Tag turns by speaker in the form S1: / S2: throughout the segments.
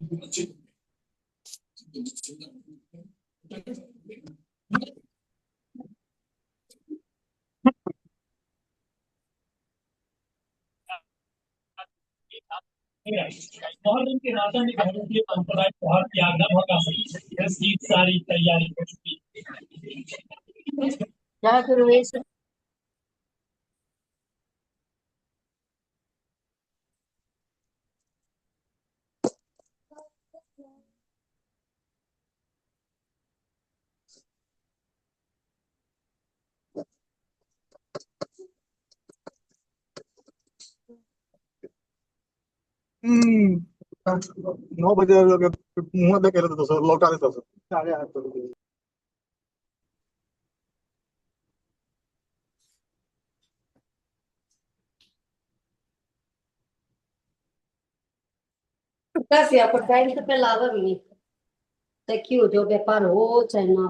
S1: और उनके राजा ने भारतीय परंपराएं त्योहार की आज्ञा भगा सकी सारी तैयारी क्या करो ये सब।
S2: हम्म 9 बजे मुंह पे कह रहे थे तो सर लौटा देता सर। साढ़े 8 बजे।
S3: Casi appartamento pelava lì, te chiudo che parò, cioè no.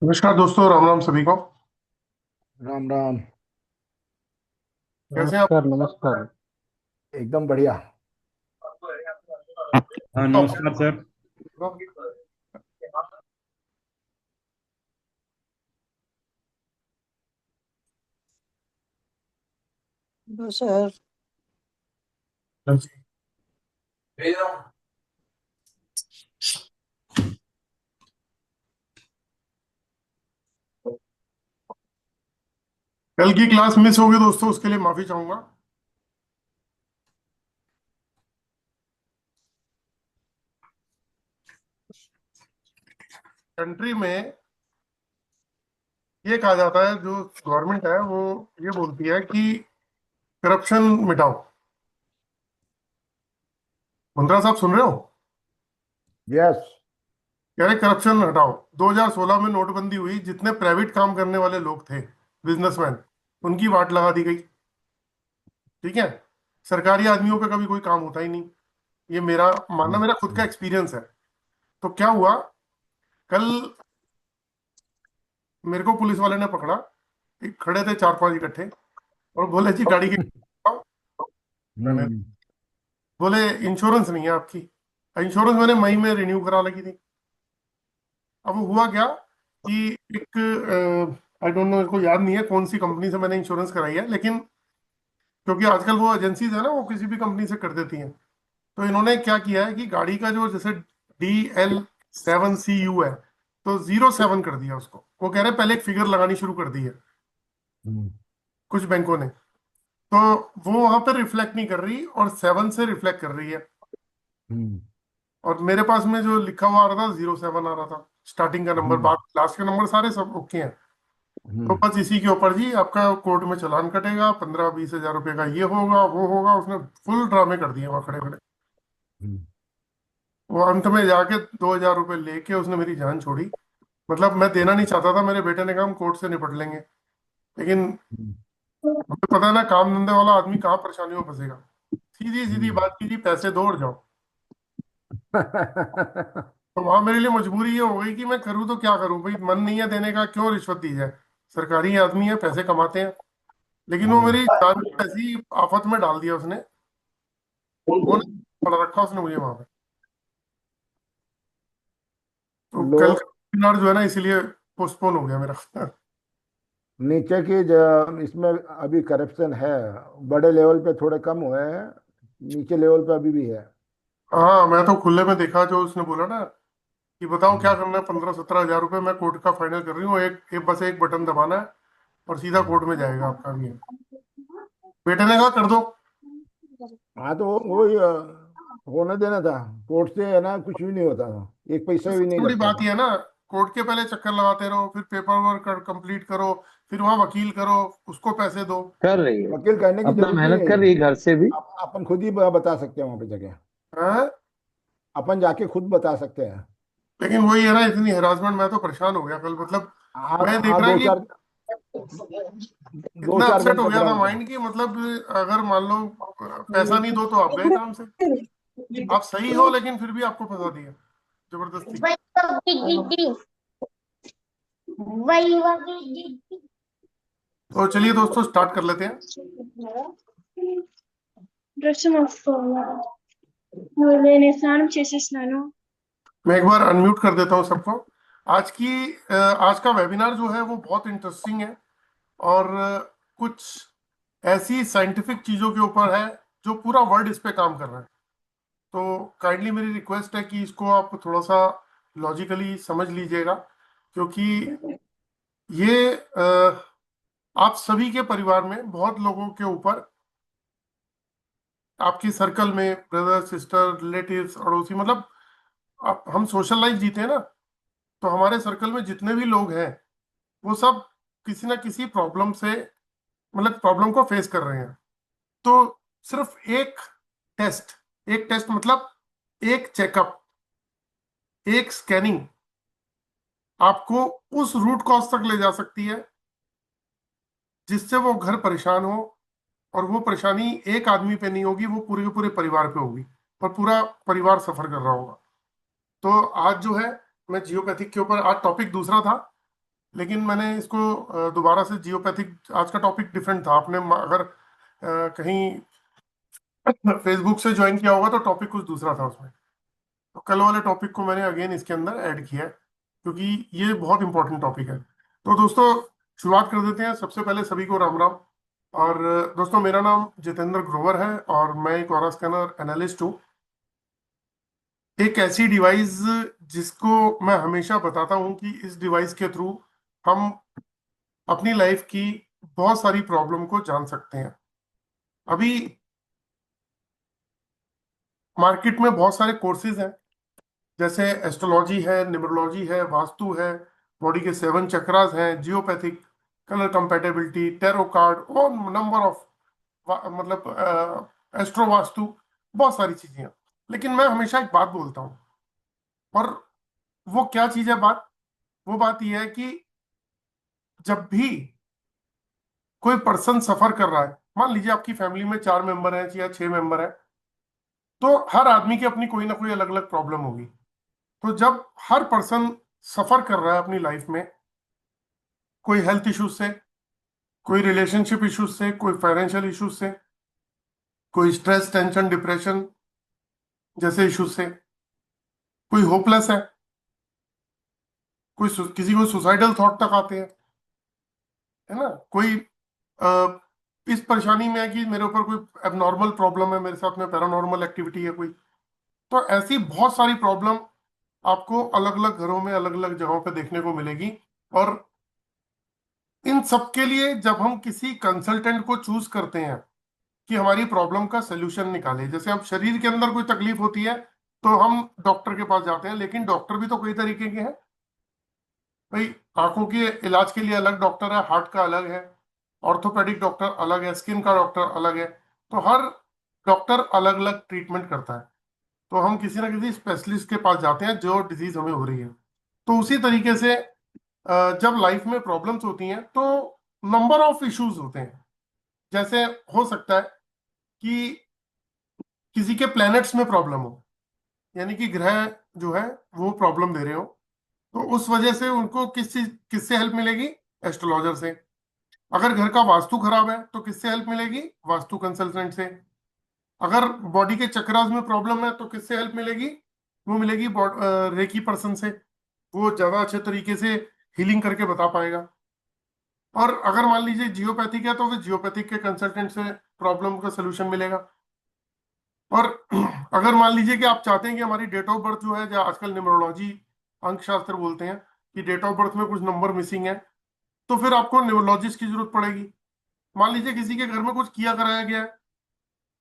S2: नमस्कार दोस्तों, राम राम सभी को।
S4: राम राम।
S2: कैसे हैं आप?
S5: नमस्कार नमस्कार।
S4: एकदम बढ़िया।
S6: हाँ नमस्कार सर।
S3: सर
S2: कल की क्लास मिस होगी दोस्तों, उसके लिए माफी चाहूंगा। कंट्री में ये कहा जाता है, जो गवर्नमेंट है वो ये बोलती है कि करप्शन मिटाओ। मुंद्रा साहब सुन रहे हो?
S4: यस।
S2: कह रहे करप्शन हटाओ। 2016 में नोटबंदी हुई, जितने प्राइवेट काम करने वाले लोग थे, बिजनेसमैन, उनकी वाट लगा दी गई। ठीक है, सरकारी आदमियों का कभी कोई काम होता ही नहीं। ये मेरा मानना, मेरा खुद का एक्सपीरियंस है। तो क्या हुआ, कल मेरे को पुलिस वाले ने पकड़ा। एक खड़े थे 4-5 इकट्ठे, और बोले जी गाड़ी की मैंने
S4: हम्म।
S2: बोले इंश्योरेंस नहीं है आपकी। इंश्योरेंस मैंने मई में रिन्यू करा लगी थी। अब हुआ क्या कि एक, आई डोंट नो, मेरे को याद नहीं है कौन सी कंपनी से मैंने इंश्योरेंस कराई है, लेकिन क्योंकि आजकल वो एजेंसीज है ना, वो किसी भी कंपनी से कर देती हैं। तो इन्होंने क्या किया है कि गाड़ी का जो जैसे DL7CU है, तो 07 कर दिया उसको। वो कह रहे पहले एक फिगर लगानी शुरू कर दी है
S4: हम्म।
S2: कुछ बैंकों ने। तो वो वहां पर रिफ्लेक्ट नहीं कर रही, और 7 से रिफ्लेक्ट कर रही है।
S4: हम्म।
S2: और मेरे पास में जो लिखा हुआ आ रहा था 07 आ रहा था, स्टार्टिंग का नंबर।
S4: हम्म।
S2: बाकी लास्ट के नंबर सारे सब ओके हैं। तो
S4: हम्म।
S2: बस इसी के ऊपर जी आपका कोर्ट में चालान कटेगा, 15-20 हजार रुपए का, ये होगा वो होगा। उसने फुल ड्रामे कर दिए वहां खड़े खड़े।
S4: हम्म।
S2: वो अंत में जाके 2 हजार रुपये लेके उसने मेरी जान छोड़ी। मतलब मैं देना नहीं चाहता था, मेरे बेटे ने कहा हम कोर्ट से निपट लेंगे, लेकिन
S4: हम्म।
S2: हमें पता है ना, काम धंधे वाला आदमी कहाँ परेशानियों में फंसेगा। सीधी सीधी
S4: हम्म।
S2: बात कीजिए, पैसे दो और जाओ। तो वहां मेरे लिए मजबूरी ये हो गई कि मैं करूँ तो क्या करूँ भाई, मन नहीं है देने का, क्यों रिश्वत दी जाए। सरकारी आदमी है, पैसे कमाते हैं। लेकिन वो मेरी जान को ऐसी आफत में डाल दिया उसने। वो पड़ा रखा उसने मुझे वहां पे। तो
S4: लो,
S2: कल का सेमिनार जो है ना, इसीलिए पोस्टपोन हो गया मेरा।
S4: नीचे की इसमें अभी करप्शन है। बड़े लेवल पे थोड़े कम हुए हैं, नीचे लेवल पे अभी भी है।
S2: हाँ, मैं तो खुले में देखा जो उसने बोला ना कि बताओ क्या
S4: हम्म।
S2: करना है, 15-17 हजार रुपये मैं कोर्ट का फाइनल कर रही हूँ, एक बस एक बटन दबाना है और सीधा
S4: हम्म।
S2: कोर्ट में जाएगा आपका भी। बेटे ने कहा कर दो।
S4: हाँ तो वही होने देना था। कोर्ट से है ना, कुछ भी नहीं होता था, एक पैसा भी नहीं
S2: सबसे बड़ी
S4: लगता
S2: बात
S4: था।
S2: यह है ना, कोर्ट के पहले चक्कर लगाते रहो, फिर पेपर वर्क कंप्लीट करो, फिर वहां वकील करो, उसको पैसे दो।
S5: कर रही है,
S4: वकील करने की
S5: अपना
S4: जरूरत नहीं
S5: मेहनत
S4: है
S5: कर
S4: ये।
S5: रही है घर से भी।
S4: अपन खुद ही बता सकते हैं वहां पे जगह।
S2: हाँ?
S4: अपन जाके खुद बता सकते हैं।
S2: लेकिन वही है ना, इतनी हेरासमेंट, मैं तो परेशान हो गया कल। मतलब
S4: हाँ
S2: मैं देख
S4: हाँ,
S2: रहा
S4: दो
S2: कि
S4: चार दो
S2: इतना
S4: चार
S2: अपसेट हो
S4: घंटे
S2: गया था
S4: खराब हुआ।
S2: माइंड की। मतलब अगर मान लो पैसा नहीं दो तो आप गए काम से। आप सही हो लेकिन फिर भी आपको फंसा दिया। जबरदस्ती। तो चलिए दोस्तों स्टार्ट कर लेते हैं।
S5: డ్రెస్ మార్చుకోవాలి నువ్వు నేను స్నానం చేసేసినాను
S2: मैं एक बार अनम्यूट कर देता हूँ सबको। आज का वेबिनार जो है वो बहुत इंटरेस्टिंग है और कुछ ऐसी साइंटिफिक चीज़ों के ऊपर है जो पूरा वर्ल्ड इस पे काम कर रहा है। तो काइंडली मेरी रिक्वेस्ट है कि इसको आप थोड़ा सा लॉजिकली समझ लीजिएगा, क्योंकि ये आप सभी के परिवार में बहुत लोगों के ऊपर, आपकी सर्कल में ब्रदर सिस्टर रिलेटिव्स अड़ोसी, मतलब हम सोशल लाइफ जीते हैं ना, तो हमारे सर्कल में जितने भी लोग हैं वो सब किसी ना किसी प्रॉब्लम से, मतलब प्रॉब्लम को फेस कर रहे हैं। तो सिर्फ एक टेस्ट मतलब एक चेकअप, एक स्कैनिंग आपको उस रूट कॉज तक ले जा सकती है जिससे वो घर परेशान हो, और वो परेशानी एक आदमी पे नहीं होगी, वो पूरे के पूरे परिवार पे होगी और पूरा परिवार सफर कर रहा होगा। तो आज जो है मैं जियोपैथिक के ऊपर, आज टॉपिक दूसरा था लेकिन मैंने इसको दोबारा से जियोपैथिक, आज का टॉपिक डिफरेंट था। आपने अगर कहीं फेसबुक से ज्वाइन किया होगा तो टॉपिक कुछ दूसरा था उसमें, तो कल वाले टॉपिक को मैंने अगेन इसके अंदर ऐड किया है क्योंकि ये बहुत इंपॉर्टेंट टॉपिक है। तो दोस्तों शुरुआत कर देते हैं। सबसे पहले सभी को राम राम। और दोस्तों मेरा नाम जितेंद्र ग्रोवर है और मैं एक ऑरा स्कैनर एनालिस्ट हूँ। एक ऐसी डिवाइस जिसको मैं हमेशा बताता हूँ कि इस डिवाइस के थ्रू हम अपनी लाइफ की बहुत सारी प्रॉब्लम को जान सकते हैं। अभी मार्केट में बहुत सारे कोर्सेज हैं, जैसे एस्ट्रोलॉजी है, न्यूमरोलॉजी है, वास्तु है, बॉडी के 7 चक्रास हैं, geopathic, colour compatibility, tarot card और नंबर ऑफ, मतलब एस्ट्रो वास्तु, बहुत सारी चीजें हैं। लेकिन मैं हमेशा एक बात बोलता हूँ, और वो क्या चीज है बात? वो बात यह है कि जब भी कोई पर्सन सफर कर रहा है, मान लीजिए आपकी फैमिली में 4 मेंबर हैं या 6 मेंबर हैं, तो हर आदमी की अपनी कोई ना कोई अलग अलग प्रॉब्लम होगी। तो जब हर पर्सन सफर कर रहा है अपनी लाइफ में, कोई हेल्थ इश्यूज से, कोई रिलेशनशिप इश्यूज से, कोई फाइनेंशियल इश्यूज से, कोई स्ट्रेस टेंशन डिप्रेशन जैसे इश्यूज से, कोई होपलेस है, किसी को सुसाइडल थॉट तक आते हैं, है ना, कोई इस परेशानी में है कि मेरे ऊपर कोई एबनॉर्मल प्रॉब्लम है, मेरे साथ में पैरानॉर्मल एक्टिविटी है कोई। तो ऐसी बहुत सारी प्रॉब्लम आपको अलग अलग घरों में अलग अलग जगहों पे देखने को मिलेगी। और इन सब के लिए जब हम किसी कंसल्टेंट को चूज करते हैं कि हमारी प्रॉब्लम का सोल्यूशन निकाले, जैसे अब शरीर के अंदर कोई तकलीफ होती है तो हम डॉक्टर के पास जाते हैं, लेकिन डॉक्टर भी तो कई तरीके के हैं भाई। आंखों के इलाज के लिए अलग डॉक्टर है, हार्ट का अलग है, ऑर्थोपेडिक डॉक्टर अलग है, स्किन का डॉक्टर अलग है। तो हर डॉक्टर अलग अलग ट्रीटमेंट करता है, तो हम किसी ना किसी स्पेशलिस्ट के पास जाते हैं जो डिजीज हमें हो रही है। तो उसी तरीके से जब लाइफ में प्रॉब्लम्स होती हैं तो नंबर ऑफ इश्यूज होते हैं। जैसे हो सकता है कि किसी के प्लैनेट्स में प्रॉब्लम हो, यानी कि ग्रह जो है वो प्रॉब्लम दे रहे हो, तो उस वजह से उनको किससे हेल्प मिलेगी? एस्ट्रोलॉजर से। अगर घर का वास्तु खराब है तो किससे हेल्प मिलेगी? वास्तु कंसल्टेंट से। अगर बॉडी के चक्रास में प्रॉब्लम है तो किससे हेल्प मिलेगी? वो मिलेगी रेकी पर्सन से, वो ज्यादा अच्छे तरीके से हीलिंग करके बता पाएगा। और अगर मान लीजिए जियोपैथिक है तो फिर जियोपैथिक के कंसल्टेंट से प्रॉब्लम का सोल्यूशन मिलेगा। और अगर मान लीजिए कि आप चाहते हैं कि हमारी डेट ऑफ बर्थ जो है, जो आजकल न्यूमरोलॉजी अंक शास्त्र बोलते हैं कि डेट ऑफ बर्थ में कुछ नंबर मिसिंग है, तो फिर आपको न्यूमरोलॉजिस्ट की जरूरत पड़ेगी। मान लीजिए किसी के घर में कुछ किया कराया गया है,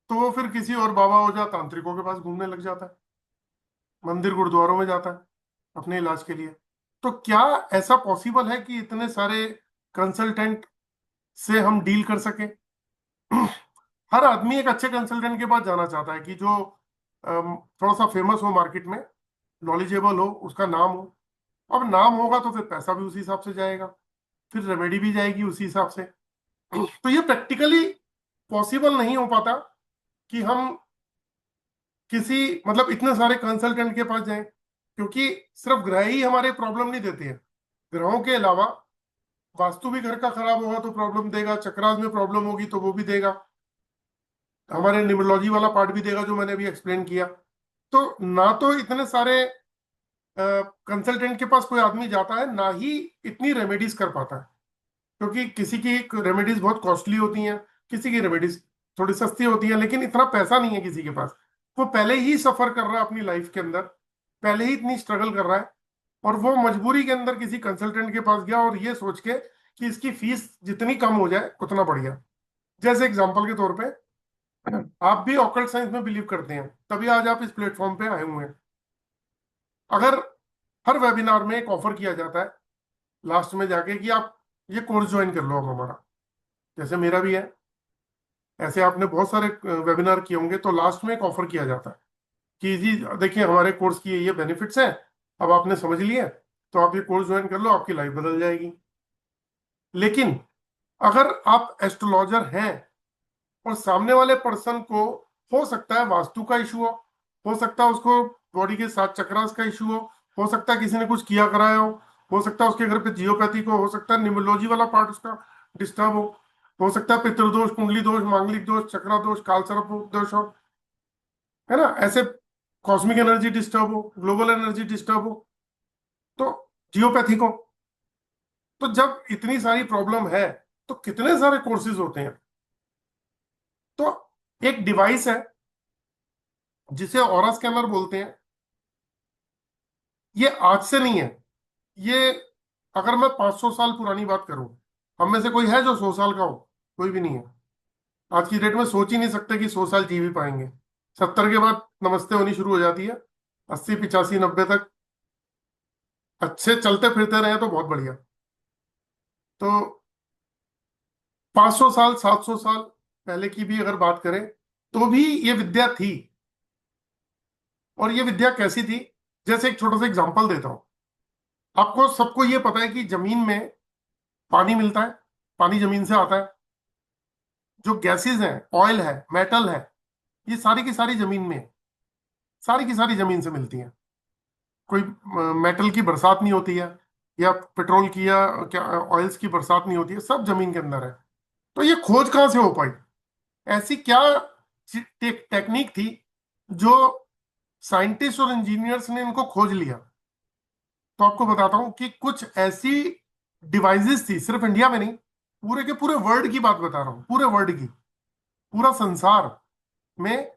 S2: तो वो फिर किसी और बाबा ओझा तांत्रिकों के पास घूमने लग जाता है, मंदिर गुरुद्वारों में जाता है अपने इलाज के लिए। तो क्या ऐसा पॉसिबल है कि इतने सारे कंसल्टेंट से हम डील कर सके? हर आदमी एक अच्छे कंसल्टेंट के पास जाना चाहता है कि जो थोड़ा सा फेमस हो मार्केट में, नॉलेजेबल हो, उसका नाम हो। अब नाम होगा तो फिर पैसा भी उसी हिसाब से जाएगा, फिर रेमेडी भी जाएगी उसी हिसाब से। तो ये प्रैक्टिकली पॉसिबल नहीं हो पाता कि हम किसी, मतलब इतने सारे कंसल्टेंट के पास जाएं। क्योंकि सिर्फ ग्रह ही हमारे प्रॉब्लम नहीं देते हैं, ग्रहों के अलावा वास्तु भी घर का खराब होगा तो प्रॉब्लम देगा, चक्रास में प्रॉब्लम होगी तो वो भी देगा, हमारे न्यूमरोलॉजी वाला पार्ट भी देगा जो मैंने अभी एक्सप्लेन किया। तो ना तो इतने सारे कंसल्टेंट के पास कोई आदमी जाता है, ना ही इतनी रेमेडीज कर पाता है, क्योंकि किसी की रेमेडीज बहुत कॉस्टली होती हैं, किसी की रेमेडीज थोड़ी सस्ती होती हैं, लेकिन इतना पैसा नहीं है किसी के पास। वो पहले ही सफर कर रहा है अपनी लाइफ के अंदर, पहले ही इतनी स्ट्रगल कर रहा है, और वो मजबूरी के अंदर किसी कंसल्टेंट के पास गया और ये सोच के कि इसकी फीस जितनी कम हो जाए उतना बढ़िया। जैसे एग्जांपल के तौर पे, आप भी ऑकल्ट साइंस में बिलीव करते हैं, तभी आज आप इस प्लेटफॉर्म पे आए हुए हैं। अगर हर वेबिनार में एक ऑफर किया जाता है लास्ट में जाके कि आप ये कोर्स ज्वाइन कर लो अब हमारा, जैसे मेरा भी है, ऐसे आपने बहुत सारे वेबिनार किए होंगे, तो लास्ट में एक ऑफर किया जाता है कि जी देखिए हमारे कोर्स की ये बेनिफिट्स हैं, अब आपने समझ लिया तो आप ये कोर्स ज्वाइन कर लो, आपकी लाइफ बदल जाएगी। लेकिन अगर आप एस्ट्रोलॉजर हैं और सामने वाले पर्सन को हो सकता है वास्तु का इशू हो सकता है उसको बॉडी के 7 चक्रास का इशू हो सकता है किसी ने कुछ किया कराया हो सकता है उसके घर पे जियोपैथी को, हो सकता है न्यूमरोलॉजी वाला पार्ट उसका डिस्टर्ब हो सकता है पितृदोष, कुंडली दोष, मांगलिक दोष, चक्रा दोष, कालसर्प दोष हो, है ना, ऐसे कॉस्मिक एनर्जी डिस्टर्ब हो, ग्लोबल एनर्जी डिस्टर्ब हो, तो जियोपैथी को। तो जब इतनी सारी प्रॉब्लम है तो कितने सारे कोर्सेज होते हैं। तो एक डिवाइस है जिसे ऑरा स्कैनर बोलते हैं, ये आज से नहीं है, ये अगर मैं 500 साल पुरानी बात करूं, हम में से कोई है जो 100 साल का हो? कोई भी नहीं है। आज की डेट में सोच ही नहीं सकते कि 100 साल जी भी पाएंगे। 70 के बाद नमस्ते होनी शुरू हो जाती है, 80, 85, 90 तक अच्छे चलते फिरते रहे तो बहुत बढ़िया। तो 500 साल, 700 साल पहले की भी अगर बात करें तो भी ये विद्या थी। और ये विद्या कैसी थी, जैसे एक छोटा सा एग्जांपल देता हूं। आपको सबको ये पता है कि जमीन में पानी मिलता है, पानी जमीन से आता है, जो गैसेस हैं, ऑयल है, मेटल है, ये सारी की सारी जमीन में है, सारी की सारी जमीन से मिलती है। कोई मेटल की बरसात नहीं होती है, या पेट्रोल की या क्या ऑयल्स की बरसात नहीं होती है, सब जमीन के अंदर है। तो ये खोज कहां से हो पाई? ऐसी क्या टेक्निक थी जो साइंटिस्ट और इंजीनियर्स ने इनको खोज लिया? तो आपको बताता हूं कि कुछ ऐसी डिवाइसेस थी, सिर्फ इंडिया में नहीं, पूरे के पूरे वर्ल्ड की बात बता रहा हूं, पूरे वर्ल्ड की, पूरा संसार में।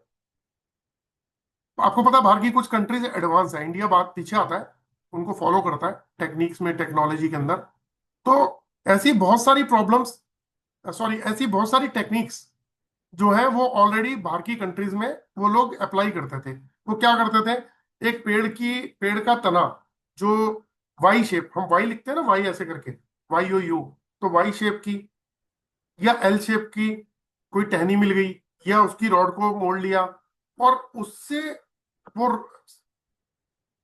S2: आपको पता है बाहर की कुछ कंट्रीज एडवांस है, इंडिया बात पीछे आता है, उनको फॉलो करता है टेक्निक्स में, टेक्नोलॉजी के अंदर। तो ऐसी बहुत सारी प्रॉब्लम्स, सॉरी ऐसी बहुत सारी टेक्निक्स जो है वो ऑलरेडी बाहर की कंट्रीज में वो लोग अप्लाई करते थे। वो क्या करते थे, एक पेड़ का तना जो वाई शेप, हम वाई लिखते हैं ना, वाई ऐसे करके, वाई ओ यू, तो वाई शेप की या एल शेप की कोई टहनी मिल गई, या उसकी रॉड को मोड़ लिया, और उससे वो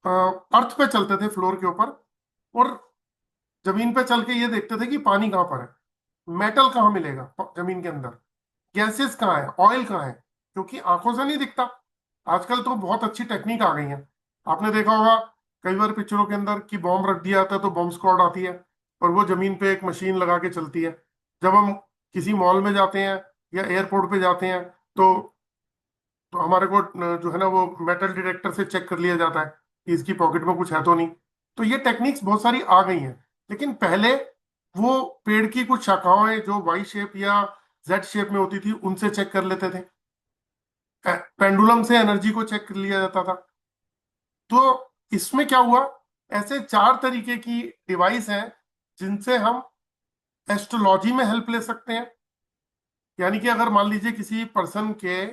S2: अर्थ पे चलते थे, फ्लोर के ऊपर, और जमीन पे चल के ये देखते थे कि पानी कहाँ पर है, मेटल कहाँ मिलेगा जमीन के अंदर, गैसेस कहाँ है, ऑयल कहाँ है, क्योंकि आंखों से नहीं दिखता। आजकल तो बहुत अच्छी टेक्निक आ गई है। आपने देखा होगा कई बार पिक्चरों के अंदर कि बॉम्ब रख दिया जाता है तो बॉम्ब स्क्वाड आती है, और वो जमीन पे एक मशीन लगा के चलती है। जब हम किसी मॉल में जाते हैं या एयरपोर्ट पे जाते हैं तो हमारे को जो है ना वो मेटल डिटेक्टर से चेक कर लिया जाता है कि इसकी पॉकेट में कुछ है तो नहीं। तो ये टेक्निक्स बहुत सारी आ गई हैं, लेकिन पहले वो पेड़ की कुछ शाखाएं जो वाई शेप या जेड शेप में होती थी उनसे चेक कर लेते थे, पेंडुलम से एनर्जी को चेक कर लिया जाता था। तो इसमें क्या हुआ, ऐसे 4 तरीके की डिवाइस हैं जिनसे हम एस्ट्रोलॉजी में हेल्प ले सकते हैं। यानी कि अगर मान लीजिए किसी पर्सन के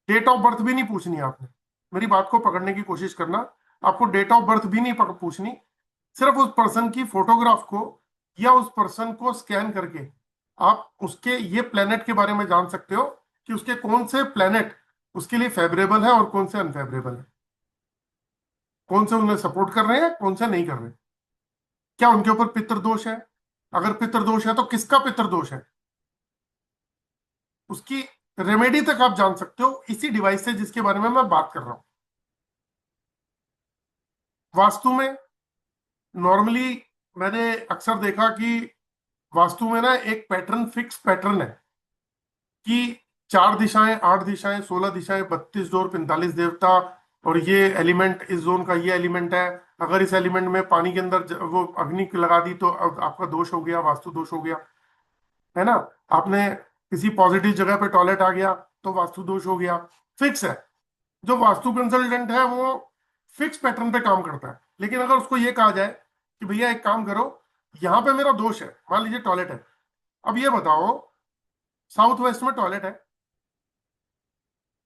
S2: डेट ऑफ बर्थ भी नहीं पूछनी है आपने, मेरी बात को पकड़ने की कोशिश करना, आपको डेट ऑफ बर्थ भी नहीं पूछनी, सिर्फ उस पर्सन की फोटोग्राफ को या उस पर्सन को स्कैन करके आप उसके ये प्लेनेट के बारे में जान सकते हो कि उसके कौन से प्लेनेट उसके लिए फेवरेबल है और कौन से अनफेवरेबल है, कौन से उन्हें सपोर्ट कर रहे हैं, कौन से नहीं कर रहे, क्या उनके ऊपर पितृदोष है, अगर पितृदोष है तो किसका पितृदोष है, उसकी रेमेडी तक आप जान सकते हो इसी डिवाइस से जिसके बारे में मैं बात कर रहा हूं। वास्तु में नॉर्मली मैंने अक्सर देखा कि वास्तु में ना एक पैटर्न, फिक्स पैटर्न है कि 4 दिशाएं, 8 दिशाएं, 16 दिशाएं, 32 डोर, 45 देवता, और ये एलिमेंट इस जोन का ये एलिमेंट है। अगर इस एलिमेंट में पानी के अंदर वो अग्नि लगा दी तो अब आपका दोष हो गया, वास्तु दोष हो गया, है ना। आपने किसी पॉजिटिव जगह पे टॉयलेट आ गया तो वास्तु दोष हो गया। फिक्स है। जो वास्तु कंसल्टेंट है वो फिक्स पैटर्न पे काम करता है। लेकिन अगर उसको ये कहा जाए कि भैया एक काम करो, यहाँ पे मेरा दोष है, मान लीजिए टॉयलेट है, अब ये बताओ साउथ वेस्ट में टॉयलेट है,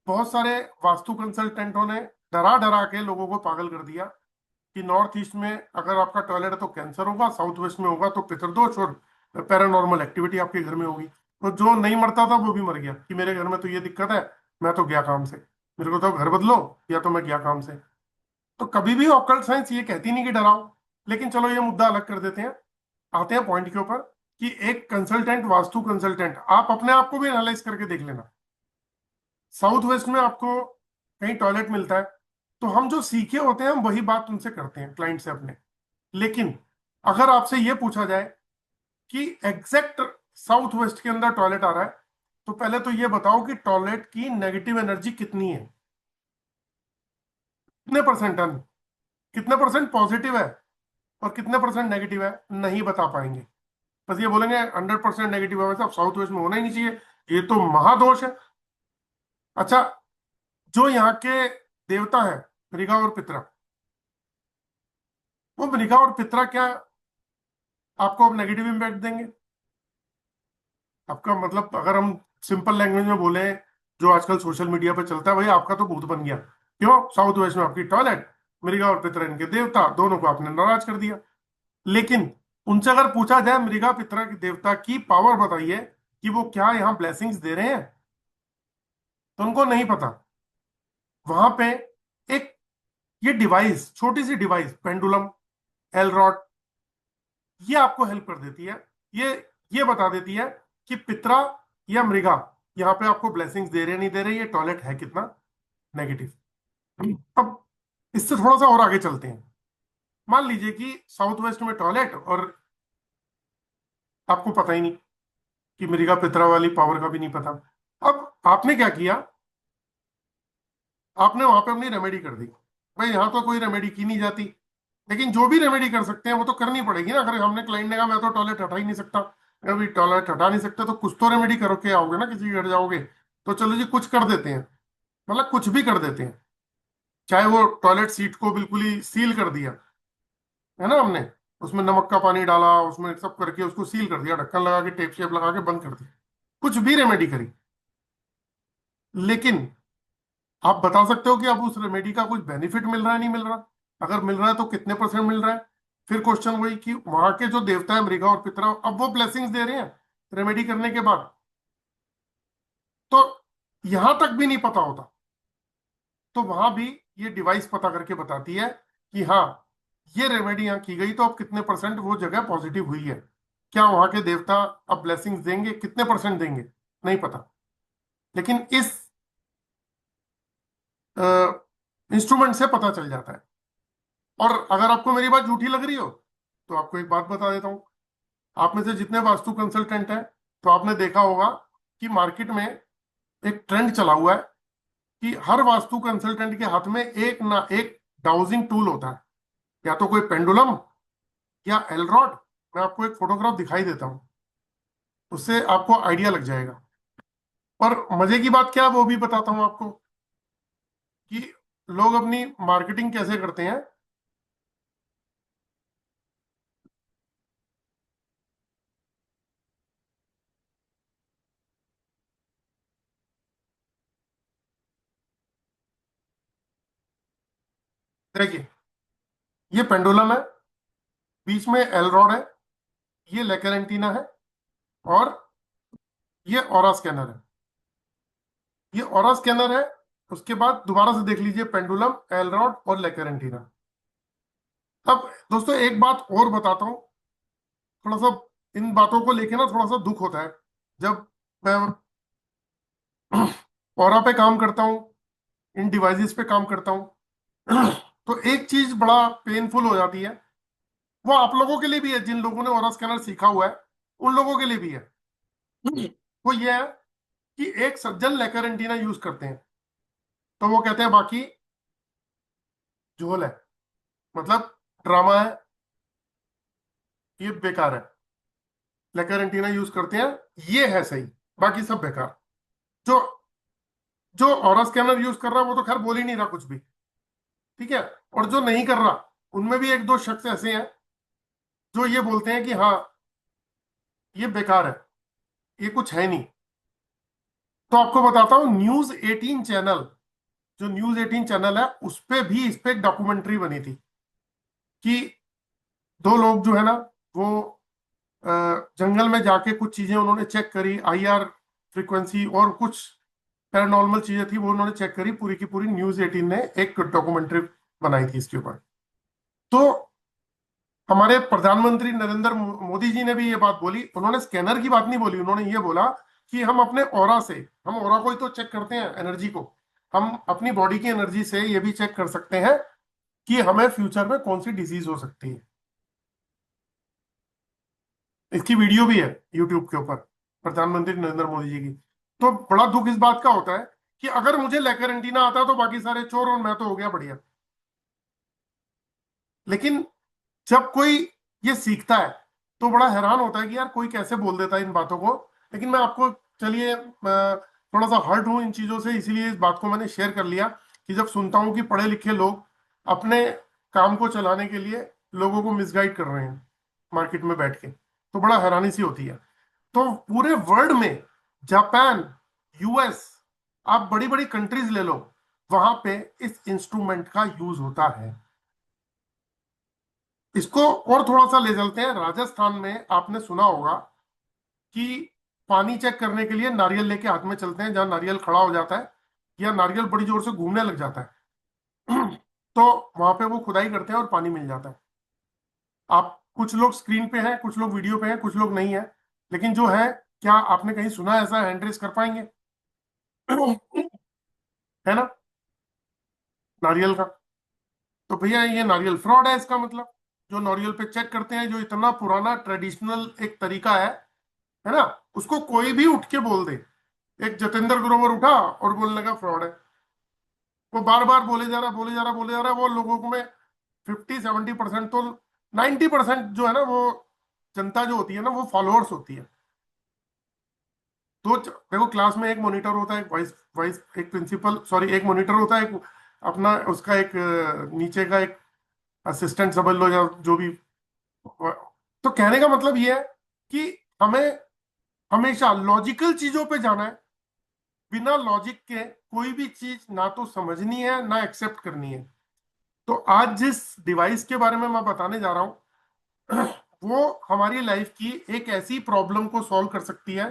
S2: बहुत सारे वास्तु कंसल्टेंटों ने डरा डरा के लोगों को पागल कर दिया कि नॉर्थ ईस्ट में अगर आपका टॉयलेट है तो कैंसर होगा, साउथ वेस्ट में होगा तो पितृदोष और पैरानॉर्मल एक्टिविटी आपके घर में होगी। तो जो नहीं मरता था वो भी मर गया कि मेरे घर में तो ये दिक्कत है, मैं तो गया काम से, मेरे को तो घर बदलो या तो मैं गया काम से। तो कभी भी ऑकल्ट साइंस ये कहती नहीं कि डराओ। लेकिन चलो ये मुद्दा अलग कर देते हैं, आते हैं पॉइंट के ऊपर कि एक कंसल्टेंट, वास्तु कंसल्टेंट, आप अपने आप को भी एनालाइज करके देख लेना। साउथ वेस्ट में आपको कहीं टॉयलेट मिलता है तो हम जो सीखे होते हैं हम वही बात उनसे करते हैं, क्लाइंट से अपने। लेकिन अगर आपसे ये पूछा जाए कि एग्जैक्ट साउथ वेस्ट के अंदर टॉयलेट आ रहा है तो पहले तो ये बताओ कि टॉयलेट की नेगेटिव एनर्जी कितनी है, कितने परसेंट टन, कितने परसेंट पॉजिटिव है और कितने परसेंट नेगेटिव है, नहीं बता पाएंगे। बस ये बोलेंगे 100% नेगेटिव है, वैसे साउथ वेस्ट में होना ही नहीं चाहिए, ये तो महादोष है। अच्छा, जो यहाँ के देवता है मृगा और पितरा, वो मृगा और पितरा क्या आपको अब नेगेटिव इम्पैक्ट देंगे? आपका मतलब, अगर हम सिंपल लैंग्वेज में बोले जो आजकल सोशल मीडिया पे चलता है, भाई आपका तो भूत बन गया। क्यों? साउथ वेस्ट में आपकी टॉयलेट, मृगा और पितरा इनके देवता, दोनों को आपने नाराज कर दिया। लेकिन उनसे अगर पूछा जाए मृगा पितरा के देवता की पावर बताइए कि वो क्या यहाँ ब्लेसिंग्स दे रहे हैं, तो उनको नहीं पता। वहां पे एक ये डिवाइस, छोटी सी डिवाइस, पेंडुलम, एल रॉड, ये आपको हेल्प कर देती है। ये बता देती है कि पितरा या मृगा यहाँ पे आपको ब्लेसिंग्स दे रहे नहीं दे रहे, ये टॉयलेट है कितना नेगेटिव। अब इससे थोड़ा सा और आगे चलते हैं। मान लीजिए कि साउथ वेस्ट में टॉयलेट और आपको पता ही नहीं, कि मृगा पितरा वाली पावर का भी नहीं पता। अब आपने क्या किया, आपने वहां पे अपनी रेमेडी कर दी। भाई यहाँ तो कोई रेमेडी की नहीं जाती, लेकिन जो भी रेमेडी कर सकते हैं वो तो करनी पड़ेगी ना। अगर हमने क्लाइंट ने कहा मैं तो टॉयलेट हटा ही नहीं सकता, अभी टॉयलेट हटा नहीं सकते तो कुछ तो रेमेडी करो के आओगे ना, किसी के घर जाओगे तो चलो जी कुछ कर देते हैं, मतलब कुछ भी कर देते हैं। चाहे वो टॉयलेट सीट को बिल्कुल ही सील कर दिया है ना हमने, उसमें नमक का पानी डाला, उसमें सब करके उसको सील कर दिया, ढक्कन लगा के टेप शेप लगा के बंद कर दिया, कुछ भी रेमेडी करी। लेकिन आप बता सकते हो कि अब उस रेमेडी का कुछ बेनिफिट मिल रहा है नहीं मिल रहा? अगर मिल रहा है तो कितने परसेंट मिल रहा है? फिर क्वेश्चन वही कि वहां के जो देवता है मृगा और पितरा, अब वो ब्लेसिंग्स दे रहे हैं रेमेडी करने के बाद, तो यहां तक भी नहीं पता होता तो वहां भी ये डिवाइस पता करके बताती है कि हाँ ये रेमेडी यहाँ की गई तो अब कितने परसेंट वो जगह पॉजिटिव हुई है। क्या वहां के देवता अब ब्लेसिंग्स देंगे, कितने परसेंट देंगे नहीं पता। लेकिन इस इंस्ट्रूमेंट से पता चल जाता है। और अगर आपको मेरी बात झूठी लग रही हो तो आपको एक बात बता देता हूं, आप में से जितने वास्तु कंसल्टेंट हैं तो आपने देखा होगा कि मार्केट में एक ट्रेंड चला हुआ है कि हर वास्तु कंसल्टेंट के हाथ में एक ना एक डाउजिंग टूल होता है, या तो कोई पेंडुलम या एल रॉड। मैं आपको एक फोटोग्राफ दिखाई देता हूं, उससे आपको आइडिया लग जाएगा। और मजे की बात क्या है वो भी बताता हूं आपको कि लोग अपनी मार्केटिंग कैसे करते हैं। देखिए, ये पेंडुलम है, बीच में एल रॉड है, ये लेकर एंटीना है, और ये ऑरा स्कैनर है। ये ऑरा स्कैनर है, उसके बाद दोबारा से देख लीजिए पेंडुलम, एल रॉड और लेकर एंटीना। अब दोस्तों एक बात और बताता हूँ, थोड़ा सा इन बातों को लेके ना थोड़ा सा दुख होता है। जब मैं ऑरा पे काम करता हूँ, इन डिवाइसेस पे काम करता हूँ, तो एक चीज बड़ा पेनफुल हो जाती है, वो आप लोगों के लिए भी है, जिन लोगों ने ऑरा स्कैनर सीखा हुआ है उन लोगों के लिए भी है। वो ये है कि एक सज्जन लेकर एंटीना यूज करते हैं तो वो कहते हैं बाकी झोल है, मतलब ड्रामा है, ये बेकार है। लेकर एंटीना यूज करते हैं, ये है सही, बाकी सब बेकार। जो जो ऑरा स्कैनर यूज कर रहा है वो तो खैर बोल ही नहीं रहा कुछ भी, ठीक है। और जो नहीं कर रहा, उनमें भी एक दो शख्स ऐसे हैं जो ये बोलते हैं कि हाँ ये बेकार है, ये कुछ है नहीं। तो आपको बताता हूँ, न्यूज 18 चैनल, जो न्यूज 18 चैनल है उस पे भी इस पे एक डॉक्यूमेंट्री बनी थी कि दो लोग जो है ना वो अ, जंगल में जाके कुछ चीजें उन्होंने चेक करी, आईआर फ्रीक्वेंसी और कुछ पैरानॉर्मल चीजें थी वो उन्होंने चेक करी, पूरी की पूरी न्यूज 18 ने एक डॉक्यूमेंट्री बनाई थी इसके ऊपर। तो हमारे प्रधानमंत्री नरेंद्र मोदी जी ने भी ये बात बोली, उन्होंने स्कैनर की बात नहीं बोली, उन्होंने ये बोला कि हम अपने ऑरा से, हम ऑरा को ही तो चेक करते हैं, एनर्जी को, हम अपनी बॉडी की एनर्जी से ये भी चेक कर सकते हैं कि हमें फ्यूचर में कौन सी डिजीज हो सकती है। इसकी वीडियो भी है यूट्यूब के ऊपर, प्रधानमंत्री नरेंद्र मोदी जी की। तो बड़ा दुख इस बात का होता है कि अगर मुझे लेकर एंटीना आता है तो बाकी सारे चोर और मैं तो हो गया बढ़िया। लेकिन जब कोई ये सीखता है तो बड़ा हैरान होता है कि यार कोई कैसे बोल देता है इन बातों को। लेकिन मैं आपको, चलिए थोड़ा सा हर्ट हूं इन चीजों से, इसीलिए इस बात को मैंने शेयर कर लिया कि जब सुनता हूं कि पढ़े लिखे लोग अपने काम को चलाने के लिए लोगों को मिसगाइड कर रहे हैं मार्केट में बैठ के, तो बड़ा हैरानी सी होती है। तो पूरे वर्ल्ड में, जापान, यूएस, आप बड़ी बड़ी कंट्रीज ले लो, वहां पे इस इंस्ट्रूमेंट का यूज होता है। इसको और थोड़ा सा ले चलते हैं, राजस्थान में आपने सुना होगा कि पानी चेक करने के लिए नारियल लेके हाथ में चलते हैं, जहां नारियल खड़ा हो जाता है या नारियल बड़ी जोर से घूमने लग जाता है तो वहां पे वो खुदाई करते हैं और पानी मिल जाता है। आप कुछ लोग स्क्रीन पे हैं, कुछ लोग वीडियो पे हैं, कुछ लोग नहीं है, लेकिन जो है, क्या आपने कहीं सुना है ऐसा? हैंड रेस कर पाएंगे? है ना, नारियल का। तो भैया ये नारियल फ्रॉड है, इसका मतलब जो नारियल पे चेक करते हैं, जो इतना पुराना ट्रेडिशनल एक तरीका है ना, उसको कोई भी उठ के बोल दे। एक जतेंद्र ग्रोवर उठा और बोलने लगा फ्रॉड है, वो बार बार बोले जा रहा बोले जा रहा बोले जा रहा है, वो लोगों को में 50-70% तो 90% जो है ना, वो जनता जो होती है ना, वो फॉलोअर्स होती है। तो देखो, क्लास में एक मॉनिटर होता है, एक वाइस वाइस एक प्रिंसिपल, सॉरी, एक मॉनिटर होता है, एक अपना उसका एक नीचे का एक असिस्टेंट समझ लो या जो भी। तो कहने का मतलब ये है कि हमें हमेशा लॉजिकल चीजों पे जाना है, बिना लॉजिक के कोई भी चीज ना तो समझनी है ना एक्सेप्ट करनी है। तो आज जिस डिवाइस के बारे में मैं बताने जा रहा हूं वो हमारी लाइफ की एक ऐसी प्रॉब्लम को सॉल्व कर सकती है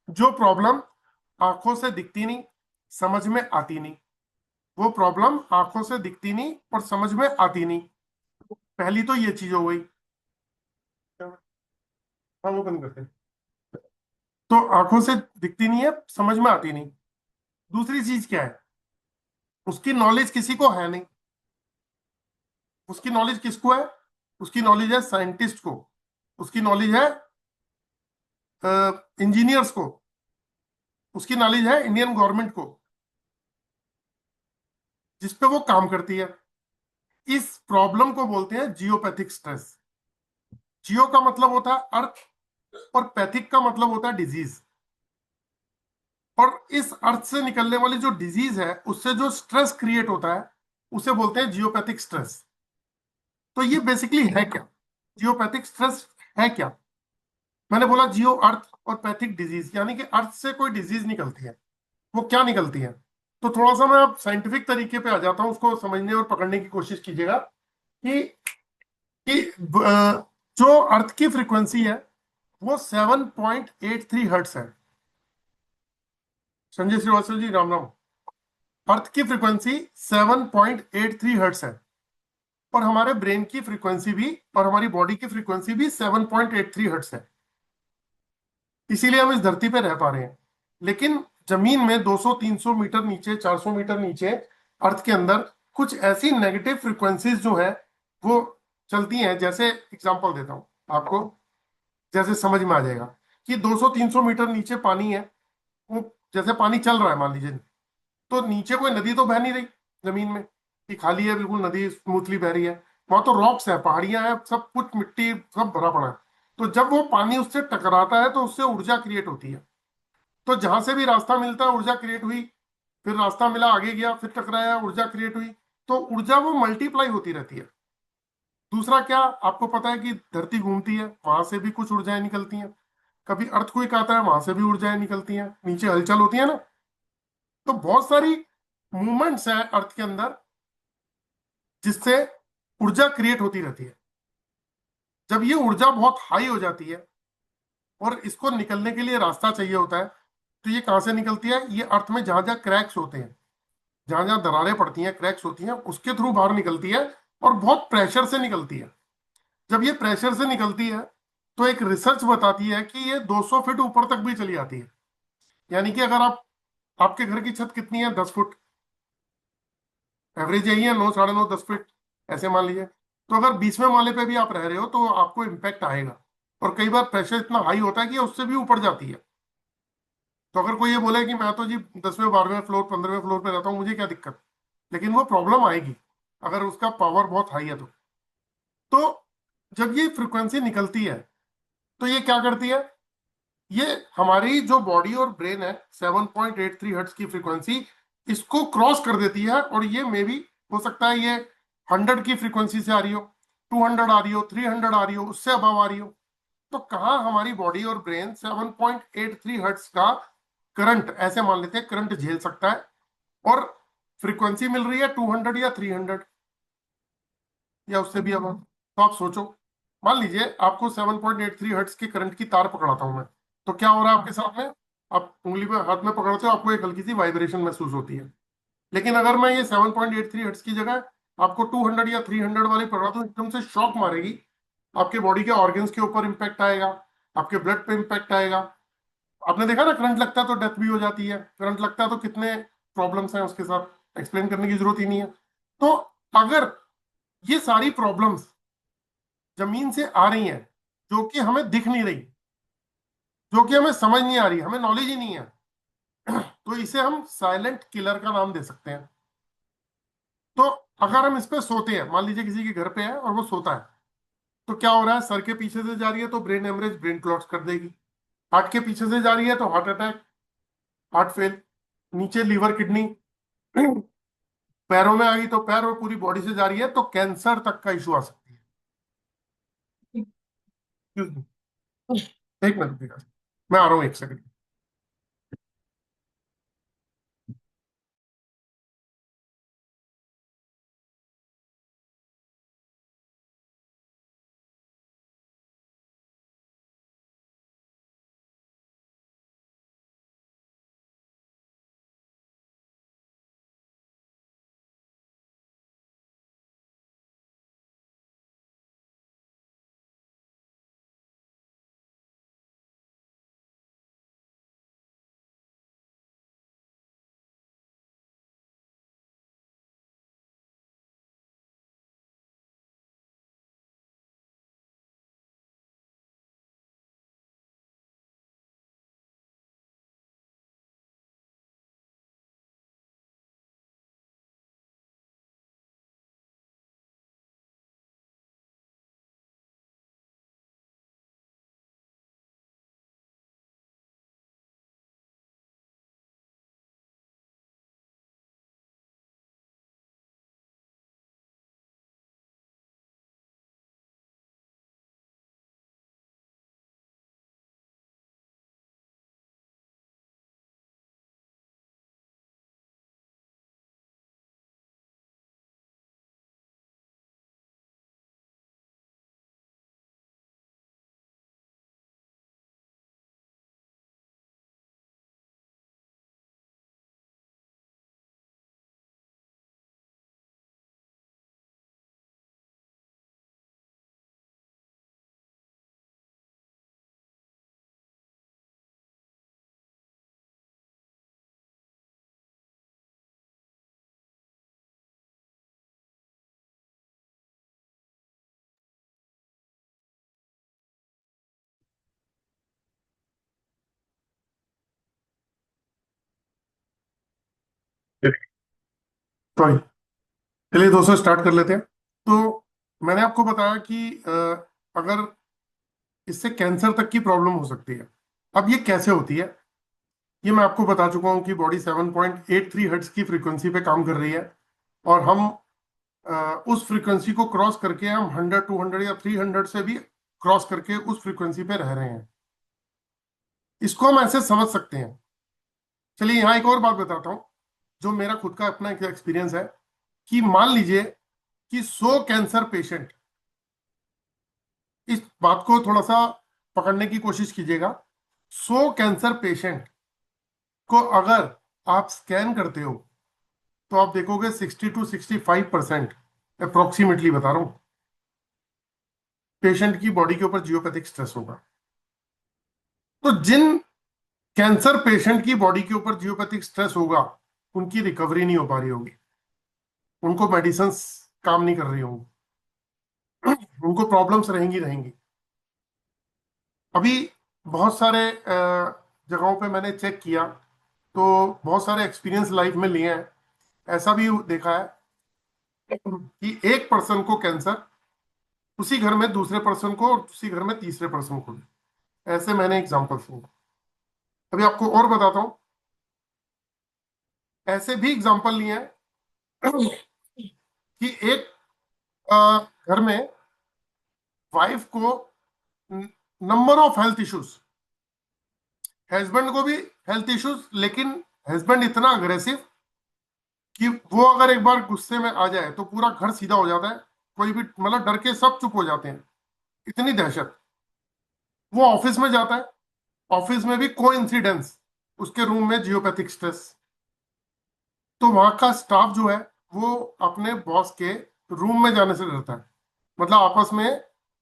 S2: जो प्रॉब्लम आंखों से दिखती नहीं, समझ में आती नहीं। वो प्रॉब्लम आंखों से दिखती नहीं और समझ में आती नहीं। पहली तो ये चीज हो गई। हाँ, वो बंद करते हैं। तो आंखों से दिखती नहीं है, समझ में आती नहीं। दूसरी चीज क्या है? उसकी नॉलेज किसी को है नहीं। उसकी नॉलेज किसको है? उसकी नॉलेज है साइंटिस्ट को, उसकी नॉलेज है इंजीनियर्स को, उसकी नॉलेज है इंडियन गवर्नमेंट को, जिसपे वो काम करती है। इस प्रॉब्लम को बोलते हैं जियोपैथिक स्ट्रेस। जियो का मतलब होता है अर्थ और पैथिक का मतलब होता है डिजीज। और इस अर्थ से निकलने वाली जो डिजीज है, उससे जो स्ट्रेस क्रिएट होता है, उसे बोलते हैं जियोपैथिक स्ट्रेस। तो ये बेसिकली है क्या? जियोपैथिक स्ट्रेस है क्या? मैंने बोला जियो अर्थ और पैथिक डिजीज, यानी कि अर्थ से कोई डिजीज निकलती है। वो क्या निकलती है? तो थोड़ा सा मैं अब साइंटिफिक तरीके पे आ जाता हूं, उसको समझने और पकड़ने की कोशिश कीजिएगा कि जो अर्थ की फ्रीक्वेंसी है वो 7.83 हर्ट्स है। संजय श्रीवास्तव जी, राम राम। अर्थ की फ्रीक्वेंसी 7.83 हर्ट्स है, और हमारे ब्रेन की फ्रीक्वेंसी भी और हमारी बॉडी की फ्रीक्वेंसी भी 7.83 हर्ट्स है। इसीलिए हम इस धरती पे रह पा रहे हैं। लेकिन जमीन में 200-300 मीटर नीचे, 400 मीटर नीचे अर्थ के अंदर कुछ ऐसी नेगेटिव फ्रिक्वेंसीज जो है वो चलती हैं। जैसे एग्जांपल देता हूं आपको, जैसे समझ में आ जाएगा कि 200-300 मीटर नीचे पानी है। वो जैसे पानी चल रहा है मान लीजिए, तो नीचे कोई नदी तो बह नहीं रही जमीन में, कि खाली है बिल्कुल, नदी स्मूथली बह रही है। वहां तो रॉक्स है, पहाड़ियां हैं, सब कुछ मिट्टी सब भरा पड़ा है। तो जब वो पानी उससे टकराता है तो उससे ऊर्जा क्रिएट होती है। तो जहां से भी रास्ता मिलता है ऊर्जा क्रिएट हुई, फिर रास्ता मिला आगे गया फिर टकराया ऊर्जा क्रिएट हुई। तो ऊर्जा वो मल्टीप्लाई होती रहती है। दूसरा क्या, आपको पता है कि धरती घूमती है, वहां से भी कुछ ऊर्जाएं निकलती हैं। कभी अर्थक्वेक आता है, वहां से भी ऊर्जाएं निकलती हैं, नीचे हलचल होती है ना। तो बहुत सारी मूवमेंट्स हैं अर्थ के अंदर जिससे ऊर्जा क्रिएट होती रहती है। जब ये ऊर्जा बहुत हाई हो जाती है और इसको निकलने के लिए रास्ता चाहिए होता है, तो ये कहाँ से निकलती है? ये अर्थ में जहां जहां क्रैक्स होते हैं, जहां जहां दरारें पड़ती हैं, क्रैक्स होती हैं, उसके थ्रू बाहर निकलती है। और बहुत प्रेशर से निकलती है। जब ये प्रेशर से निकलती है तो एक रिसर्च बताती है कि ये 200 फीट ऊपर तक भी चली आती है। यानी कि अगर आपके घर की छत कितनी है, 10 फुट, एवरेज यही है, 9, 9.5, 10 फीट ऐसे मान लीजिए। तो अगर 20वें माले पे भी आप रह रहे हो तो आपको इम्पैक्ट आएगा। और कई बार प्रेशर इतना हाई होता है कि उससे भी ऊपर जाती है। तो अगर कोई ये बोले कि मैं तो जी 10वें 12वें फ्लोर 15वें फ्लोर पे रहता हूँ, मुझे क्या दिक्कत, लेकिन वो प्रॉब्लम आएगी अगर उसका पावर बहुत हाई है तो जब ये फ्रिक्वेंसी निकलती है तो ये क्या करती है, ये हमारी जो बॉडी और ब्रेन है, 7.83 हर्ट्ज की फ्रीक्वेंसी इसको क्रॉस कर देती है। और ये मे भी हो सकता है ये 100 की फ्रीक्वेंसी से आ रही हो, 200 आ रही हो, 300 आ रही हो, उससे अबव आ रही हो। तो कहाँ हमारी बॉडी और ब्रेन 7.83 हर्ट्ज का करंट, ऐसे मान लेते हैं, करंट झेल सकता है। और फ्रीक्वेंसी मिल रही है 200 या 300 या उससे भी अब। तो आप सोचो, मान लीजिए आपको 7.83 हर्ट्ज की करंट की तार पकड़ाता हूं मैं, तो क्या हो रहा है आपके सामने? आप उंगली में हाथ में पकड़ते हो, आपको एक हल्की सी वाइब्रेशन महसूस होती है। लेकिन अगर मैं ये 7.83 हर्ट्ज की जगह आपको 200 या 300 वाली पकड़ा दूं, एकदम से शॉक मारेगी। आपके बॉडी के ऑर्गन्स के ऊपर इंपैक्ट आएगा, आपके ब्लड पे इंपैक्ट आएगा। आपने देखा ना, करंट लगता है तो डेथ भी हो जाती है, करंट लगता है तो कितने प्रॉब्लम्स हैं उसके साथ, एक्सप्लेन करने की जरूरत ही नहीं है। तो अगर ये सारी प्रॉब्लम्स जमीन से आ रही हैं, जो कि हमें दिख नहीं रही, जो कि हमें समझ नहीं आ रही, हमें नॉलेज ही नहीं है, तो इसे हम साइलेंट किलर का नाम दे सकते हैं। तो अगर हम इस पे सोते हैं, मान लीजिए किसी के घर पे है और वो सोता है, तो क्या हो रहा है, सर के पीछे से जा रही है तो ब्रेन हेमरेज, ब्रेन क्लॉट्स कर देगी। हार्ट के पीछे से जा रही है तो हार्ट अटैक, हार्ट फेल। नीचे लीवर किडनी, पैरों में आ गई तो पैर, और पूरी बॉडी से जा रही है तो कैंसर तक का इशू आ सकती है। Excuse me, एक मिनट रुकिएगा, मैं आ रहा हूँ 1 सेकंड। सॉरी, चलिए दोस्तों स्टार्ट कर लेते हैं। तो मैंने आपको बताया कि अगर इससे कैंसर तक की प्रॉब्लम हो सकती है। अब ये कैसे होती है, ये मैं आपको बता चुका हूं कि बॉडी 7.83 हर्ट्ज की फ्रीक्वेंसी पे काम कर रही है, और हम उस फ्रीक्वेंसी को क्रॉस करके हम 100, 200 या 300 से भी क्रॉस करके उस फ्रीक्वेंसी पे रह रहे हैं। इसको हम ऐसे समझ सकते हैं। चलिए यहाँ एक और बात बताता हूँ, जो मेरा खुद का अपना एक एक्सपीरियंस है, कि मान लीजिए कि 100 कैंसर पेशेंट, इस बात को थोड़ा सा पकड़ने की कोशिश कीजिएगा, 100 कैंसर पेशेंट को अगर आप स्कैन करते हो तो आप देखोगे 60 to 65% अप्रोक्सीमेटली बता रहा हूं, पेशेंट की बॉडी के ऊपर जियोपैथिक स्ट्रेस होगा। तो जिन कैंसर पेशेंट की बॉडी के ऊपर जियोपैथिक स्ट्रेस होगा, उनकी रिकवरी नहीं हो पा रही होगी, उनको मेडिसिन काम नहीं कर रही होंगी, उनको प्रॉब्लम्स रहेंगी रहेंगी। अभी बहुत सारे जगहों पे मैंने चेक किया, तो बहुत सारे एक्सपीरियंस लाइफ में लिए हैं। ऐसा भी देखा है कि एक पर्सन को कैंसर, उसी घर में दूसरे पर्सन को, और उसी घर में तीसरे पर्सन को भी। ऐसे मैंने एग्जांपल सुने। अभी आपको और बताता हूं, ऐसे भी एग्जांपल लिए हैं कि एक घर में वाइफ को number of health issues, husband को भी हेल्थ इश्यूज, लेकिन हस्बैंड इतना अग्रेसिव कि वो अगर एक बार गुस्से में आ जाए तो पूरा घर सीधा हो जाता है, कोई भी मतलब डर के सब चुप हो जाते हैं, इतनी दहशत। वो ऑफिस में जाता है, ऑफिस में भी कोइंसिडेंस, उसके रूम में जियोपैथिक स्ट्रेस। तो वहां का स्टाफ जो है वो अपने बॉस के रूम में जाने से डरता है, मतलब आपस में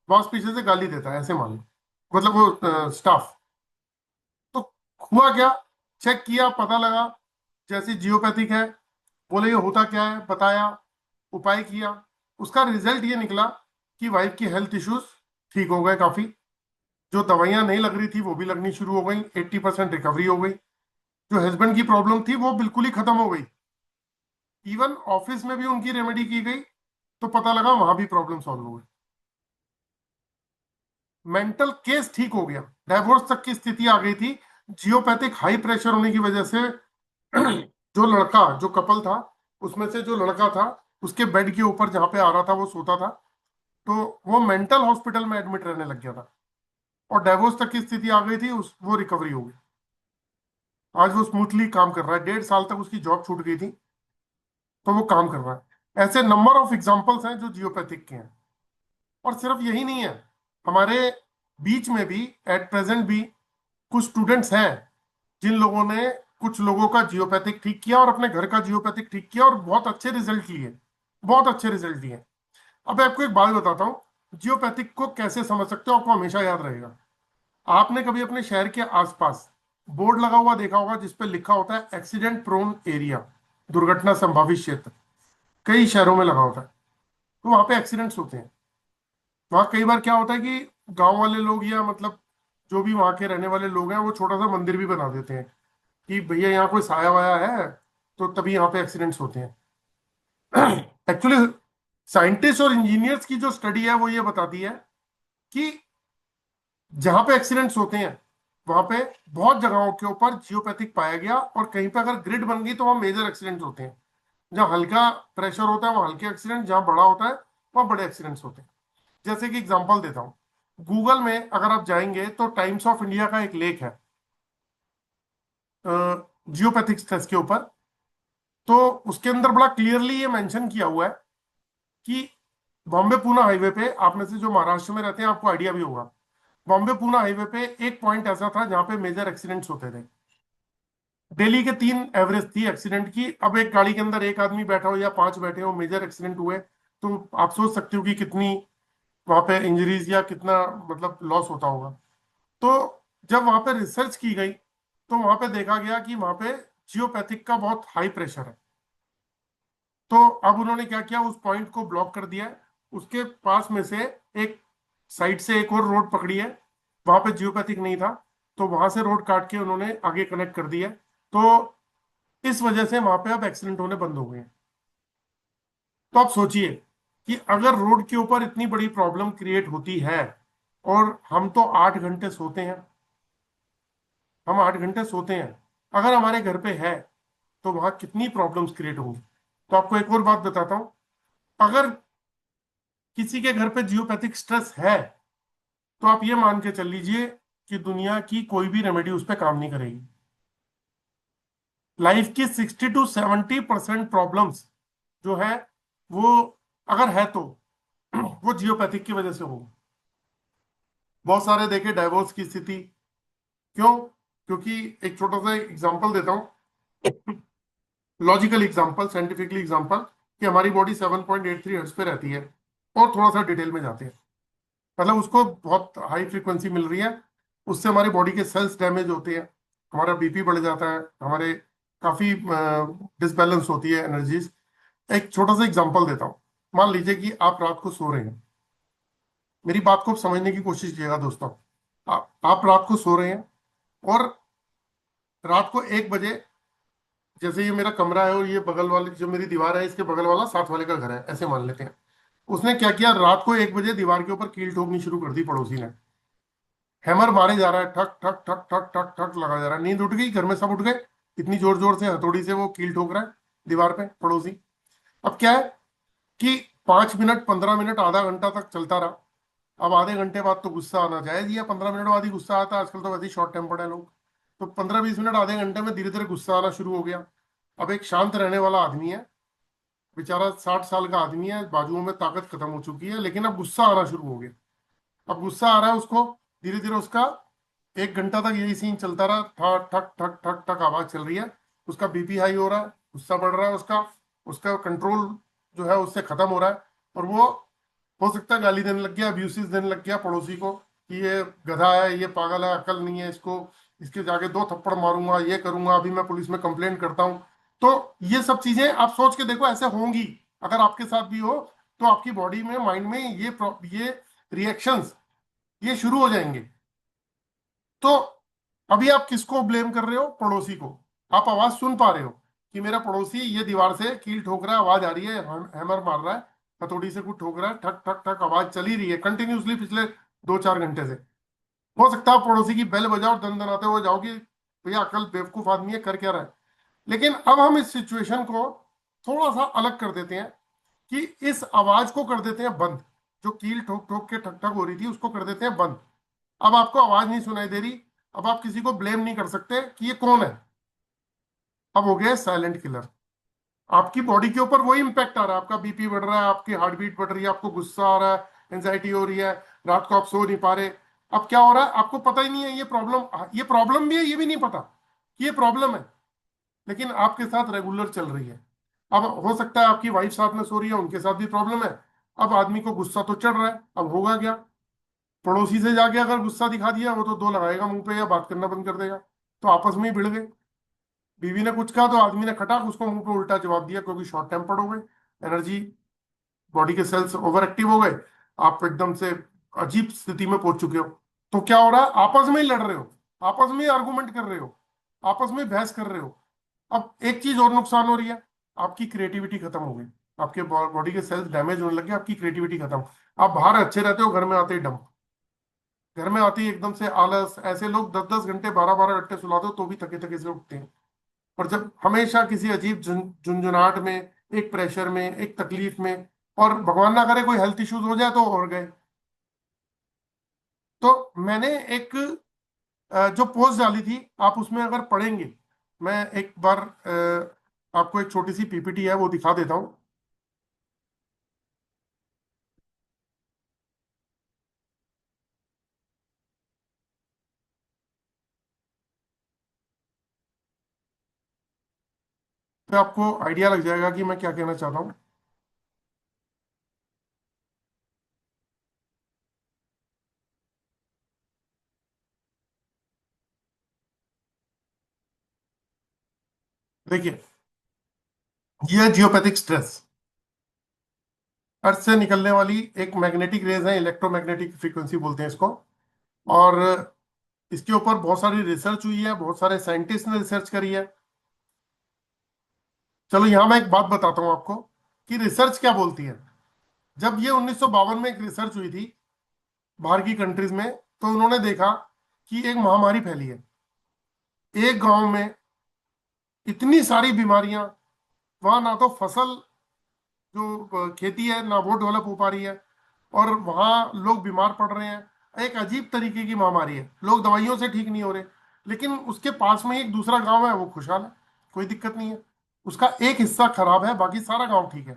S2: बॉस पीछे से गाली देता है, ऐसे मान लो, मतलब वो स्टाफ। तो हुआ क्या, चेक किया, पता लगा जैसी जियोपैथिक है, बोले ये होता क्या है, बताया, उपाय किया। उसका रिजल्ट ये निकला कि वाइफ की हेल्थ इश्यूज ठीक हो गए काफी, जो दवाइयां नहीं लग रही थी वो भी लगनी शुरू हो गई, 80% रिकवरी हो गई, जो हस्बैंड की प्रॉब्लम थी वो बिल्कुल ही खत्म हो गई। इवन ऑफिस में भी उनकी रेमेडी की गई, तो पता लगा वहां भी प्रॉब्लम सॉल्व हो गई, मेंटल केस ठीक हो गया, डाइवोर्स तक की स्थिति आ गई थी। जियोपैथिक हाई प्रेशर होने की वजह से जो लड़का, जो कपल था, उसमें से जो लड़का था, उसके बेड के ऊपर जहां पे आ रहा था वो सोता था, तो वो मेंटल हॉस्पिटल में एडमिट रहने लग गया था, और डाइवोर्स तक की स्थिति आ गई थी, वो रिकवरी हो गई। आज वो स्मूथली काम कर रहा है, 1.5 साल तक उसकी जॉब छूट गई थी, तो वो काम कर रहा है। ऐसे नंबर ऑफ एग्जांपल्स हैं जो जियोपैथिक के हैं। और सिर्फ यही नहीं है, हमारे बीच में भी एट प्रेजेंट भी कुछ स्टूडेंट्स हैं जिन लोगों ने कुछ लोगों का जियोपैथिक ठीक किया और अपने घर का जियोपैथिक ठीक किया, और बहुत अच्छे रिजल्ट लिए, बहुत अच्छे रिजल्ट दिए। अब मैं आपको एक बात बताता हूँ, जियोपैथिक को कैसे समझ सकते हो, आपको हमेशा याद रहेगा। आपने कभी अपने शहर के आसपास बोर्ड लगा हुआ देखा होगा जिसपे लिखा होता है एक्सीडेंट प्रोन एरिया, दुर्घटना संभावित क्षेत्र, कई शहरों में लगा होता है। तो वहां पे एक्सीडेंट्स होते हैं। वहां कई बार क्या होता है कि गांव वाले लोग, या मतलब जो भी वहां के रहने वाले लोग हैं, वो छोटा सा मंदिर भी बना देते हैं कि भैया यहाँ कोई साया वाया है, तो तभी यहाँ पे एक्सीडेंट्स होते हैं। एक्चुअली साइंटिस्ट और इंजीनियर्स की जो स्टडी है वो ये बताती है कि जहां पे एक्सीडेंट्स होते हैं वहां पे बहुत जगहों के ऊपर जियोपैथिक पाया गया, और कहीं पे अगर ग्रिड बन गई तो वहां मेजर एक्सीडेंट्स होते हैं। जहां हल्का प्रेशर होता है वहां हल्के एक्सीडेंट, जहां बड़ा होता है वहां बड़े एक्सीडेंट्स होते हैं। जैसे कि एग्जांपल देता हूं, गूगल में अगर आप जाएंगे तो टाइम्स ऑफ इंडिया का एक लेख है जियोपैथिक स्ट्रेस के ऊपर। तो उसके अंदर बड़ा क्लियरली ये मेंशन किया हुआ है कि बॉम्बे पुणे हाईवे पे, आप में से जो महाराष्ट्र में रहते हैं आपको आइडिया भी होगा, बॉम्बे पुणे हाईवे पे एक पॉइंट ऐसा था जहां पे मेजर एक्सीडेंट्स होते थे। डेली के 3 एवरेज थी एक्सीडेंट की। अब एक गाड़ी के अंदर एक आदमी बैठा हो या 5 बैठे हो, मेजर एक्सीडेंट हुए, तो आप सोच सकते हो कि कितनी वहां पे इंजरीज या कितना मतलब लॉस होता होगा। तो जब वहां पे रिसर्च की गई तो वहां पे देखा गया कि वहां पे जियोपैथिक का बहुत हाई प्रेशर है। तो अब उन्होंने क्या किया, उस पॉइंट को ब्लॉक कर दिया है। उसके पास में से एक साइड से एक और रोड पकड़ी है, वहां पे जियोपैथिक नहीं था, तो वहां से रोड काट के उन्होंने आगे कनेक्ट कर दिया। तो इस वजह से वहां पे अब एक्सीडेंट होने बंद हो गए हैं। तो आप सोचिए कि अगर रोड के ऊपर इतनी बड़ी प्रॉब्लम क्रिएट होती है, और हम तो 8 घंटे सोते हैं, हम 8 घंटे सोते हैं, अगर हमारे घर पे है तो वहां कितनी प्रॉब्लम्स क्रिएट होंगी। तो आपको एक और बात बताता हूं, अगर किसी के घर पे जियोपैथिक स्ट्रेस है, तो आप ये मान के चल लीजिए कि दुनिया की कोई भी रेमेडी उस पर काम नहीं करेगी। लाइफ की 60 to 70% प्रॉब्लम्स जो है वो, अगर है तो वो जियोपैथिक की वजह से हो। बहुत सारे देखे डाइवोर्स की स्थिति, क्यों? क्योंकि एक छोटा सा एग्जांपल देता हूं, लॉजिकल एग्जांपल, साइंटिफिकली एग्जांपल, कि हमारी बॉडी 7.83 हर्ट्ज पे रहती है, और थोड़ा सा डिटेल में जाते हैं, मतलब उसको बहुत हाई फ्रीक्वेंसी मिल रही है, उससे हमारी बॉडी के सेल्स डैमेज होते हैं, हमारा बीपी बढ़ जाता है, हमारे काफी डिसबैलेंस होती है एनर्जीज। एक छोटा सा एग्जांपल देता हूँ। मान लीजिए कि आप रात को सो रहे हैं, मेरी बात को समझने की कोशिश कीजिएगा दोस्तों। आप रात को सो रहे हैं, और रात को 1 बजे, जैसे ये मेरा कमरा है और ये बगल वाली जो मेरी दीवार है, इसके बगल वाला साथ वाले का घर है, ऐसे मान लेते हैं। उसने क्या किया, रात को 1 बजे दीवार के ऊपर कील ठोकनी शुरू कर दी पड़ोसी ने। हैमर मारे जा रहा है, ठक ठक ठक ठक ठक ठक लगा जा रहा है। नींद उठ गई, घर में सब उठ गए, इतनी जोर जोर से हथौड़ी से वो कील ठोक रहा है दीवार पे पड़ोसी। अब क्या है कि 5 मिनट, 15 मिनट, आधा घंटा तक चलता रहा। अब आधे घंटे बाद तो गुस्सा आना जायज ही है, 15 मिनट बाद ही गुस्सा आता है, आजकल तो वैसे ही शॉर्ट टेम्पर्ड है लोग। तो 15-20 मिनट, आधे घंटे में धीरे धीरे गुस्सा आना शुरू हो गया। अब एक शांत रहने वाला आदमी है, बेचारा 60 साल का आदमी है, बाजुओं में ताकत खत्म हो चुकी है, लेकिन अब गुस्सा आना शुरू हो गया। अब गुस्सा आ रहा है उसको, धीरे धीरे उसका 1 घंटा तक यही सीन चलता रहा, ठक ठक ठक ठक ठक आवाज चल रही है, उसका बीपी हाई हो रहा है, गुस्सा बढ़ रहा है उसका, उसका कंट्रोल जो है उससे खत्म हो रहा है, और वो हो सकता है गाली देने लग गया, अब्यूसिव देने लग गया पड़ोसी को, कि ये गधा है, ये पागल है, अकल नहीं है इसको, इसके जाके 2 थप्पड़ मारूंगा, ये करूंगा, अभी मैं पुलिस में कंप्लेंट करता हूं। तो ये सब चीजें आप सोच के देखो, ऐसे होंगी। अगर आपके साथ भी हो, तो आपकी बॉडी में, माइंड में ये रिएक्शंस ये शुरू हो जाएंगे। तो अभी आप किसको ब्लेम कर रहे हो? पड़ोसी को। आप आवाज सुन पा रहे हो कि मेरा पड़ोसी ये दीवार से कील ठोक रहा है, आवाज आ रही है, हैमर मार रहा है, हथौड़ी से कुछ ठोक रहा है, ठक ठक ठक आवाज चली रही है कंटिन्यूसली पिछले 2-4 घंटे से। हो सकता है आप पड़ोसी की बेल बजाओ, दन दनाते हुए जाओ कि भैया अकल, बेवकूफ आदमी है, कर क्या रहा है। लेकिन अब हम इस सिचुएशन को थोड़ा सा अलग कर देते हैं, कि इस आवाज को कर देते हैं बंद, जो कील ठोक ठोक के ठक ठक हो रही थी उसको कर देते हैं बंद। अब आपको आवाज नहीं सुनाई दे रही, अब आप किसी को ब्लेम नहीं कर सकते कि ये कौन है। अब हो गया साइलेंट किलर। आपकी बॉडी के ऊपर वही इंपैक्ट आ रहा है, आपका बीपी बढ़ रहा है, आपकी हार्ट बीट बढ़ रही है, आपको गुस्सा आ रहा है, एंजाइटी हो रही है, रात को आप सो नहीं पा रहे। अब क्या हो रहा है, आपको पता ही नहीं है ये प्रॉब्लम भी है, ये भी नहीं पता कि ये प्रॉब्लम है, लेकिन आपके साथ रेगुलर चल रही है। अब हो सकता है आपकी वाइफ साथ में सो रही है, उनके साथ भी प्रॉब्लम है। अब आदमी को गुस्सा तो चढ़ रहा है, अब होगा क्या? पड़ोसी से जाके अगर गुस्सा दिखा दिया, वो तो दो लगाएगा मुंह पे या बात करना बंद कर देगा, तो आपस में ही भिड़ गए। बीवी ने कुछ कहा तो आदमी ने खटाक उसको मुंह पे उल्टा जवाब दिया, क्योंकि शॉर्ट टेम्पर्ड हो गए, एनर्जी, बॉडी के सेल्स ओवर एक्टिव हो गए, आप एकदम से अजीब स्थिति में पहुंच चुके हो। तो क्या हो रहा है, आपस में ही लड़ रहे हो, आपस में ही आर्गूमेंट कर रहे हो, आपस में बहस कर रहे हो। अब एक चीज और नुकसान हो रही है, आपकी क्रिएटिविटी खत्म हो गई, आपके बॉडी के सेल्स डैमेज होने लगे, आपकी क्रिएटिविटी खत्म। आप बाहर अच्छे रहते हो, घर में आते ही डंप, घर में आते ही एकदम से आलस। ऐसे लोग 10-10 घंटे, 12-12 घंटे सुला दो तो भी थके थके से उठते हैं। और जब हमेशा किसी अजीब झुंझुनाहट में, एक प्रेशर में, एक तकलीफ में, और भगवान ना करे कोई हेल्थ इश्यूज हो जाए तो और गए। तो मैंने एक जो पोस्ट डाली थी, आप उसमें अगर पढ़ेंगे, मैं एक बार आपको एक छोटी सी पीपीटी है वो दिखा देता हूँ। तो आपको आइडिया लग जाएगा कि मैं क्या कहना चाहता हूँ। देखिए, ये जियोपैथिक स्ट्रेस, अर्थ से निकलने वाली एक मैग्नेटिक रेज है, इलेक्ट्रोमैग्नेटिक फ्रीक्वेंसी बोलते हैं इसको। और इसके ऊपर बहुत सारी रिसर्च हुई है, बहुत सारे साइंटिस्ट ने रिसर्च करी है। चलो यहां मैं एक बात बताता हूं आपको कि रिसर्च क्या बोलती है। जब ये 1952 में एक रिसर्च हुई थी बाहर की कंट्रीज में, तो उन्होंने देखा कि एक महामारी फैली है एक गांव में, इतनी सारी बीमारियां, वहां ना तो फसल जो खेती है ना वो डेवलप हो पा रही है, और वहां लोग बीमार पड़ रहे हैं। एक अजीब तरीके की महामारी है, लोग दवाइयों से ठीक नहीं हो रहे। लेकिन उसके पास में एक दूसरा गांव है, वो खुशहाल है, कोई दिक्कत नहीं है। उसका एक हिस्सा खराब है, बाकी सारा गांव ठीक है।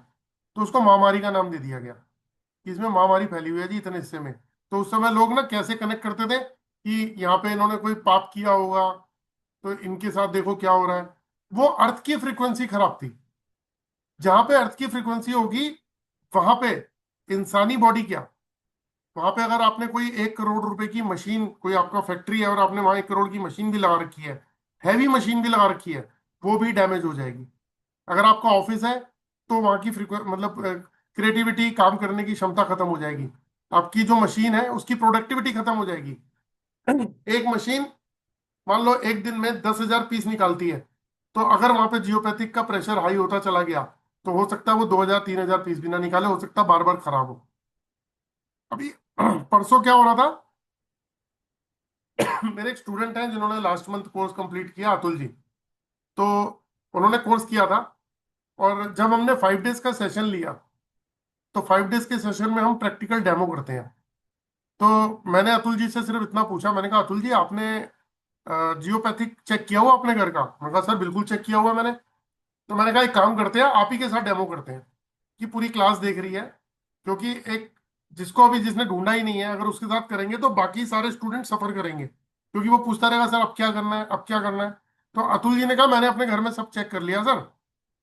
S2: तो उसको महामारी का नाम दे दिया गया कि इसमें महामारी फैली हुई है जी इतने हिस्से में। तो उस समय लोग ना कैसे कनेक्ट करते थे कि यहाँ पे इन्होंने कोई पाप किया होगा, तो इनके साथ देखो क्या हो रहा है। वो अर्थ की फ्रीक्वेंसी खराब थी। जहां पे अर्थ की फ्रीक्वेंसी होगी वहां पे इंसानी बॉडी क्या, वहां पे अगर आपने कोई 1 करोड़ रुपए की मशीन, कोई आपका फैक्ट्री है और आपने वहां 1 करोड़ की मशीन भी लगा रखी है, हैवी मशीन भी लगा रखी है, वो भी डैमेज हो जाएगी। अगर आपका ऑफिस है तो वहां की मतलब क्रिएटिविटी, काम करने की क्षमता खत्म हो जाएगी। आपकी जो मशीन है उसकी प्रोडक्टिविटी खत्म हो जाएगी। एक मशीन मान लो एक दिन में 10,000 पीस निकालती है, तो अगर वहां पे जियोपैथिक का प्रेशर हाई होता चला गया तो हो सकता है वो 2,000 3,000 पीस भी ना निकाले, हो सकता है बार बार खराब हो। अभी परसों क्या हो रहा था, मेरे एक स्टूडेंट हैं जिन्होंने लास्ट मंथ कोर्स कंप्लीट किया, अतुल जी। तो उन्होंने कोर्स किया था, और जब हमने 5 डेज का सेशन लिया तो 5 डेज के सेशन में हम प्रैक्टिकल डेमो करते हैं। तो मैंने अतुल जी से सिर्फ इतना पूछा, मैंने कहा अतुल जी आपने जियोपैथिक चेक किया हुआ अपने घर का? मैंने कहा सर बिल्कुल चेक किया हुआ है मैंने। तो मैंने कहा एक काम करते हैं, आप ही के साथ डेमो करते हैं, कि पूरी क्लास देख रही है। क्योंकि एक जिसको अभी जिसने ढूंढा ही नहीं है, अगर उसके साथ करेंगे तो बाकी सारे स्टूडेंट सफर करेंगे, क्योंकि वो पूछता रहेगा सर अब क्या करना है, अब क्या करना है। तो अतुल जी ने कहा मैंने अपने घर में सब चेक कर लिया सर,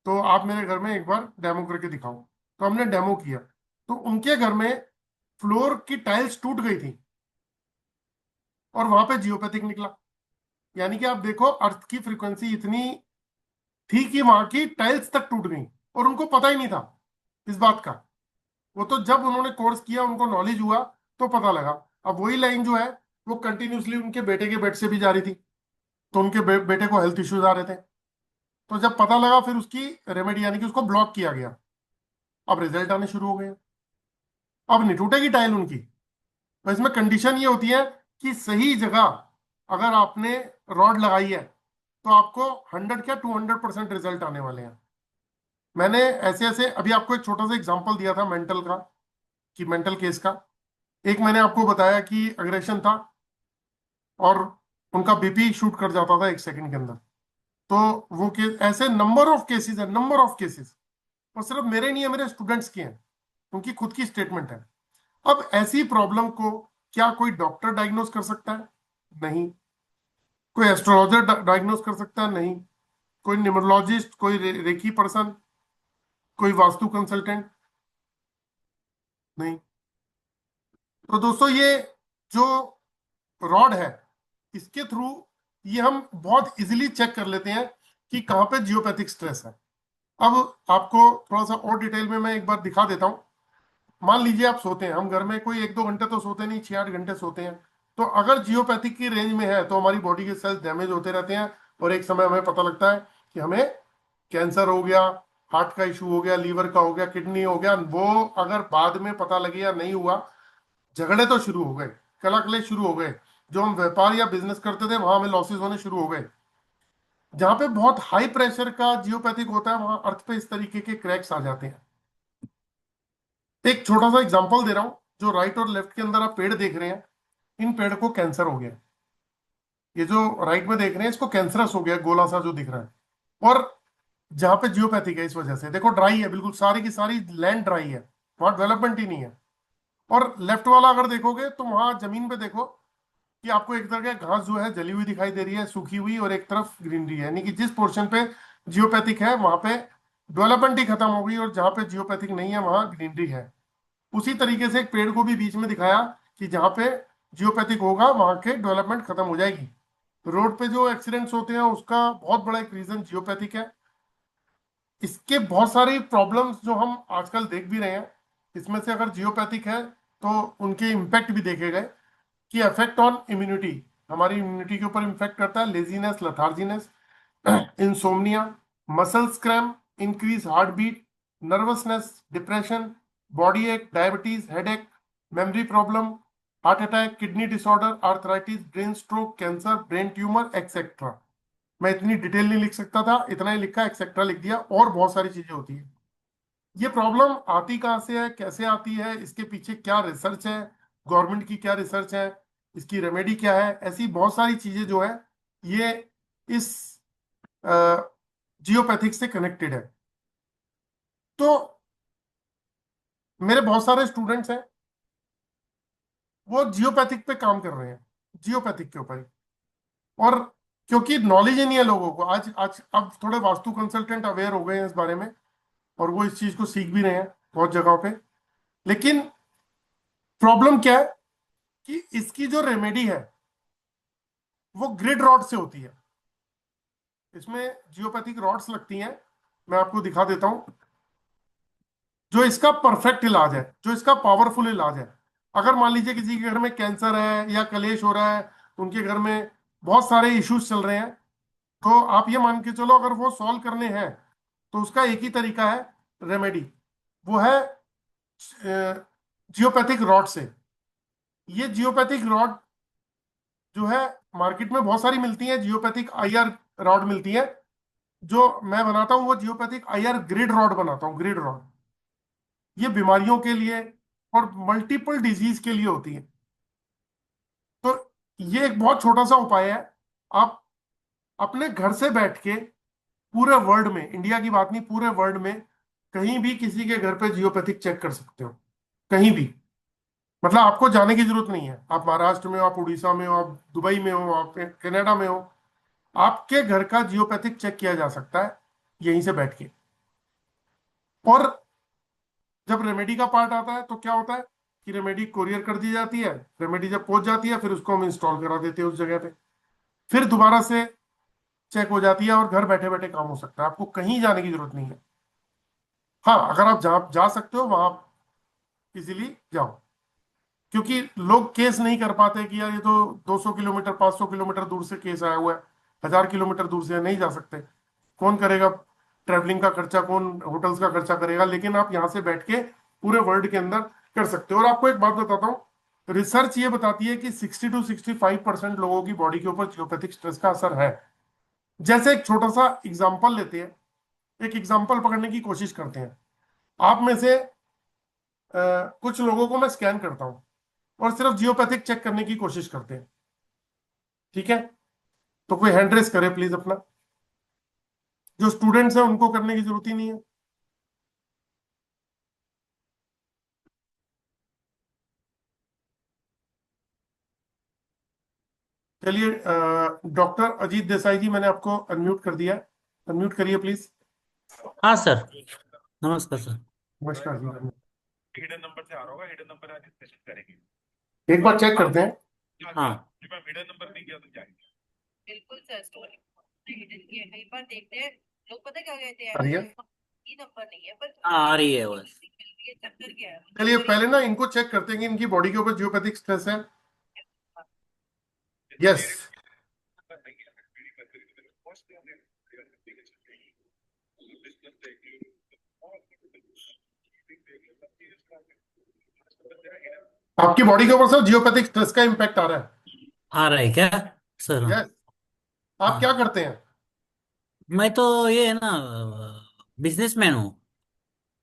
S2: तो आप मेरे घर में एक बार डेमो करके दिखाओ। तो हमने डेमो किया, तो उनके घर में फ्लोर की टाइल्स टूट गई थी और वहां पे जियोपैथिक निकला। यानी कि आप देखो अर्थ की फ्रीक्वेंसी इतनी थी कि वहां की टाइल्स तक टूट गई, और उनको पता ही नहीं था इस बात का। वो तो जब उन्होंने कोर्स किया उनको नॉलेज हुआ तो पता लगा। अब वही लाइन जो है वो कंटिन्यूसली उनके बेटे के बेड से भी जा रही थी, तो उनके बेटे को हेल्थ इश्यूज आ रहे थे। तो जब पता लगा फिर उसकी रेमेडी, यानी कि उसको ब्लॉक किया गया। अब रिजल्ट आने शुरू हो गए, अब नहीं टूटेगी टाइल उनकी। तो इसमें कंडीशन ये होती है कि सही जगह अगर आपने रॉड लगाई है तो आपको 100 क्या 200% रिजल्ट आने वाले हैं। मैंने ऐसे ऐसे अभी आपको एक छोटा सा एग्जांपल दिया था मेंटल का, कि मेंटल केस का। एक मैंने आपको बताया कि अग्रेशन था और उनका बीपी शूट कर जाता था 1 सेकंड के अंदर। तो वो केस, ऐसे नंबर ऑफ केसेस है, नंबर ऑफ केसेस। और सिर्फ मेरे नहीं है, मेरे स्टूडेंट्स के हैं, उनकी खुद की स्टेटमेंट है। अब ऐसी प्रॉब्लम को क्या कोई डॉक्टर डायग्नोस कर सकता है? नहीं। कोई एस्ट्रोलॉजर डायग्नोस कर सकता है? नहीं। कोई न्यूमरोलॉजिस्ट, कोई रेकी पर्सन, कोई वास्तु कंसल्टेंट? नहीं। तो दोस्तों ये जो रॉड है, इसके थ्रू ये हम बहुत इजीली चेक कर लेते हैं कि कहाँ पे जियोपैथिक स्ट्रेस है। अब आपको थोड़ा सा और डिटेल में मैं एक बार दिखा देता हूँ। मान लीजिए आप सोते हैं, हम घर में कोई 1-2 घंटे तो सोते नहीं, 6-8 घंटे सोते हैं। तो अगर जियोपैथिक की रेंज में है तो हमारी बॉडी के सेल्स डैमेज होते रहते हैं, और एक समय हमें पता लगता है कि हमें कैंसर हो गया, हार्ट का इशू हो गया, लीवर का हो गया, किडनी हो गया। वो अगर बाद में पता लगे या नहीं हुआ, झगड़े तो शुरू हो गए, कला कलेश शुरू हो गए। जो हम व्यापार या बिजनेस करते थे वहां हमें लॉसेस होने शुरू हो गए। जहां पे बहुत हाई प्रेशर का जियोपैथिक होता है वहां अर्थ पे इस तरीके के क्रैक्स आ जाते हैं। एक छोटा सा एग्जांपल दे रहा हूं, जो राइट और लेफ्ट के अंदर आप पेड़ देख रहे हैं, इन पेड़ को कैंसर हो गया। ये जो राइट में देख रहे हैं इसको कैंसरस हो गया, गोला सा जो दिख रहा है। और जहां पे जियोपैथिक है इस वजह से देखो ड्राई है, बिल्कुल सारी की सारी लैंड ड्राई है, वहां डेवलपमेंट ही नहीं है। और लेफ्ट वाला अगर देखोगे तो वहां जमीन पे देखो कि आपको एक तरह का घास जो है जली हुई दिखाई दे रही है, सूखी हुई, और एक तरफ ग्रीनरी है। यानी कि जिस पोर्शन पे जियोपैथिक है वहां पे डेवलपमेंट ही खत्म हो गई, और जहां पे जियोपैथिक नहीं है वहां ग्रीनरी है। उसी तरीके से एक पेड़ को भी बीच में दिखाया कि जहां पे जियोपैथिक होगा वहां के डेवलपमेंट खत्म हो जाएगी। रोड पे जो एक्सीडेंट्स होते हैं उसका बहुत बड़ा एक रीजन जियोपैथिक है। इसके बहुत सारी प्रॉब्लम्स जो हम आजकल देख भी रहे हैं, इसमें से अगर जियोपैथिक है तो उनके इम्पैक्ट भी देखे गए कि इफेक्ट ऑन इम्यूनिटी, हमारी इम्यूनिटी के ऊपर इम्पैक्ट करता है। Laziness, letharginess, insomnia, muscle cramp, increase heart beat, nervousness, depression, body ache, diabetes, headache, memory problem, heart attack, kidney disorder, arthritis, brain stroke, cancer, brain tumour, etcetera. मैं इतनी detail नहीं लिख सकता था, इतना ही लिखा, एक्सेट्रा लिख दिया, और बहुत सारी चीजें होती है। ये प्रॉब्लम आती कहाँ से है, कैसे आती है, इसके पीछे क्या रिसर्च है, गवर्नमेंट की क्या रिसर्च है, इसकी रेमेडी क्या है, ऐसी बहुत सारी चीजें जो है ये इस जियोपैथिक से कनेक्टेड है। तो मेरे बहुत सारे स्टूडेंट्स हैं, वो जियोपैथिक पे काम कर रहे हैं, जियोपैथिक के ऊपर ही। और क्योंकि नॉलेज ही नहीं है लोगों को, आज आज अब थोड़े वास्तु कंसल्टेंट अवेयर हो गए हैं इस बारे में, और वो इस चीज को सीख भी रहे हैं बहुत जगहों पे। लेकिन प्रॉब्लम क्या है कि इसकी जो रेमेडी है वो ग्रिड रॉड से होती है। इसमें जियोपैथिक रॉड्स लगती हैं, मैं आपको दिखा देता हूं, जो इसका परफेक्ट इलाज है, जो इसका पावरफुल इलाज है। अगर मान लीजिए किसी के घर में कैंसर है या कलेश हो रहा है, उनके घर में बहुत सारे इश्यूज चल रहे हैं, तो आप ये मान के चलो अगर वो सॉल्व करने हैं तो उसका एक ही तरीका है रेमेडी, वो है जियोपैथिक रॉड से। ये जियोपैथिक रॉड जो है मार्केट में बहुत सारी मिलती है, जियोपैथिक आईआर रॉड मिलती है। जो मैं बनाता हूँ वो जियोपैथिक आईआर ग्रिड रॉड बनाता हूँ, ग्रिड रॉड। ये बीमारियों के लिए और मल्टीपल डिजीज के लिए होती है। तो ये एक बहुत छोटा सा उपाय है, आप अपने घर से बैठ के पूरे वर्ल्ड में, इंडिया की बात नहीं, पूरे वर्ल्ड में कहीं भी किसी के घर पे जियोपैथिक चेक कर सकते हो, कहीं भी। मतलब आपको जाने की जरूरत नहीं है, आप महाराष्ट्र में हो, आप उड़ीसा में हो, आप दुबई में हो, आप कनाडा में हो, आपके घर का जियोपैथिक चेक किया जा सकता है यहीं से बैठ के। और जब रेमेडी का पार्ट आता है तो क्या होता है कि रेमेडी कोरियर कर दी जाती है, रेमेडी जब पहुंच जाती है फिर उसको हम इंस्टॉल करा देते हैं उस जगह पे, फिर दोबारा से चेक हो जाती है और घर बैठे बैठे काम हो सकता है, आपको कहीं जाने की जरूरत नहीं है। हाँ, अगर आप जा सकते हो वहां इजीली जाओ, क्योंकि लोग केस नहीं कर पाते कि यार ये तो 200 किलोमीटर 500 किलोमीटर दूर से केस आया हुआ है, 1000 किलोमीटर दूर से नहीं जा सकते, कौन करेगा ट्रैवलिंग का खर्चा, कौन होटल्स का खर्चा करेगा। लेकिन आप यहाँ से बैठ के पूरे वर्ल्ड के अंदर कर सकते हो। और आपको एक बात बताता हूँ, रिसर्च ये बताती है कि 60 to 65% लोगों की बॉडी के ऊपर जियोपैथिक स्ट्रेस का असर है। जैसे एक छोटा सा एग्जाम्पल लेते हैं, एक एग्जाम्पल पकड़ने की कोशिश करते हैं। आप में से कुछ लोगों को मैं स्कैन करता हूँ और सिर्फ जियोपैथिक चेक करने की कोशिश करते हैं, ठीक है? तो कोई हैंड रेस करे प्लीज अपना, जो स्टूडेंट्स हैं उनको करने की जरूरत ही नहीं है। चलिए, डॉक्टर अजीत देसाई जी, मैंने आपको अनम्यूट कर दिया है, अनम्यूट करिए प्लीज।
S6: हाँ सर, नमस्कार सर।
S2: नमस्कार जी।
S7: हिडन नंबर से आ रहा होगा, हिडन नंपर आज सेशन करेंगे।
S2: एक बार चेक करते हैं।
S6: हाँ
S7: जब मैं हिडन नंबर नहीं किया तो जाएंगे।
S8: बिल्कुल सर, स्टोरी हिडन की है, कई बार देखते हैं लोग, पता क्या कहते हैं,
S2: आ रही है?
S8: ये नंबर नहीं है पर
S6: हाँ, आ रही है बस।
S8: ये चक्कर क्या है।
S2: चलिए पहले ना इनको चेक करते हैं कि इनकी बॉडी के ऊपर जियोपैथिक स्ट्रेस है। यस, आपकी बॉडी के ऊपर सर जियोपैथिक स्ट्रेस का इम्पैक्ट आ रहा है।
S6: आ रहा है क्या सर?
S2: यस। आप क्या
S6: हाँ,
S2: करते हैं?
S6: मैं तो ये है ना, बिजनेसमैन हूँ।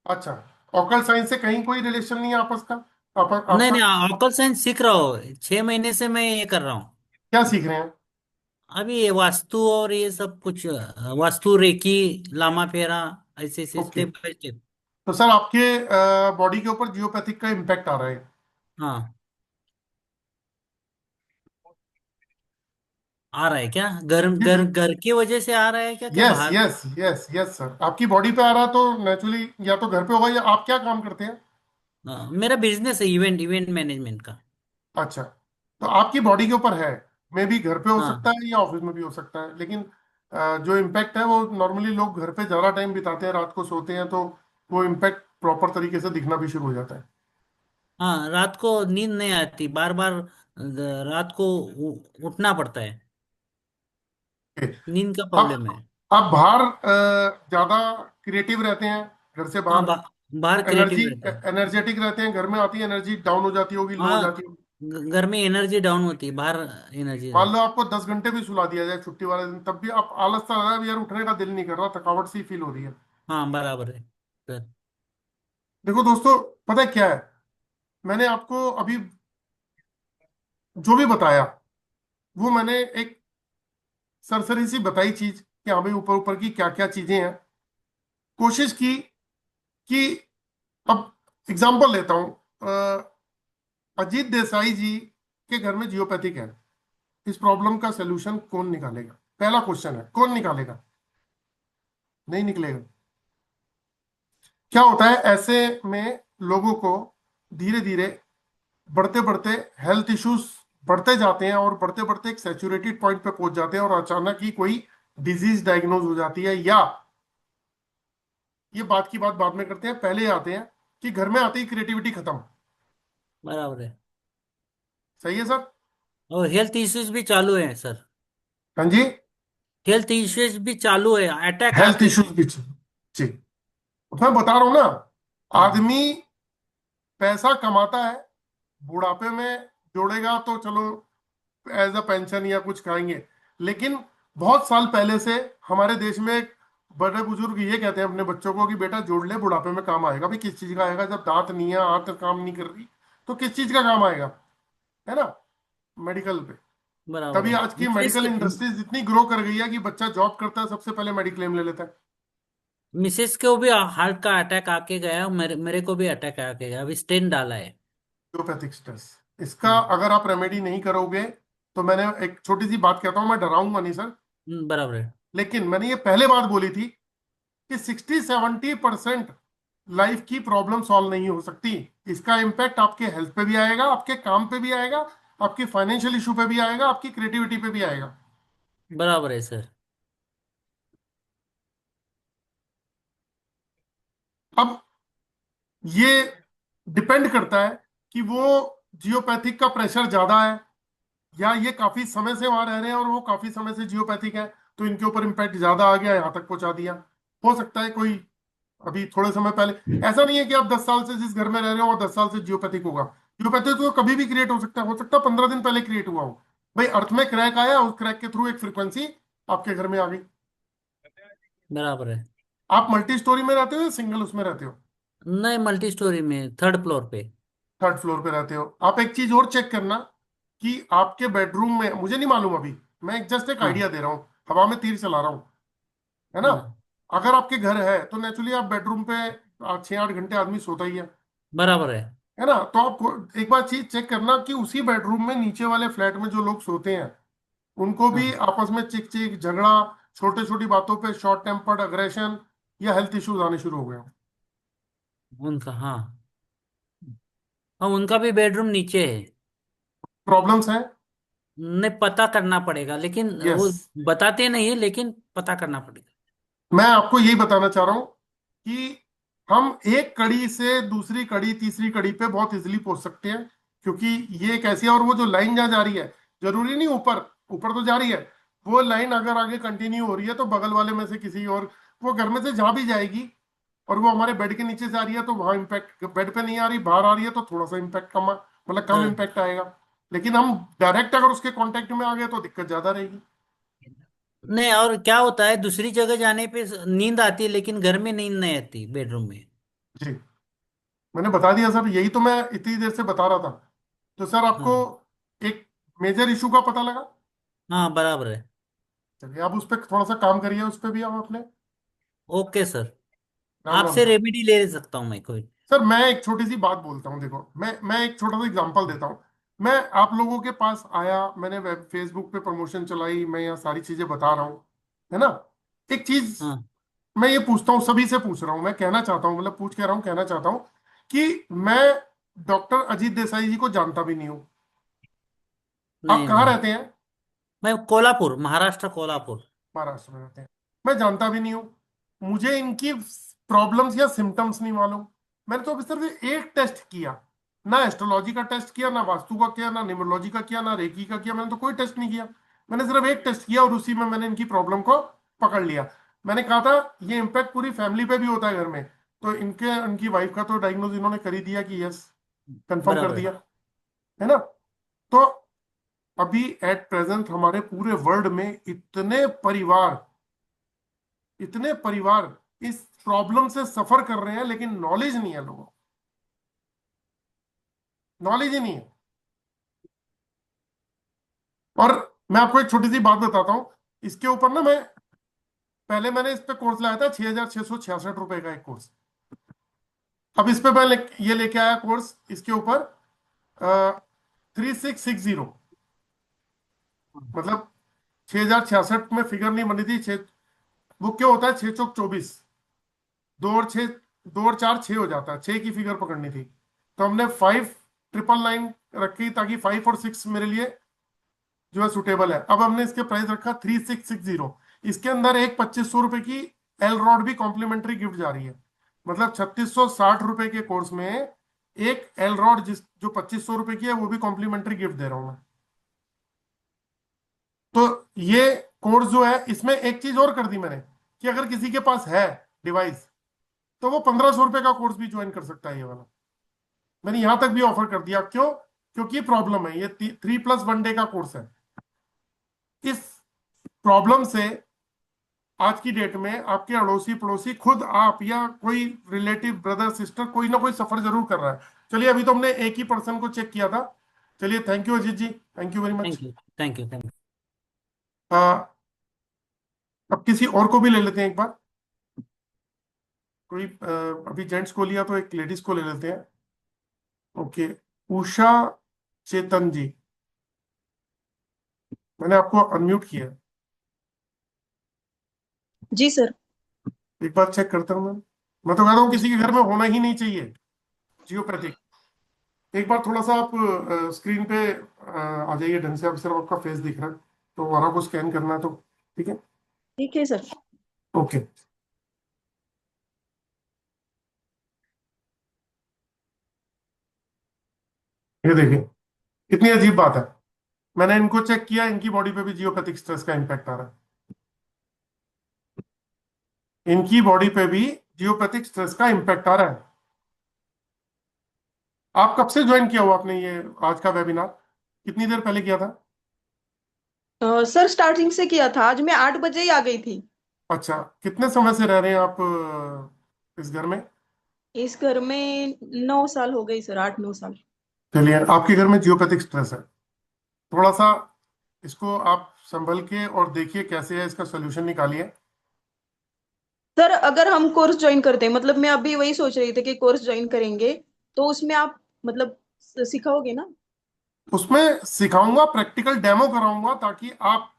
S2: अच्छा, ऑकल साइंस से कहीं कोई रिलेशन नहीं है आपस का?
S6: नहीं
S2: आपका
S6: नहीं, ऑकल साइंस सीख रहा हूँ, 6 महीने से मैं ये कर रहा हूँ।
S2: क्या सीख रहे हैं?
S6: अभी ये वास्तु और ये सब कुछ, वास्तु, रेकी, लामा फेरा, ऐसे ऐसे
S2: ओके,
S6: स्टेप बाय स्टेप।
S2: तो सर आपके बॉडी के ऊपर जियोपैथिक का इम्पैक्ट आ रहा है।
S6: हाँ, आ रहा है क्या? घर
S2: जी
S6: घर
S2: जी,
S6: घर की वजह से आ रहा है क्या, क्या
S2: यस
S6: बाहर?
S2: यस यस यस सर, आपकी बॉडी पे आ रहा है तो नेचुरली या तो घर पे होगा, या आप क्या काम करते हैं?
S6: मेरा बिजनेस है, इवेंट इवेंट मैनेजमेंट का।
S2: अच्छा, तो आपकी बॉडी के ऊपर है, मे भी घर पे हो सकता
S6: हाँ
S2: है या ऑफिस में भी हो सकता है, लेकिन जो इम्पैक्ट है वो नॉर्मली लोग घर पे ज्यादा टाइम बिताते हैं, रात को सोते हैं, तो वो इम्पैक्ट प्रॉपर तरीके से दिखना भी शुरू हो जाता है।
S6: हाँ, रात को नींद नहीं आती, बार बार रात को उठना पड़ता है,
S2: Okay.
S6: नींद का
S2: अब
S6: प्रॉब्लम है।
S2: अब बाहर ज्यादा क्रिएटिव रहते हैं घर से
S6: हाँ,
S2: बाहर,
S6: बाहर
S2: एनर्जी
S6: क्रिएटिव रहते हैं।
S2: एनर्जेटिक रहते हैं, घर में आती है एनर्जी डाउन हो जाती होगी, लो हो
S6: हाँ,
S2: जाती होगी।
S6: घर में एनर्जी डाउन होती है, बाहर एनर्जी
S2: मान
S6: रहती।
S2: लो आपको 10 घंटे भी सुला दिया जाए छुट्टी वाले दिन, तब भी आप आलस सा लग रहा है, यार उठने का दिल नहीं कर रहा, थकावट सी फील हो रही है।
S6: हाँ, बराबर है सर।
S2: देखो दोस्तों, पता है क्या है, मैंने आपको अभी जो भी बताया वो मैंने एक सरसरी सी बताई चीज कि हाँ भाई ऊपर ऊपर की क्या क्या चीजें हैं। कोशिश की कि अब एग्जांपल लेता हूं, अजीत देसाई जी के घर में जियोपैथिक है, इस प्रॉब्लम का सलूशन कौन निकालेगा? पहला क्वेश्चन है, कौन निकालेगा? नहीं निकलेगा। क्या होता है ऐसे में, लोगों को धीरे धीरे बढ़ते बढ़ते हेल्थ इश्यूज बढ़ते जाते हैं और बढ़ते बढ़ते एक सैचुरेटेड पॉइंट पे पहुंच जाते हैं और अचानक ही कोई डिजीज डायग्नोज हो जाती है। या ये बात की बात बाद में करते हैं, पहले आते हैं कि घर में आते ही क्रिएटिविटी खत्म।
S6: बराबर है।
S2: सही है सर?
S6: और हेल्थ इश्यूज भी चालू है सर।
S2: हाँ जी,
S6: हेल्थ इश्यूज भी चालू है, अटैक
S2: हेल्थ
S6: आते
S2: इश्यूज
S6: हैं।
S2: भी। जी, मैं बता रहा हूं ना,
S6: हाँ,
S2: आदमी पैसा कमाता है, बुढ़ापे में जोड़ेगा तो चलो एज अ पेंशन या कुछ खाएंगे, लेकिन बहुत साल पहले से हमारे देश में बड़े बुजुर्ग ये कहते हैं अपने बच्चों को कि बेटा जोड़ ले, बुढ़ापे में काम आएगा। भाई किस चीज का आएगा? जब दांत नहीं है, आंत काम नहीं कर रही, तो किस चीज का काम आएगा? है ना? मेडिकल पे।
S6: बराबर
S2: तभी
S6: है।
S2: आज की मेडिकल इंडस्ट्रीज इतनी ग्रो कर गई है कि बच्चा जॉब करता है सबसे पहले मेडिक्लेम ले लेता है।
S6: मिसेस को भी हार्ट का अटैक आके गया, मेरे को भी अटैक आके गया, अभी स्टेन डाला है।
S2: होम्योपैथिक स्ट्रेस, इसका
S6: हम्म,
S2: अगर आप रेमेडी नहीं करोगे तो, मैंने एक छोटी सी बात कहता हूं, मैं डराऊंगा नहीं सर,
S6: बराबर है।
S2: लेकिन मैंने ये पहले बात बोली थी कि 60-70% लाइफ की प्रॉब्लम सॉल्व नहीं हो सकती। इसका इम्पैक्ट आपके हेल्थ पे भी आएगा, आपके काम पे भी आएगा, आपकी फाइनेंशियल इशू पे भी आएगा, आपकी क्रिएटिविटी पे भी आएगा।
S6: बराबर है सर।
S2: अब ये डिपेंड करता है कि वो जियोपैथिक का प्रेशर ज्यादा है, या ये काफी समय से वहां रह रहे हैं और वो काफी समय से जियोपैथिक है, तो इनके ऊपर इम्पैक्ट ज्यादा आ गया, यहां तक पहुंचा दिया। हो सकता है कोई अभी थोड़े समय पहले, ऐसा नहीं है कि आप 10 साल से जिस घर में रह रहे हो और 10 साल से जियोपैथिक होगा। जियोपैथिक तो कभी भी क्रिएट हो सकता है 15 दिन पहले क्रिएट हुआ हो। भाई अर्थ में क्रैक आया, उस क्रैक के थ्रू एक फ्रीक्वेंसी आपके घर में आ गई।
S6: बराबर है।
S2: आप मल्टी स्टोरी में रहते हो या सिंगल उसमें रहते हो?
S6: नहीं, मल्टी स्टोरी में, थर्ड फ्लोर पे।
S2: थर्ड फ्लोर पे रहते हो। आप एक चीज और चेक करना कि आपके बेडरूम में, मुझे नहीं मालूम अभी, मैं जस्ट एक
S6: हाँ,
S2: आइडिया दे रहा हूँ, हवा में तीर चला रहा हूँ, है ना?
S6: हाँ,
S2: अगर आपके घर है तो नेचुरली आप बेडरूम पे 6-8 घंटे आदमी सोता ही
S6: बराबर है।
S2: है ना? तो आप एक बार चीज चेक करना कि उसी बेडरूम में नीचे वाले फ्लैट में जो लोग सोते हैं, उनको भी
S6: हाँ,
S2: आपस में चिक चिक झगड़ा, छोटी छोटी बातों पे शॉर्ट टेम्पर्ड अग्रेशन या हेल्थ इश्यूज आने शुरू हो गए।
S6: उनका, हाँ। हाँ, उनका भी बेडरूम नीचे है।
S2: प्रॉब्लम्स हैं।
S6: नहीं, पता करना पड़ेगा, लेकिन
S2: यस,
S6: वो बताते नहीं है, लेकिन पता करना पड़ेगा।
S2: मैं आपको यही बताना चाह रहा हूं कि हम एक कड़ी से दूसरी कड़ी, तीसरी कड़ी पे बहुत इजीली पहुंच सकते हैं, क्योंकि ये एक ऐसी है, और वो जो लाइन जहाँ जा रही है, जरूरी नहीं ऊपर, ऊपर तो जा रही है, वो लाइन अगर आगे कंटिन्यू हो रही है तो बगल वाले में से किसी और, वो घर में से जहां भी जाएगी और वो हमारे बेड के नीचे से आ रही है तो वहां इम्पैक्ट, बेड पे नहीं आ रही, बाहर आ रही है तो थोड़ा सा इम्पैक्ट कम, मतलब कम
S6: हाँ।
S2: इम्पैक्ट आएगा। लेकिन हम डायरेक्ट अगर उसके कांटेक्ट में आ गए तो दिक्कत ज्यादा रहेगी।
S6: नहीं, और क्या होता है, दूसरी जगह जाने पे नींद आती है, लेकिन घर में नींद नहीं आती बेडरूम में।
S2: जी, मैंने बता दिया सर, यही तो मैं इतनी देर से बता रहा था। तो सर आपको
S6: हाँ,
S2: एक मेजर इशू का पता लगा।
S6: हाँ, बराबर है।
S2: चलिए आप उस पर थोड़ा सा काम करिए, उस पर भी आप अपने।
S6: Okay sir.
S2: राम राम
S6: आपसे
S2: सर।
S6: रेमेडी ले सकता हूँ मैं कोई?
S2: सर मैं एक छोटी सी बात बोलता हूँ, देखो मैं एक छोटा सा एग्जांपल देता हूँ। मैं आप लोगों के पास आया, मैंने वेब फेसबुक पे प्रमोशन चलाई, मैं यहाँ सारी चीजें बता रहा हूँ, है ना? एक चीज
S6: हाँ।
S2: मैं ये पूछता हूँ, सभी से पूछ रहा हूँ, मैं कहना चाहता हूँ, मतलब पूछ कह रहा हूँ, कहना चाहता हूँ कि मैं डॉक्टर अजीत देसाई जी को जानता भी नहीं हूँ। आप
S6: नहीं,
S2: कहाँ
S6: नहीं,
S2: रहते हैं?
S6: मैं कोल्हापुर, महाराष्ट्र, कोल्हापुर।
S2: महाराष्ट्र में रहते हैं। मैं जानता भी नहीं हूँ, मुझे इनकी प्रॉब्लम्स या सिम्टम्स नहीं मालूम। मैंने तो अभी सिर्फ एक टेस्ट किया, ना एस्ट्रोलॉजी का टेस्ट किया, ना वास्तु का किया, ना न्यूमरोलॉजी का किया, ना रेकी का किया, मैंने तो कोई टेस्ट नहीं किया। मैंने सिर्फ एक टेस्ट किया और उसी में मैंने इनकी प्रॉब्लम को पकड़ लिया। मैंने कहा था ये इम्पैक्ट पूरी फैमिली पे भी होता है घर में, तो उनकी वाइफ का तो डायग्नोज इन्होंने कर ही दिया कि यस, कंफर्म कर
S6: बराबर
S2: दिया, है ना। तो अभी एट प्रेजेंट हमारे पूरे वर्ल्ड में इतने परिवार इस प्रॉब्लम से सफर कर रहे हैं, लेकिन नॉलेज नहीं है, लोगों को नॉलेज ही नहीं है। और मैं आपको एक छोटी सी बात बताता हूं इसके ऊपर ना, मैंने इस पे कोर्स लाया था 6,666 रुपए का एक कोर्स। अब इस पे मैं ये लेके आया कोर्स इसके ऊपर 3660, मतलब 6,066 में फिगर नहीं बनी थी। वो क्या होता है, 6 चौक 24, 2 और 6, 2 और 4 6 हो जाता है, 6 की फिगर पकड़नी थी, तो हमने 5,999 रखी ताकि 5 और 6 मेरे लिए जो है सुटेबल है। अब हमने इसके प्राइस रखा 3660। इसके अंदर एक 2,500 रुपए की एल रॉड भी कॉम्प्लीमेंट्री गिफ्ट जा रही है, मतलब 3,660 रुपए के कोर्स में एक एल रॉड जो 2,500 रुपए की है वो भी कॉम्प्लीमेंट्री गिफ्ट दे रहा हूं मैं। तो ये कोर्स जो है इसमें एक चीज और कर दी मैंने कि अगर किसी के पास है डिवाइस तो वो 1,500 रुपए का कोर्स भी ज्वाइन कर सकता है, ये वाला मैंने यहां तक भी ऑफर कर दिया। क्यों? क्योंकि प्रॉब्लम है, ये 3+1 डे का कोर्स है। इस प्रॉब्लम से आज की डेट में आपके अड़ोसी पड़ोसी, खुद आप या कोई रिलेटिव ब्रदर सिस्टर, कोई ना कोई सफर जरूर कर रहा है। चलिए अभी तो हमने एक ही पर्सन को चेक किया था। चलिए thank you Ajit ji, thank you very much.
S6: Thank you, thank you, thank you.
S2: अब किसी और को भी ले लेते हैं एक बार, कोई अभी जेंट्स को लिया तो एक लेडीज को ले लेते हैं। ओके, उषा चेतन जी, मैंने आपको अनम्यूट किया है,
S9: जी सर।
S2: एक बार चेक करता हूँ मैं तो कहता हूँ किसी के घर में होना ही नहीं चाहिए जियोपैथिक। एक बार थोड़ा सा आप स्क्रीन पे आ जाइए ढंग से, अब सिर्फ आपका फेस दिख रहा है, तो वहां को स्कैन करना है, तो ठीक है।
S9: ठीक है सर।
S2: ओके, ये देखिए कितनी अजीब बात है, मैंने इनको चेक किया, इनकी बॉडी पे भी जियोपैथिक स्ट्रेस का इम्पैक्ट आ रहा है, इनकी बॉडी पे भी जियोपैथिक स्ट्रेस का इम्पैक्ट आ रहा है। आप कब से ज्वाइन किया हुआ आपने ये आज का वेबिनार, कितनी देर पहले किया था?
S9: सर स्टार्टिंग से किया था, आज मैं 8 बजे ही आ गई थी।
S2: अच्छा, कितने समय से रह रहे हैं आप इस घर में?
S9: इस घर में 9 साल हो गई सर, 8-9 साल।
S2: चलिए, आपके घर में जियोपैथिक स्ट्रेस है, थोड़ा सा इसको आप संभल के और देखिए कैसे है, इसका सोल्यूशन निकालिए।
S9: सर अगर हम कोर्स ज्वाइन करते हैं, मतलब मैं अभी वही सोच रही थी कि कोर्स ज्वाइन करेंगे, तो उसमें आप मतलब सिखाओगे ना?
S2: उसमें सिखाऊंगा, प्रैक्टिकल डेमो कराऊंगा, ताकि आप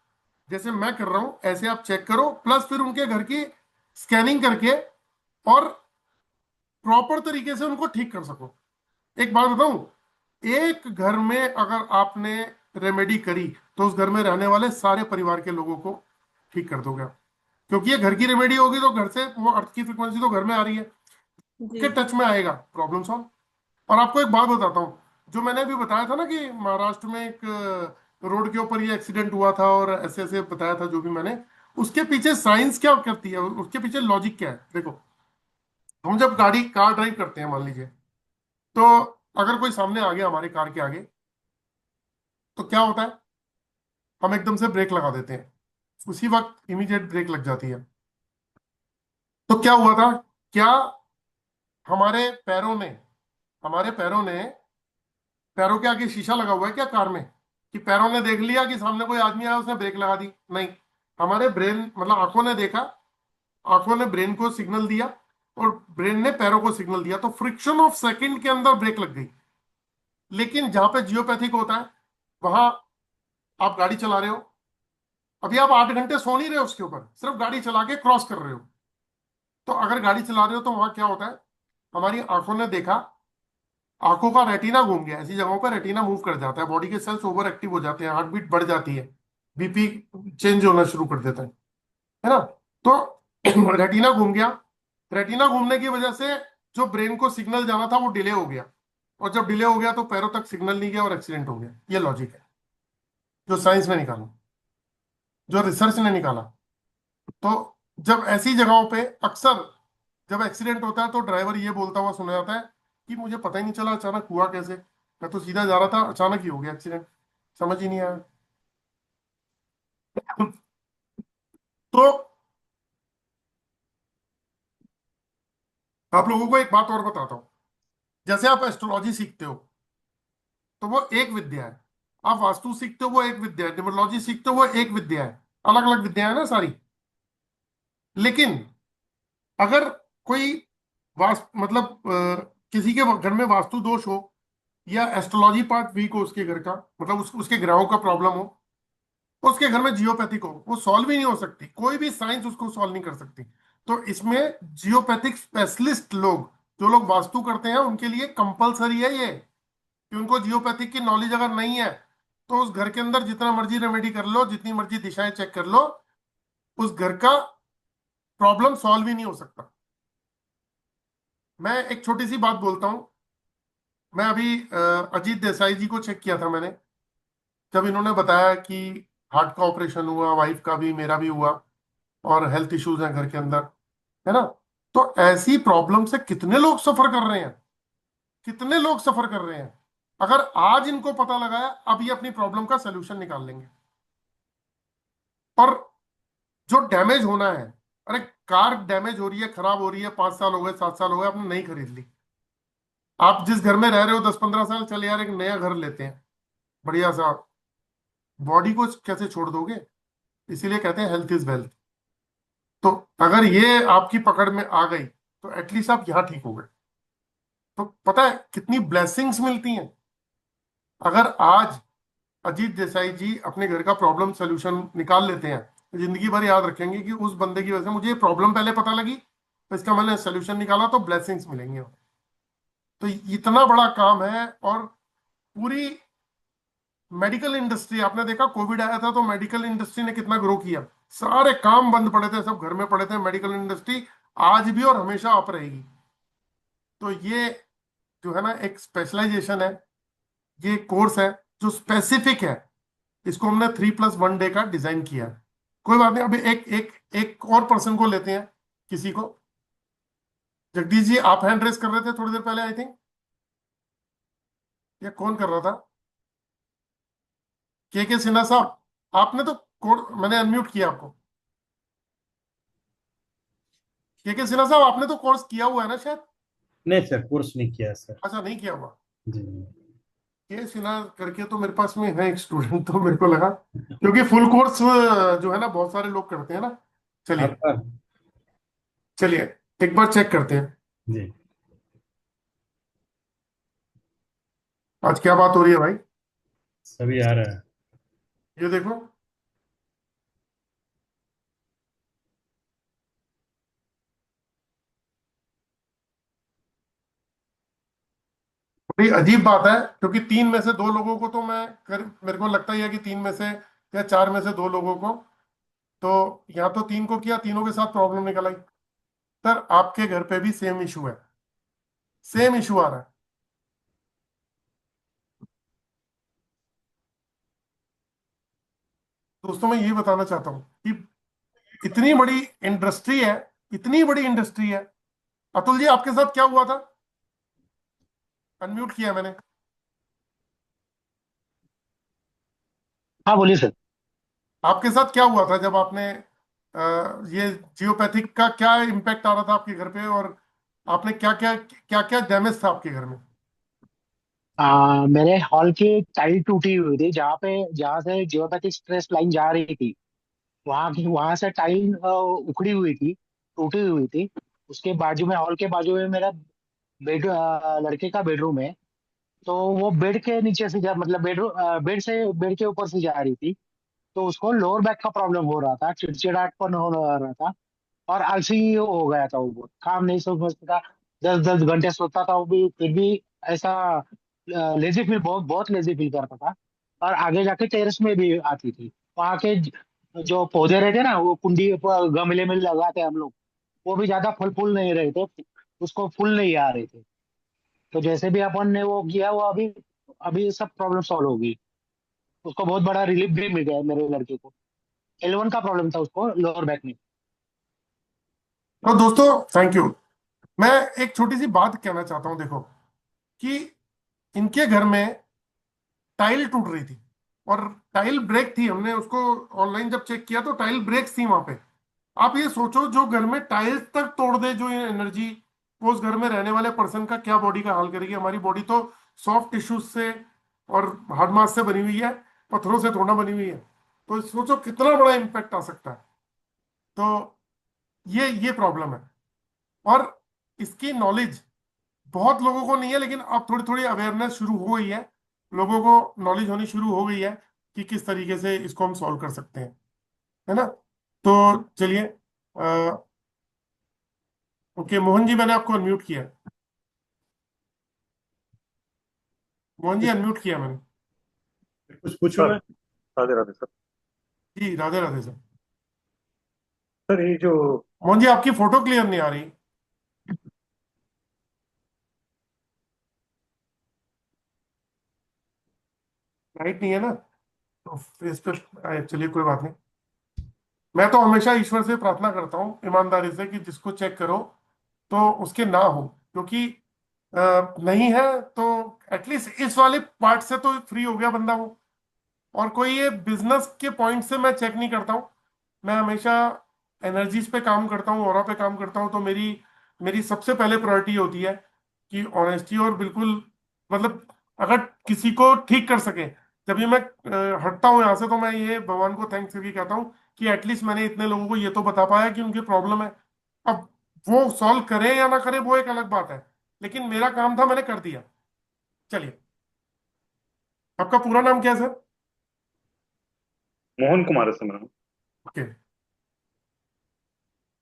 S2: जैसे मैं कर रहा हूं ऐसे आप चेक करो, प्लस फिर उनके घर की स्कैनिंग करके और प्रॉपर तरीके से उनको ठीक कर सको। एक बात बताऊं, एक घर में अगर आपने रेमेडी करी तो उस घर में रहने वाले सारे परिवार के लोगों को ठीक कर दोगे आप। क्योंकि ये घर की रेमेडी होगी तो घर से वो अर्थ की फ्रिक्वेंसी तो घर में आ रही है,
S9: जी।
S2: के टच में आएगा, प्रॉब्लम सॉल्व। और आपको एक बात बताता हूँ, जो मैंने अभी बताया था ना कि महाराष्ट्र में एक रोड के ऊपर ये एक्सीडेंट हुआ था और ऐसे ऐसे बताया था, जो भी मैंने, उसके पीछे साइंस क्या करती है, उसके पीछे लॉजिक क्या है, देखो। हम जब कार ड्राइव करते हैं मान लीजिए, तो अगर कोई सामने आ गया हमारे कार के आगे, तो क्या होता है, हम एकदम से ब्रेक लगा देते हैं, उसी वक्त इमीडिएट ब्रेक लग जाती है। तो क्या हुआ था, क्या हमारे पैरों ने हमारे पैरों के आगे शीशा लगा हुआ है क्या कार में, कि पैरों ने देख लिया कि सामने कोई आदमी आया उसने ब्रेक लगा दी? नहीं, हमारे ब्रेन मतलब आंखों ने देखा, आंखों ने ब्रेन को सिग्नल दिया और ब्रेन ने पैरों को सिग्नल दिया, तो फ्रिक्शन ऑफ सेकंड के अंदर ब्रेक लग गई। लेकिन जहां पे जियोपैथिक होता है, वहां आप गाड़ी चला रहे हो, अभी आप 8 घंटे सो नहीं रहे हो उसके ऊपर, सिर्फ गाड़ी चला के क्रॉस कर रहे हो। तो अगर गाड़ी चला रहे हो तो वहां क्या होता है, हमारी आंखों ने देखा, आंखों का रेटिना घूम गया, ऐसी जगहों पर रेटिना मूव कर जाता है, बॉडी के सेल्स ओवर एक्टिव हो जाते हैं, हार्ट बीट बढ़ जाती है, बीपी चेंज होना शुरू कर देता है ना। तो रेटिना घूम गया, रेटिना घूमने की वजह से जो ब्रेन को सिग्नल जाना था वो डिले हो गया, और जब डिले हो गया तो पैरों तक सिग्नल नहीं गया और एक्सीडेंट हो गया। ये लॉजिक है जो साइंस ने निकाला, जो रिसर्च ने निकाला। तो जब ऐसी जगहों पे अक्सर जब एक्सीडेंट होता है तो ड्राइवर ये बोलता हुआ सुना जाता है कि मुझे पता ही नहीं चला अचानक हुआ कैसे, मैं तो सीधा जा रहा था अचानक ही हो गया एक्सीडेंट, समझ ही नहीं आया। तो आप लोगों को एक बात और बताता हूँ, जैसे आप एस्ट्रोलॉजी सीखते हो तो वो एक विद्या है, आप वास्तु सीखते हो वो एक विद्या है, न्यूमरोलॉजी सीखते हो वो एक विद्या है, अलग अलग विद्या है ना सारी। लेकिन अगर कोई मतलब किसी के घर में वास्तु दोष हो या एस्ट्रोलॉजी पार्ट वीक हो उसके घर का, मतलब उसके ग्रहों का प्रॉब्लम हो, उसके घर में जियोपैथिक हो, वो सॉल्व ही नहीं हो सकती, कोई भी साइंस उसको सॉल्व नहीं कर सकती। तो इसमें जियोपैथिक स्पेशलिस्ट लोग, जो लोग वास्तु करते हैं, उनके लिए कंपलसरी है ये कि उनको जियोपैथिक की नॉलेज अगर नहीं है तो उस घर के अंदर जितना मर्जी रेमेडी कर लो, जितनी मर्जी दिशाएं चेक कर लो, उस घर का प्रॉब्लम सॉल्व ही नहीं हो सकता। मैं एक छोटी सी बात बोलता हूं। मैं अभी अजीत देसाई जी को चेक किया था मैंने, जब इन्होंने बताया कि हार्ट का ऑपरेशन हुआ, वाइफ का भी, मेरा भी हुआ, और हेल्थ इश्यूज हैं घर के अंदर, है ना। तो ऐसी प्रॉब्लम से कितने लोग सफर कर रहे हैं, कितने लोग सफर कर रहे हैं। अगर आज इनको पता लगा है, अब ये अपनी प्रॉब्लम का सोल्यूशन निकाल लेंगे। और जो डैमेज होना है, अरे कार डैमेज हो रही है, खराब हो रही है, 5 साल हो गए, 7 साल हो गए, आपने नहीं खरीद ली, आप जिस घर में रह रहे हो 10-15 साल, चले यार एक नया घर लेते हैं बढ़िया सा, बॉडी को कैसे छोड़ दोगे। इसीलिए कहते हैं हेल्थ इज वेल्थ। तो अगर ये आपकी पकड़ में आ गई तो एटलीस्ट आप यहाँ ठीक हो गए। तो पता है कितनी ब्लेसिंग्स मिलती हैं। अगर आज अजीत देसाई जी अपने घर का प्रॉब्लम सोल्यूशन निकाल लेते हैं तो जिंदगी भर याद रखेंगे कि उस बंदे की वजह से मुझे ये प्रॉब्लम पहले पता लगी, तो इसका मैंने सोल्यूशन निकाला, तो ब्लेसिंग्स मिलेंगे। तो इतना बड़ा काम है। और पूरी मेडिकल इंडस्ट्री, आपने देखा कोविड आया था तो मेडिकल इंडस्ट्री ने कितना ग्रो किया, सारे काम बंद पड़े थे, सब घर में पड़े थे, मेडिकल इंडस्ट्री आज भी और हमेशा आप रहेगी। तो ये जो है ना एक स्पेशलाइजेशन है, ये कोर्स है जो स्पेसिफिक है, इसको हमने 3+1 डे का डिजाइन किया है। कोई बात नहीं, अभी एक एक एक और पर्सन को लेते हैं, किसी को। जगदीश जी, आप हैंड रेस कर रहे थे थोड़ी देर पहले, आई थिंक, या कौन कर रहा था? के सिन्हा साहब, आपने तो मैंने अनम्यूट किया आपको। के सिन्हा साहब, आपने तो कोर्स किया हुआ है ना शायद?
S10: नहीं सर, कोर्स नहीं किया सर।
S2: अच्छा, नहीं किया हुआ।
S10: जी।
S2: के सिन्हा करके तो मेरे पास में है एक स्टूडेंट, तो मेरे को लगा, क्योंकि फुल कोर्स जो है ना बहुत सारे लोग करते हैं ना। चलिए
S10: आपका।
S2: चलिए एक बार चेक करते हैं
S10: जी।
S2: आज क्या बात हो रही है भाई।
S10: सभी आ रहा है।
S2: ये देखो, बड़ी अजीब बात है, क्योंकि 3 में से 2 लोगों को तो मेरे को लगता ही है कि 3 में से या 4 में से 2 लोगों को, तो यहाँ तो 3 को किया, तीनों के साथ प्रॉब्लम निकल आई। सर आपके घर पे भी सेम इशू है, सेम इशू आ रहा है। दोस्तों मैं ये बताना चाहता हूँ कि इतनी बड़ी इंडस्ट्री है, इतनी बड़ी इंडस्ट्री है। अतुल जी, आपके साथ क्या हुआ था? अनम्यूट किया मैंने।
S11: हाँ बोलिए सर।
S2: आपके साथ क्या हुआ था जब आपने ये जियोपैथिक का क्या इम्पैक्ट आ रहा था आपके घर पे, और आपने क्या क्या डैमेज था आपके घर में?
S11: मेरे हॉल की टाइल टूटी हुई थी, जहाँ से जियोपैथिक स्ट्रेस लाइन जा रही थी, वहां से टाइल उखड़ी हुई थी, टूटी हुई थी। उसके बाजू में, हॉल के बाजू में मेरा लड़के का बेडरूम है। तो वो बेड के नीचे से मतलब बेड के ऊपर से जा रही थी। तो उसको लोअर बैक का प्रॉब्लम हो रहा था, चिड़चिड़ापन हो रहा था, और आलसी हो गया था वो, बहुत काम नहीं समझता था। 10-10 घंटे सोता था वो भी, फिर भी ऐसा लेजी फील, बहुत बहुत लेजी फील करता था। और आगे जाके टेरेस में भी आती थी। वहाँ के जो पौधे रहते ना, वो कुंडी पर गमले में लगाते हम लोग, वो भी ज्यादा फल फूल नहीं रहे थे, उसको फूल नहीं आ रहे थे। तो जैसे भी अपन ने वो किया, वो अभी अभी सब प्रॉब्लम सॉल्व हो गई। उसको बहुत बड़ा रिलीफ भी मिल गया है मेरे लड़के को। L1 का प्रॉब्लम था उसको, लोअर बैक में।
S2: तो दोस्तों थैंक यू। मैं एक छोटी सी बात कहना चाहता हूं, देखो कि इनके घर में टाइल टूट रही थी और टाइल ब्रेक थी। हमने उसको ऑनलाइन जब चेक किया तो टाइल ब्रेक थी वहां पे। आप ये सोचो, जो घर में टाइल्स तक तोड़ दे जो ये एनर्जी, वो उस घर में रहने वाले पर्सन का क्या बॉडी का हाल करेगी। हमारी बॉडी तो सॉफ्ट टिश्यूज से और हार्ड मास से बनी हुई है, पत्थरों से थोड़ा बनी हुई है। तो सोचो कितना बड़ा इम्पैक्ट आ सकता है। तो ये प्रॉब्लम है, और इसकी नॉलेज बहुत लोगों को नहीं है, लेकिन अब थोड़ी थोड़ी अवेयरनेस शुरू हो गई है। लोगों को नॉलेज होनी शुरू हो गई है कि किस तरीके से इसको हम सॉल्व कर सकते हैं, है ना। तो चलिए, ओके मोहन जी, मैंने आपको अनम्यूट किया। मोहन जी अनम्यूट किया मैंने।
S10: कुछ पूछूं
S7: सर
S10: मैं?
S7: राधे राधे सर।
S2: जी राधे राधे सर।
S7: सर ये जो
S2: मोहन जी आपकी फोटो क्लियर नहीं आ रही। लाइट नहीं है ना, तो फेस पे चलिए कोई बात नहीं। मैं तो हमेशा ईश्वर से प्रार्थना करता हूँ ईमानदारी से कि जिसको चेक करो तो उसके ना हो, क्योंकि नहीं है तो एटलीस्ट इस वाले पार्ट से तो फ्री हो गया बंदा वो। और कोई ये बिजनेस के पॉइंट से मैं चेक नहीं करता हूँ। मैं हमेशा एनर्जीज पे काम करता हूँ, ऑरा पे काम करता हूँ। तो मेरी मेरी सबसे पहले प्रायोरिटी होती है कि ऑनेस्टी, और बिल्कुल मतलब अगर किसी को ठीक कर सके। जब भी मैं हटता हूँ यहाँ से तो मैं ये भगवान को थैंक्स करके कहता हूँ कि एटलीस्ट मैंने इतने लोगों को ये तो बता पाया कि उनकी प्रॉब्लम है। अब वो सॉल्व करे या ना करे वो एक अलग बात है, लेकिन मेरा काम था, मैंने कर दिया। चलिए, आपका पूरा नाम क्या है सर?
S7: मोहन कुमार है सर मेरा नाम।
S2: ओके,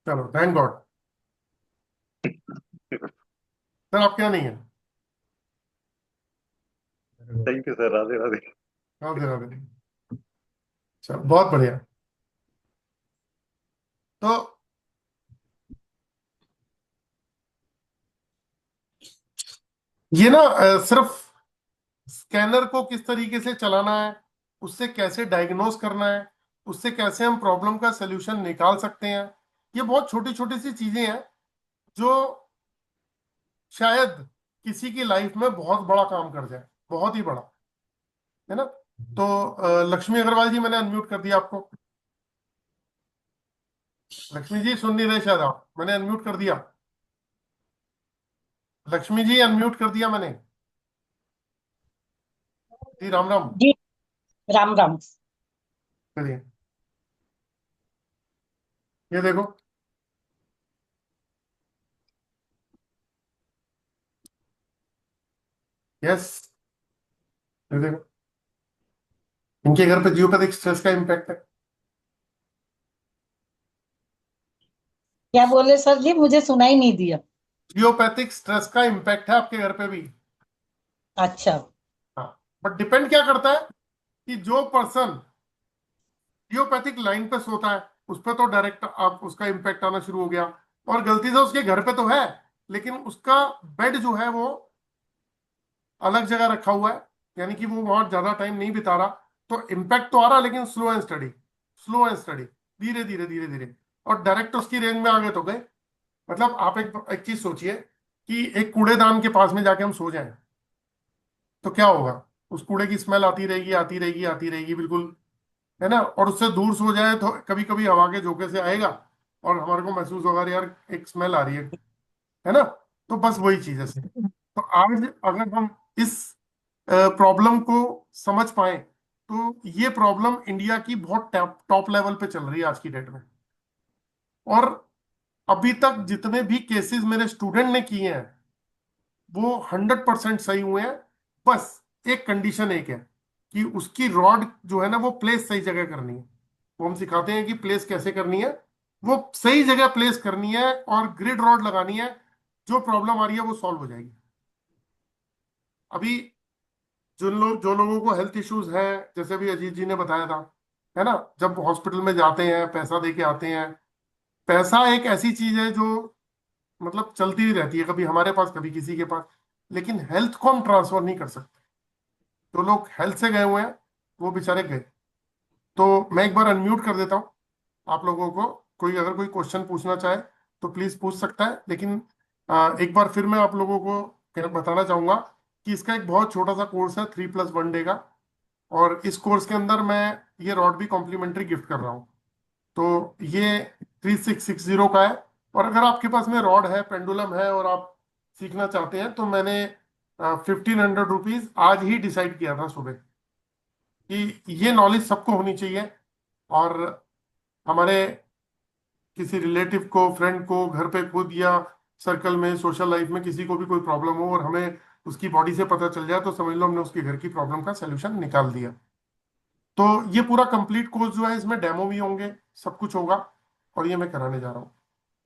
S2: चलो थैंक गॉड। सर आप क्या नहीं है?
S7: Thank you sir, Radhe Radhe.
S2: Radhe Radhe. चलो बहुत बढ़िया। तो ये ना सिर्फ स्कैनर को किस तरीके से चलाना है, उससे कैसे डायग्नोस करना है, उससे कैसे हम प्रॉब्लम का सलूशन निकाल सकते हैं, ये बहुत छोटी छोटी सी चीजें हैं जो शायद किसी की लाइफ में बहुत बड़ा काम कर जाए, बहुत ही बड़ा, है ना। तो लक्ष्मी अग्रवाल जी, मैंने अनम्यूट कर दिया आपको। लक्ष्मी जी सुन नहीं रहे शायद आप, मैंने अनम्यूट कर दिया। लक्ष्मी जी अनम्यूट कर दिया मैंने। जी राम राम।
S3: जी राम राम।
S2: चलिए, ये देखो, यस, ये देखो, इनके घर पे जियोपैथिक स्ट्रेस का इम्पैक्ट है।
S3: क्या बोले सर जी, मुझे सुनाई नहीं दिया।
S2: जियोपैथिक स्ट्रेस का इम्पैक्ट है आपके घर पे भी।
S3: अच्छा।
S2: हाँ, बट डिपेंड क्या करता है कि जो पर्सन जियोपैथिक लाइन पे सोता है उस पर तो डायरेक्ट आप उसका इम्पैक्ट आना शुरू हो गया। और गलती से उसके घर पे तो है, लेकिन उसका बेड जो है वो अलग जगह रखा हुआ है, यानी कि वो वहां ज्यादा टाइम नहीं बिता रहा। तो इम्पैक्ट तो आ रहा, लेकिन slow and study, slow and study, धीरे धीरे धीरे धीरे। और डायरेक्ट उसकी रेंज में आ गए तो गए। मतलब आप एक चीज सोचिए कि एक कूड़ेदान के पास में जाके हम सो जाएं तो क्या होगा? उस कूड़े की स्मेल आती रहेगी, आती रहेगी, आती रहेगी, बिल्कुल, है ना। और उससे दूर सो जाए तो कभी कभी हवा के झोंके से आएगा और हमारे को महसूस होगा, "अरे यार एक स्मेल आ रही है ना।" तो बस वही चीज है सर। तो आज अगर हम इस प्रॉब्लम को समझ पाए तो ये प्रॉब्लम इंडिया की बहुत टॉप टॉप लेवल पे चल रही है आज की डेट में। और अभी तक जितने भी केसेस मेरे स्टूडेंट ने किए हैं वो 100% सही हुए हैं। बस एक कंडीशन एक है कि उसकी रॉड जो है ना वो प्लेस सही जगह करनी है। वो हम सिखाते हैं कि प्लेस कैसे करनी है, वो सही जगह प्लेस करनी है और ग्रिड रॉड लगानी है। जो प्रॉब्लम आ रही है वो सॉल्व हो जाएगी। अभी जो लोगों को हेल्थ इश्यूज हैं, जैसे भी अजीत जी ने बताया था, है ना, जब हॉस्पिटल में जाते हैं पैसा दे के आते हैं। पैसा एक ऐसी चीज है जो मतलब चलती ही रहती है, कभी हमारे पास कभी किसी के पास, लेकिन हेल्थ को हम ट्रांसफर नहीं कर सकते। जो लोग हेल्थ से गए हुए हैं वो बेचारे गए। तो मैं एक बार अनम्यूट कर देता हूँ आप लोगों को, कोई अगर कोई क्वेश्चन पूछना चाहे तो प्लीज पूछ सकता है। लेकिन एक बार फिर मैं आप लोगों को बताना चाहूंगा कि इसका एक बहुत छोटा सा कोर्स है 3+1 डे का, और इस कोर्स के अंदर मैं ये रॉड भी कॉम्प्लीमेंट्री गिफ्ट कर रहा हूँ। तो ये 3660 का है। और अगर आपके पास में रॉड है, पेंडुलम है, और आप सीखना चाहते हैं, तो मैंने 1500 रुपीज आज ही डिसाइड किया था सुबह कि ये नॉलेज सबको होनी चाहिए। और हमारे किसी रिलेटिव को, फ्रेंड को, घर पे खुद या सर्कल में, सोशल लाइफ में किसी को भी कोई प्रॉब्लम हो और हमें उसकी बॉडी से पता चल जाए, तो समझ लो हमने उसके घर की प्रॉब्लम का सोल्यूशन निकाल दिया। तो ये पूरा कंप्लीट कोर्स जो है, इसमें डेमो भी होंगे, सब कुछ होगा, और ये मैं कराने जा रहा हूँ।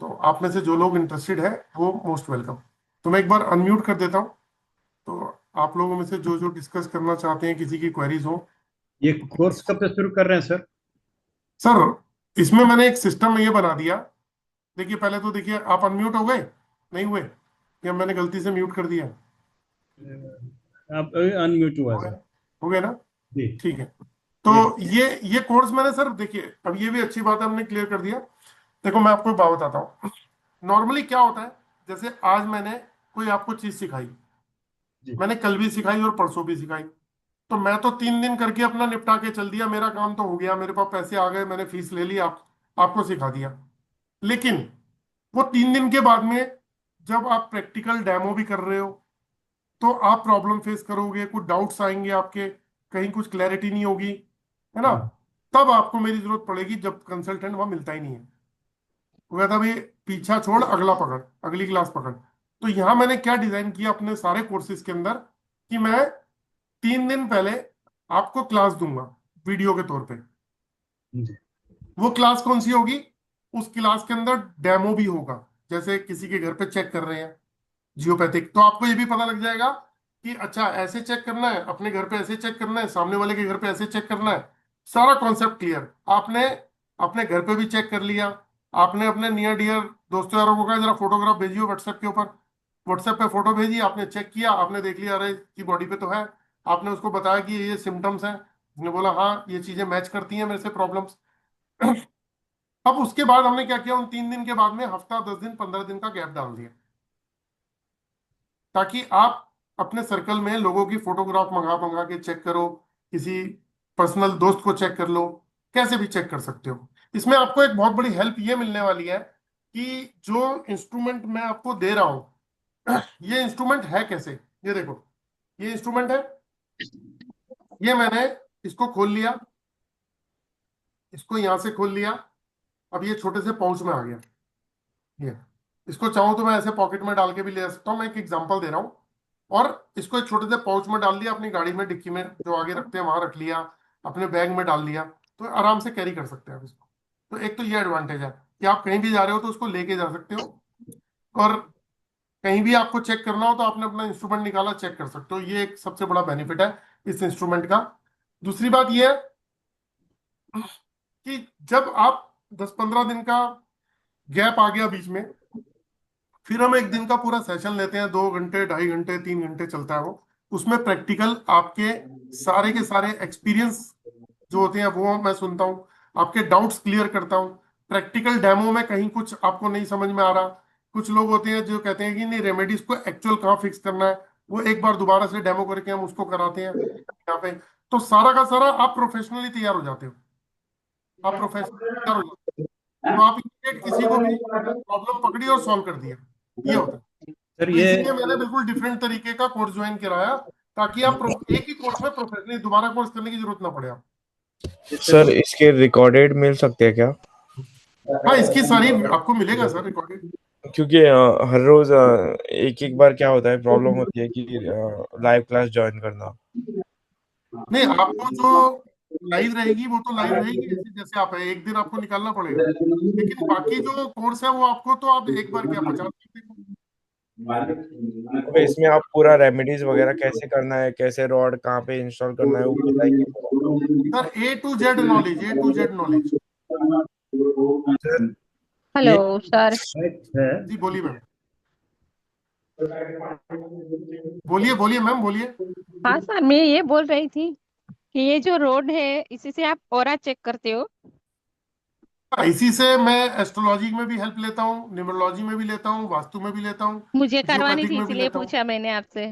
S2: तो आप में से जो लोग इंटरेस्टेड है वो मोस्ट वेलकम। तो मैं एक बार अनम्यूट कर देता हूँ, तो आप लोगों में से जो जो डिस्कस करना चाहते हैं, किसी की क्वेरीज हो।
S10: ये कोर्स कब से शुरू कर रहे हैं सर?
S2: सर इसमें मैंने एक सिस्टम ये बना दिया। देखिए पहले तो देखिए, आप अनम्यूट हो गए? नहीं हुए? या मैंने गलती से म्यूट कर दिया?
S10: आप अनम्यूट हुआ सर।
S2: हो गया ना?
S10: जी
S2: ठीक है। तो ये कोर्स मैंने सर, देखिए अब ये भी अच्छी बात है, हमने क्लियर कर दिया। देखो मैं आपको एक बात बताता हूँ। नॉर्मली क्या होता है, जैसे आज मैंने कोई आपको चीज सिखाई, मैंने कल भी सिखाई और परसों भी सिखाई, तो मैं तो 3 दिन करके अपना निपटा के चल दिया, मेरा काम तो हो गया, मेरे पास पैसे आ गए, मैंने फीस ले ली, आपको सिखा दिया। लेकिन वो 3 दिन के बाद में जब आप प्रैक्टिकल डेमो भी कर रहे हो, तो आप प्रॉब्लम फेस करोगे, कुछ डाउट्स आएंगे आपके, कहीं कुछ क्लैरिटी नहीं होगी, है ना? तब आपको मेरी जरूरत पड़ेगी, जब कंसल्टेंट वहां मिलता ही नहीं है। वो कहता भाई पीछा छोड़, अगला पकड़, अगली क्लास पकड़। तो यहां मैंने क्या डिजाइन किया अपने सारे कोर्सेज के अंदर, कि मैं 3 दिन पहले आपको क्लास दूंगा वीडियो के तौर पे। वो क्लास कौन सी होगी? उस क्लास के अंदर डेमो भी होगा, जैसे किसी के घर पे चेक कर रहे हैं जियोपैथिक, तो आपको ये भी पता लग जाएगा कि अच्छा ऐसे चेक करना है, अपने घर पे ऐसे चेक करना है, सामने वाले के घर पे ऐसे चेक करना है। सारा कॉन्सेप्ट क्लियर। आपने अपने घर पे भी चेक कर लिया, आपने अपने नियर डियर दोस्तों यारों को कहा जरा फोटोग्राफ भेजिए व्हाट्सएप के ऊपर, व्हाट्सएप पे फोटो भेजी, आपने चेक किया, आपने देख लिया अरे की बॉडी पे तो है, आपने उसको बताया कि ये सिम्टम्स हैं, उसने बोला हाँ ये चीजें मैच करती हैं मेरे से प्रॉब्लम्स। अब उसके बाद हमने क्या किया, उन 3 दिन के बाद में हफ्ता, 10 दिन, 15 दिन का गैप डाल दिया, ताकि आप अपने सर्कल में लोगों की फोटोग्राफ मंगा मंगा के चेक करो, किसी पर्सनल दोस्त को चेक कर लो, कैसे भी चेक कर सकते हो। इसमें आपको एक बहुत बड़ी हेल्प ये मिलने वाली है कि जो इंस्ट्रूमेंट मैं आपको दे रहा हूं, ये इंस्ट्रूमेंट है कैसे, ये देखो, ये इंस्ट्रूमेंट है, ये मैंने इसको खोल लिया, इसको यहां से खोल लिया, अब ये छोटे से पाउच में आ गया। ये इसको चाहूं तो मैं ऐसे पॉकेट में डाल के भी ले सकता हूं, मैं एक एग्जांपल दे रहा हूं। और इसको एक छोटे से पाउच में डाल लिया, अपनी गाड़ी में डिक्की में जो आगे रखते हैं वहां रख लिया, अपने बैग में डाल लिया, तो आराम से कैरी कर सकते हैं आप इसको। तो एक तो ये एडवांटेज है कि आप कहीं भी जा रहे हो तो उसको लेके जा सकते हो, और कहीं भी आपको चेक करना हो तो आपने अपना इंस्ट्रूमेंट निकाला, चेक कर सकते हो। ये एक सबसे बड़ा बेनिफिट है इस इंस्ट्रूमेंट का। दूसरी बात ये है कि जब आप 10-15 दिन का गैप आ गया बीच में, फिर हम एक दिन का पूरा सेशन लेते हैं, 2 घंटे, 2.5 घंटे, 3 घंटे चलता है वो। उसमें प्रैक्टिकल आपके सारे के सारे एक्सपीरियंस जो होते हैं वो मैं सुनता हूँ, आपके डाउट्स क्लियर करता हूँ। प्रैक्टिकल डेमो में कहीं कुछ आपको नहीं समझ में आ रहा, कुछ लोग होते हैं जो कहते हैं कि नहीं रेमेडीज को एक्चुअल कहाँ फिक्स करना है, वो एक बार दोबारा से डेमो करके हम उसको कराते हैं यहाँ पे। तो सारा का सारा आप प्रोफेशनली तैयार हो जाते हो, आप प्रोफेशनली तैयार हो जाते हो, तो आप immediate किसी को भी प्रॉब्लम पकड़ी और सॉल्व कर दिया, ये होता है।
S10: सर
S2: तो
S10: ये
S2: इसीलिए मैंने बिल्कुल डिफरेंट तरीके का कोर्स ज्वाइन कराया, ताकि आप एक ही कोर्स में प्रोफेशनली दोबारा कोर्स करने की जरूरत ना पड़े आप।
S12: सर इसके रिकॉर्डेड मिल सकते हैं क्या?
S2: हाँ इसकी सारी आपको मिलेगा सर रिकॉर्डेड।
S12: क्योंकि हर रोज एक एक बार क्या होता है, प्रॉब्लम होती है कि लाइव क्लास ज्वाइन करना।
S2: नहीं आपको जो लाइव रहेगी वो तो लाइव रहेगी, जैसे जैसे आप है, एक दिन आपको निकालना पड़ेगा, लेकिन बाकी जो कोर्स है वो आपको तो आप एक बार क्या 50 दिन देखो।
S12: तो इसमें आप पूरा रेमेडीज वगैरह कैसे करना है, कैसे रॉड कहाँ पे इंस्टॉल करना है, वो बताएंगे
S2: sir A to Z knowledge, A to Z knowledge.
S13: Hello sir.
S2: जी बोलिए मैम, बोलिए बोलिए मैम बोलिए।
S13: हाँ सर, मैं ये बोल रही थी कि ये जो रोड है इसी से आप ऑरा चेक करते हो?
S2: इसी से मैं एस्ट्रोलॉजी में भी हेल्प लेता हूँ, न्यूमरोलॉजी में भी लेता हूँ, वास्तु में भी लेता हूँ,
S13: मुझे करवानी
S2: जियोपैथिक
S13: थी
S2: में भी
S13: इसलिए
S2: लेता हूँ।
S13: पूछा मैंने आपसे।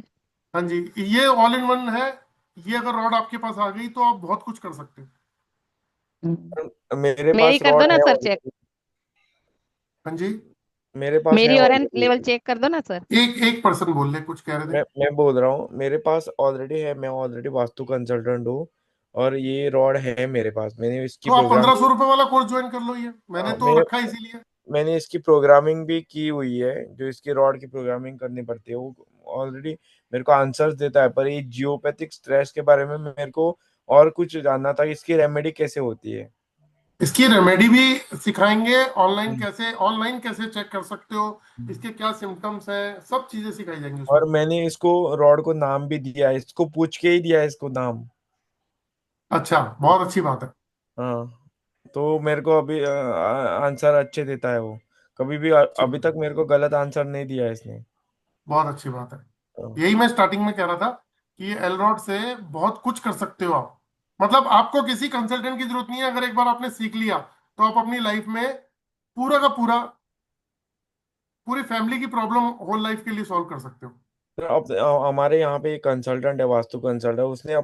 S2: हाँ जी, ये ऑल इन वन है। ये अगर रॉड आपके पास आ गई तो आप बहुत कुछ कर सकते हो।
S12: मेरे
S13: मेरी
S12: पास
S13: कर दो
S12: रॉड
S13: ना
S12: है
S13: सर चेक।
S12: already।
S2: हाँ जी,
S12: मेरे पास है
S13: मेरी ऑरेंज
S12: ऑलरेडी।
S13: लेवल चेक कर दो ना सर।
S2: एक एक पर्सन बोल ले, कुछ कह रहे थे।
S12: मैं बोल रहा हूँ मेरे पास ऑलरेडी है, मैं ऑलरेडी वास्तु कंसल्टेंट हूँ। और ये रॉड है मेरे पास, मैंने इसकी
S2: तो आप
S12: प्रोग्रामिंग।
S2: 1500 रुपए वाला कोर्स ज्वाइन कर लो, ये मैंने
S12: हाँ,
S2: तो रखा है इसीलिए।
S12: मैंने इसकी प्रोग्रामिंग भी की हुई है, जो इसकी रॉड की प्रोग्रामिंग करनी पड़ती है वो ऑलरेडी मेरे को आंसर्स देता है। पर ये जियोपैथिक स्ट्रेस के बारे में मेरे को और कुछ जानना था, इसकी रेमेडी कैसे होती है।
S2: इसकी रेमेडी भी सिखाएंगे,
S12: हम्म।
S2: ऑनलाइन कैसे चेक कर सकते हो, इसके क्या सिम्टम्स हैं, सब चीजें सिखाई जाएंगी उसमें।
S12: और मैंने इसको रॉड को नाम भी दिया है, इसको पूछ के ही दिया है इसको नाम।
S2: अच्छा, बहुत अच्छी बात है।
S12: हाँ, तो मेरे को अभी आंसर अच्छे देता है वो। कभी भी
S2: अच्छी
S12: अभी
S2: बात
S12: तक
S2: है,
S12: मेरे को गलत आंसर नहीं दिया है इसने।
S2: बहुत अच्छी बात है।
S12: हाँ।
S2: यही मैं स्टार्टिंग में कह रहा था कि ये एलरॉड से बहुत कुछ कर सकते हो आप। मतलब आपको किसी कंसल्टेंट की जरूरत नहीं है, अगर एक बार आपने सीख लिया तो आप अपनी लाइफ में पूरा का पूरा, पूरी फैमिली की प्रॉब्लम होल लाइफ के लिए सॉल्व कर सकते हो।
S12: तो अब हमारे यहाँ पे एक कंसल्टेंट है, वास्तु कंसल्टेंट, उसने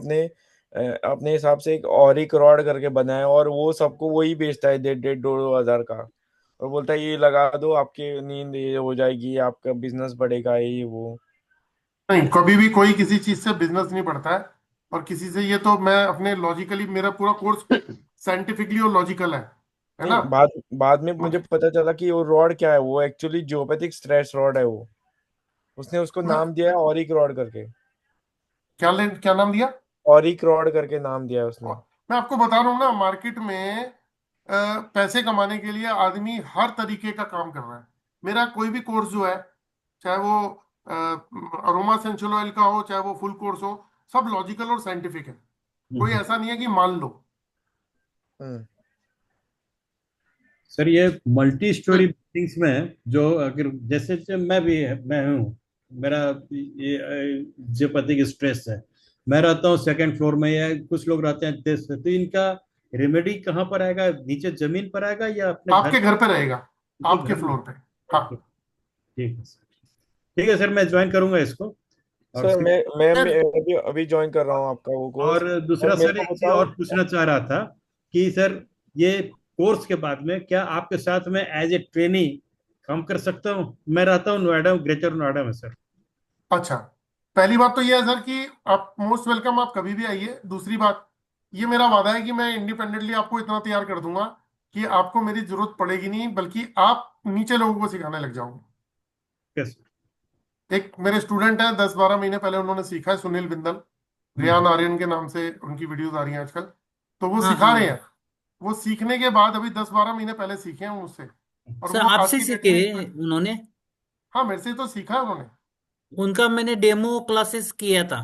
S12: अपने हिसाब से एक ऑरिक रॉड करके बनाया, और वो सबको वही बेचता है 1,500-2,000 का। और बोलता है ये लगा दो, आपकी नींद ये हो जाएगी, आपका बिजनेस बढ़ेगा, ये वो।
S2: नहीं, कभी भी कोई किसी चीज से बिजनेस नहीं बढ़ता है, और किसी से, ये तो मैं अपने लॉजिकली, मेरा पूरा कोर्स साइंटिफिकली और लॉजिकल है ना।
S12: नहीं, बाद बाद में मुझे पता चला कि वो रॉड क्या है, वो एक्चुअली जियोपैथिक स्ट्रेस रॉड है वो। उसने उसको
S2: मैं
S12: नाम दिया है ऑरिक रॉड करके।
S2: क्या नाम दिया?
S12: ऑरिक रॉड करके नाम दिया है उसने।
S2: मैं आपको बता रहा हूँ ना, मार्केट में पैसे कमाने के लिए आदमी हर तरीके का काम कर रहा है। मेरा कोई भी कोर्स जो है, चाहे वो अरोमा सेंशुअल ऑयल का हो, चाहे वो फुल कोर्स हो, सब लॉजिकल और साइंटिफिक है। कोई ऐसा नहीं है कि मान लो।
S12: हम्म।
S10: सर ये मल्टी स्टोरी बिल्डिंग्स में जो अगर जैसे जैसे मैं हूँ, मेरा ये जियोपैथिक स्ट्रेस है, मैं रहता हूँ सेकंड फ्लोर में, या कुछ लोग रहते हैं तेज से, तो इनका रेमेडी कहाँ पर आएगा? नीचे जमीन पर आएगा या अपने घर?
S2: आपके घर पे रहेगा,
S10: तो
S2: आपके
S10: घर में।
S2: फ्लोर पे। हाँ।
S10: ठीक है सर, ठीक है सर, मैं ज्वाइन करूंगा इसको। और
S12: सर मैं
S6: सर
S12: अभी अभी ज्वाइन कर रहा हूँ आपका वो कोर्स।
S10: और
S12: और
S10: दूसरा
S12: मेरे
S10: सर
S12: को
S10: एक चीज
S12: बताओ।
S10: और पूछना चाह रहा था कि सर ये कोर्स के बाद में क्या आपके साथ में एज ए ट्रेनी काम कर सकता हूँ? मैं रहता हूँ नोएडा, ग्रेटर नोएडा में सर।
S2: अच्छा, पहली बात तो ये है सर कि आप मोस्ट वेलकम, आप कभी भी आइए। दूसरी बात, ये मेरा वादा है कि मैं इंडिपेंडेंटली आपको इतना तैयार कर दूंगा कि आपको मेरी जरूरत पड़ेगी नहीं, बल्कि आप नीचे लोगों को सिखाने लग जाओगे।
S10: यस।
S2: एक मेरे स्टूडेंट हैं, 10-12 महीने पहले उन्होंने सीखा है, सुनील बिंदल, रियान आर्यन के नाम से उनकी वीडियोस आ रही हैं आजकल। तो वो
S6: हाँ
S2: सिखा रहे
S6: हाँ
S2: हैं। वो सीखने के बाद अभी 10-12 महीने पहले सीखे हैं मुझसे, और
S6: सर,
S2: वो आज
S6: आपसे
S2: की डेट
S6: सीखे
S2: में
S6: उन्होंने?
S2: हाँ, मेरे से तो सीखा है उन्होंने।
S6: उनका मैंने डेमो क्लासेस किया था।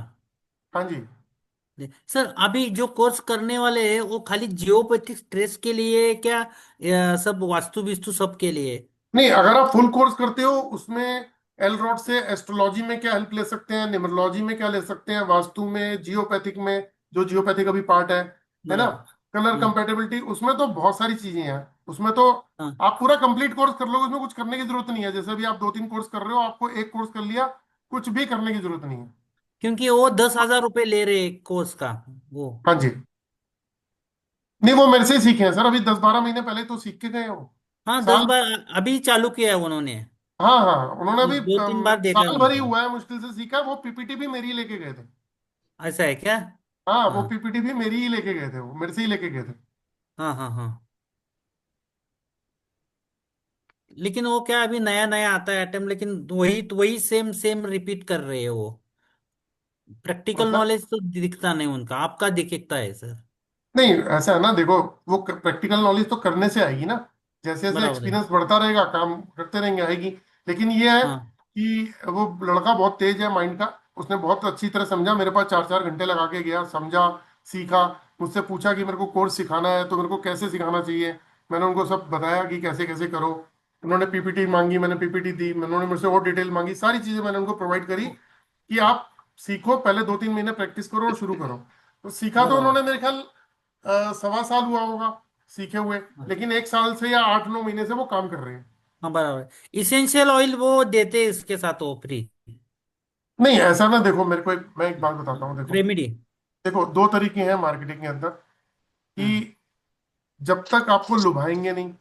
S2: हाँ जी।
S6: सर अभी जो कोर्स करने वाले हैं वो खाली जियोपैथिक स्ट्रेस के लिए क्या, या सब वास्तु विस्तु सब के लिए?
S2: नहीं, अगर आप फुल कोर्स करते हो उसमें एल रॉड से एस्ट्रोलॉजी में क्या हेल्प ले सकते हैं, न्यूमरोलॉजी में क्या ले सकते हैं, वास्तु में, जियोपैथिक में, जो जियोपैथिक अभी पार्ट है ना,
S6: हाँ
S2: कलर
S6: हाँ
S2: कंपेटेबिलिटी, उसमें तो बहुत सारी चीजें हैं। उसमें तो
S6: हाँ।
S2: आप पूरा कंप्लीट कोर्स कर लोगे, उसमें कुछ करने की जरूरत नहीं है। जैसे अभी आप 2-3 कोर्स कर रहे हो, आपको एक कोर्स कर लिया, कुछ भी करने की जरूरत नहीं है।
S6: क्योंकि वो 10,000 रुपये ले रहे कोर्स का वो।
S2: हाँ जी। नहीं, वो मेरे से ही सीखे हैं सर, अभी 10-12 महीने पहले तो सीख के गए हैं वो।
S6: हाँ, दस
S2: साल
S6: बार अभी चालू किया है उन्होंने।
S2: हाँ हाँ, उन्होंने अभी
S6: 2-3 बार देखा है
S2: साल भर ही
S6: उनको।
S2: हुआ है मुश्किल से सीखा। वो पीपीटी भी मेरी ही लेके गए थे।
S6: ऐसा है क्या?
S2: हाँ, वो
S6: हाँ
S2: पीपीटी भी मेरी ही लेके गए थे, वो मेरे से ही लेके गए थे।
S6: हाँ हाँ हाँ। लेकिन वो क्या, अभी नया नया आता है आइटम, लेकिन वही सेम सेम रिपीट कर रहे हैं वो।
S2: और
S6: प्रैक्टिकल
S2: सर,
S6: नॉलेज तो दिखता नहीं उनका, आपका दिखता है सर।
S2: नहीं ऐसा है ना, देखो, वो प्रैक्टिकल नॉलेज तो करने से आएगी ना। जैसे जैसे
S6: बराबर है।
S2: एक्सपीरियंस बढ़ता रहेगा, काम करते रहेंगे, आएगी। लेकिन ये है
S6: हाँ
S2: कि वो लड़का बहुत तेज है माइंड का। उसने बहुत अच्छी तरह समझा, मेरे पास 4-4 घंटे लगा के गया, समझा, सीखा। मुझसे पूछा कि मेरे को कोर्स सिखाना है तो मेरे को कैसे सिखाना चाहिए। मैंने उनको सब बताया कि कैसे कैसे करो। उन्होंने पीपीटी मांगी, मैंने पीपीटी दी। उन्होंने मुझसे और डिटेल मांगी, सारी चीजें मैंने उनको प्रोवाइड करी कि आप सीखो, पहले 2-3 महीने प्रैक्टिस करो और शुरू करो। तो सीखा तो
S6: बराबर।
S2: उन्होंने मेरे ख्याल 1.25 साल हुआ होगा सीखे हुए,
S6: हाँ
S2: लेकिन 1 साल से या 8-9 महीने से वो काम कर रहे हैं।
S6: हाँ, बराबर। इसेंशियल ऑयल वो देते हैं इसके साथ वो फ्री
S2: नहीं ऐसा ना, देखो मेरे को मैं एक बात बताता हूँ। देखो
S6: रेमेडी।
S2: देखो, दो तरीके हैं मार्केटिंग के अंदर,
S6: हाँ
S2: कि जब तक आपको लुभाएंगे नहीं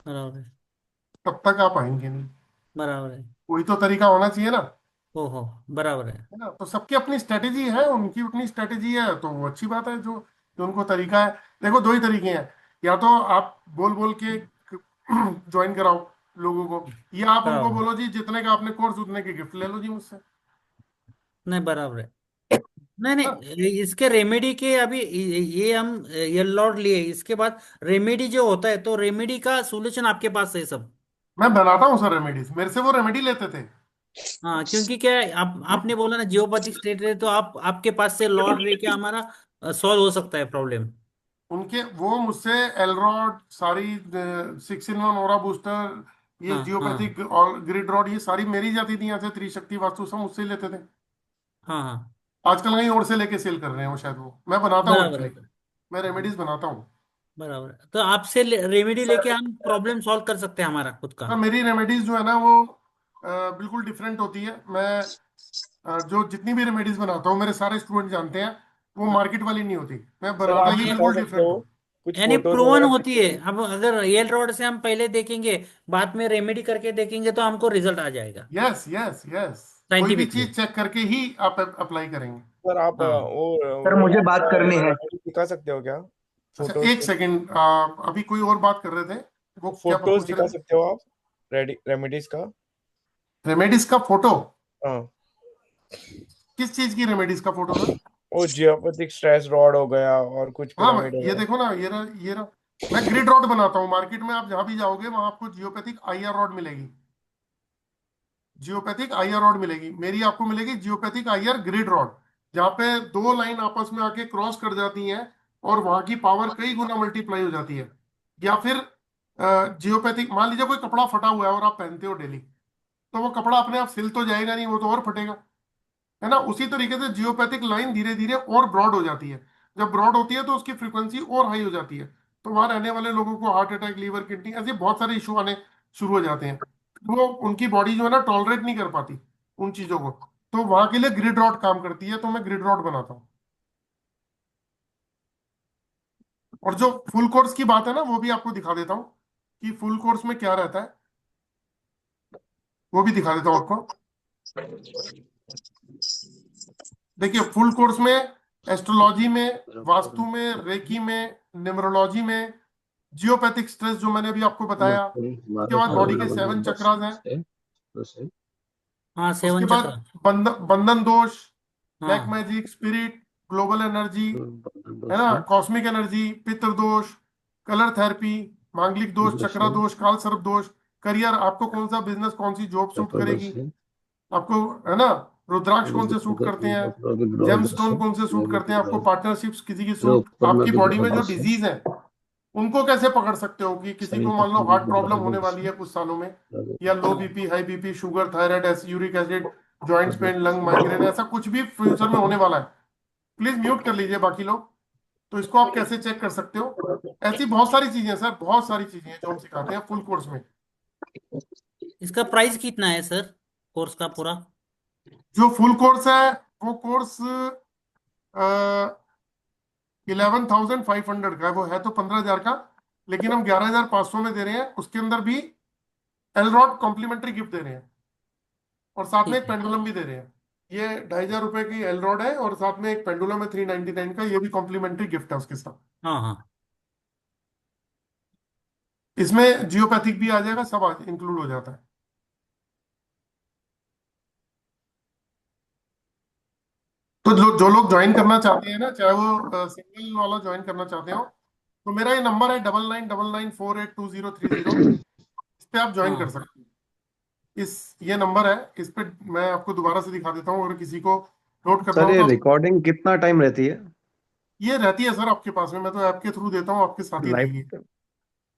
S6: बराबर है।
S2: तब तक आप आएंगे नहीं।
S6: बराबर है।
S2: कोई तो तरीका होना चाहिए ना,
S6: ओहो, बराबर है।
S2: है ना। तो सबकी अपनी स्ट्रेटेजी है, उनकी अपनी स्ट्रेटेजी है, तो वो अच्छी बात है जो उनको तरीका है। देखो दो ही तरीके हैं, या तो आप बोल बोल के ज्वाइन कराओ लोगों को, या आप उनको
S6: बराबर,
S2: बोलो जी जितने का आपने कोर्स उतने के गिफ्ट ले लो जी मुझसे,
S6: नहीं बराबर है। नहीं
S2: है ना।
S6: नहीं, इसके रेमेडी के अभी ये हम ये लॉर्ड लिए, इसके बाद रेमेडी जो होता है तो रेमेडी का सॉल्यूशन आपके पास है सब।
S2: मैं बनाता हूँ सर रेमेडीज, मेरे से वो रेमेडी लेते थे।
S6: हाँ, क्योंकि क्या है, आपने बोला ना जियोपैथिक स्टेट रे, तो आपके पास से लॉर्ड रे के हमारा सॉल्व हो सकता है प्रॉब्लम।
S2: उनके वो मुझसे एलरॉड सारी 6-in-1 ओरा बूस्टर, ये
S6: हाँ हाँ
S2: जियोपैथिक और ग्रिड रॉड, ये सारी मेरी जाती थी यहाँ से, त्रिशक्ति वास्तु सब मुझसे ही लेते थे।
S6: हाँ हाँ,
S2: आजकल कहीं और से लेके सेल कर रहे हैं वो, शायद वो मैं बनाता हूँ
S6: बराबर है।
S2: एक्चुअली, मैं रेमेडीज बनाता हूँ।
S6: बराबर है, तो आपसे रेमेडी लेके हम प्रॉब्लम सॉल्व कर सकते हैं हमारा खुद का।
S2: तो मेरी रेमेडीज जो है ना वो बिल्कुल डिफरेंट होती है। मैं जो जितनी भी रेमेडीज बनाता हूँ, मेरे सारे स्टूडेंट जानते हैं, वो
S6: हाँ,
S2: मार्केट वाली नहीं होती। मैं
S12: सर
S2: बनाता
S12: आप
S2: ही
S12: दिखा
S2: बिल्कुल
S12: सकते
S2: डिफरेंट
S12: हो,
S2: हूँ।
S12: कुछ
S6: यानी
S12: फोटोज
S6: प्रोवन
S12: वगैरह
S6: होती है। अब अगर रियल रॉड से हम पहले देखेंगे, बाद में रेमेडी करके देखेंगे, तो हमको रिजल्ट आ जाएगा
S2: यस यस यस, कोई भी
S6: साइंटिफिकली।
S2: चीज चेक करके ही आप अप्लाई करेंगे।
S12: सर आप
S6: हाँ
S11: सर
S12: वो
S11: मुझे बात करनी है।
S12: दिखा सकते हो क्या?
S2: अच्छा
S12: फोटोज
S2: एक सेकंड, अभी कोई और बात कर रहे थे, वो क्या
S12: फोटोज
S2: पूछ
S12: दिखा
S2: रहे थे?
S12: सकते हो आप रेमेडीज का?
S2: रेमेडीज का फोटो?
S12: हाँ,
S2: किस चीज की रेमेडीज का फोटो था?
S12: वो जियोपैथिक स्ट्रेस रॉड हो गया और कुछ
S2: हाँ
S12: पिरामिड हो
S2: ये
S12: गया।
S2: देखो ना, ये रहा। मैं ग्रिड रॉड बनाता हूँ, मार्केट में आप जहां भी जाओगे वहां आपको जियोपैथिक आईआर रॉड मिलेगी, जियोपैथिक आईआर रॉड मिलेगी। मेरी आपको मिलेगी जियोपैथिक आईआर ग्रिड रॉड, जहाँ पे दो लाइन आपस में आके क्रॉस कर जाती हैं और वहां की पावर कई गुना मल्टीप्लाई हो जाती है। या फिर जियोपैथिक, मान लीजिए कोई कपड़ा फटा हुआ है और आप पहनते हो डेली, तो वो कपड़ा अपने आप सिल तो जाएगा नहीं, वो तो और फटेगा, है ना। उसी तरीके से जियोपैथिक लाइन धीरे धीरे और ब्रॉड हो जाती है। जब ब्रॉड होती है तो उसकी फ्रीक्वेंसी और हाई हो जाती है, तो वहां रहने वाले लोगों को हार्ट अटैक, लीवर, किडनी, ऐसे बहुत सारे इशू आने शुरू हो जाते हैं। वो उनकी बॉडी जो है ना टॉलरेट नहीं कर पाती उन चीजों को, तो वहां के लिए ग्रिड रॉड काम करती है, तो मैं ग्रिड रॉड बनाता हूँ। और जो फुल कोर्स की बात है ना, वो भी आपको दिखा देता हूँ कि फुल कोर्स में क्या रहता है, वो भी दिखा देता हूँ आपको। देखिए फुल कोर्स में एस्ट्रोलॉजी में, वास्तु में, रेकी में, न्यूमरोलॉजी में, जियोपैथिक स्ट्रेस जो मैंने अभी आपको बताया, उसके बाद
S6: हाँ
S2: बॉडी के 7 चक्रास हैं,
S6: हाँ,
S2: उसके
S6: 7
S2: बाद
S6: चक्र।
S2: बंधन दोष, ब्लैक
S6: हाँ
S2: मैजिक, स्पिरिट, ग्लोबल एनर्जी, है ना, कॉस्मिक एनर्जी, पितृ दोष, कलर थेरेपी, मांगलिक दोष, चक्रा दोष, काल सर्प दोष, करियर, आपको कौन सा बिजनेस, कौन सी जॉब सूट करेगी आपको, है ना, रुद्राक्ष कौन से सूट करते हैं, जेमस्टोन कौन से सूट करते हैं आपको, पार्टनरशिप्स किसी की सूट, आपकी बॉडी में जो डिजीज है उनको कैसे पकड़ सकते हो, कि किसी को मान लो हार्ट प्रॉब्लम होने वाली है कुछ सालों में, या लो BP, high BP, sugar, thyroid, uric acid, joints pain, lung, migraine, ऐसा कुछ भी फ्यूचर में होने वाला है। प्लीज म्यूट कर लीजिए बाकी लोग। तो इसको आप कैसे चेक कर सकते हो, ऐसी बहुत सारी चीजें हैं सर, बहुत सारी चीजें हैं जो हम सिखाते हैं फुल कोर्स में।
S6: इसका प्राइस कितना है सर, कोर्स का पूरा?
S2: जो फुल कोर्स है वो कोर्स 11,500 का है, वो है तो 15,000 का, लेकिन हम 11,500 में दे रहे हैं। उसके अंदर भी एलरॉड कॉम्प्लीमेंट्री गिफ्ट दे रहे हैं, और साथ में
S6: ठीक
S2: एक
S6: है।
S2: पेंडुलम भी दे रहे हैं। ये 2,500 रुपए की एलरॉड है, और साथ में एक पेंडुलम है 399 का, ये भी कॉम्प्लीमेंट्री गिफ्ट है उसके साथ।
S6: हाँ हाँ,
S2: इसमें जियोपैथिक भी आ जाएगा, सब इंक्लूड हो जाता है। तो जो लोग ज्वाइन करना चाहते हैं ना, चाहे वो सिंगल वाला ज्वाइन करना चाहते हो, तो मेरा ये नंबर है 9999482030, इस पे आप ज्वाइन कर
S6: हाँ।
S2: सकते हैं। ये नंबर है, इस पे मैं आपको दोबारा से दिखा देता हूँ, अगर किसी को नोट करना
S14: सर
S2: हो
S14: ये
S2: तो
S14: रिकॉर्डिंग कितना टाइम रहती है?
S2: ये रहती है सर आपके पास में, मैं तो ऐप के थ्रू देता हूँ, आपके साथ ही रहेगी।
S14: लाइव?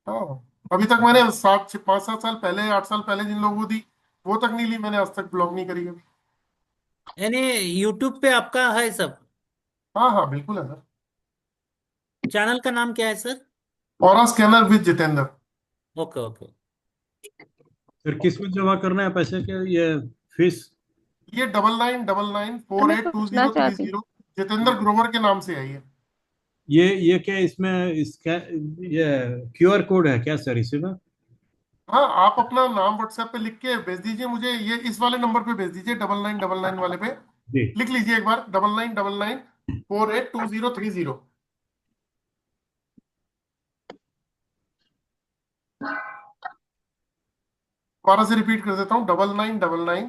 S2: हाँ, अभी तक मैंने 5-7 साल पहले, 8 साल पहले जिन लोगों को दी, वो तक नहीं ली मैंने, आज तक ब्लॉग नहीं करी कभी।
S6: यानी यूट्यूब पे आपका है सब?
S2: हाँ हाँ बिल्कुल है सर।
S6: चैनल का नाम क्या है sir?
S2: Aura scanner with Jitendra.
S6: Okay okay.
S10: फिर किस में जमा करना है पैसे के ये फीस?
S2: ये 9999
S13: सर
S2: फोर
S13: मैं
S2: एट टू
S13: पूछना
S2: जीरो थ्री
S13: चाहती हूँ।
S2: जीरो जितेंद्र ग्रोवर के नाम से है ये।
S10: ये क्या इसमें इसका ये QR कोड है क्या सर इसमें?
S2: हाँ, आप अपना नाम व्हाट्सएप पे लिख के भेज दीजिए मुझे, ये इस वाले नंबर पे भेज दीजिए, 9999 वाले पे
S10: जी।
S2: लिख लीजिए एक बार, 9999 482030। दोबारा से रिपीट कर देता हूँ, 9999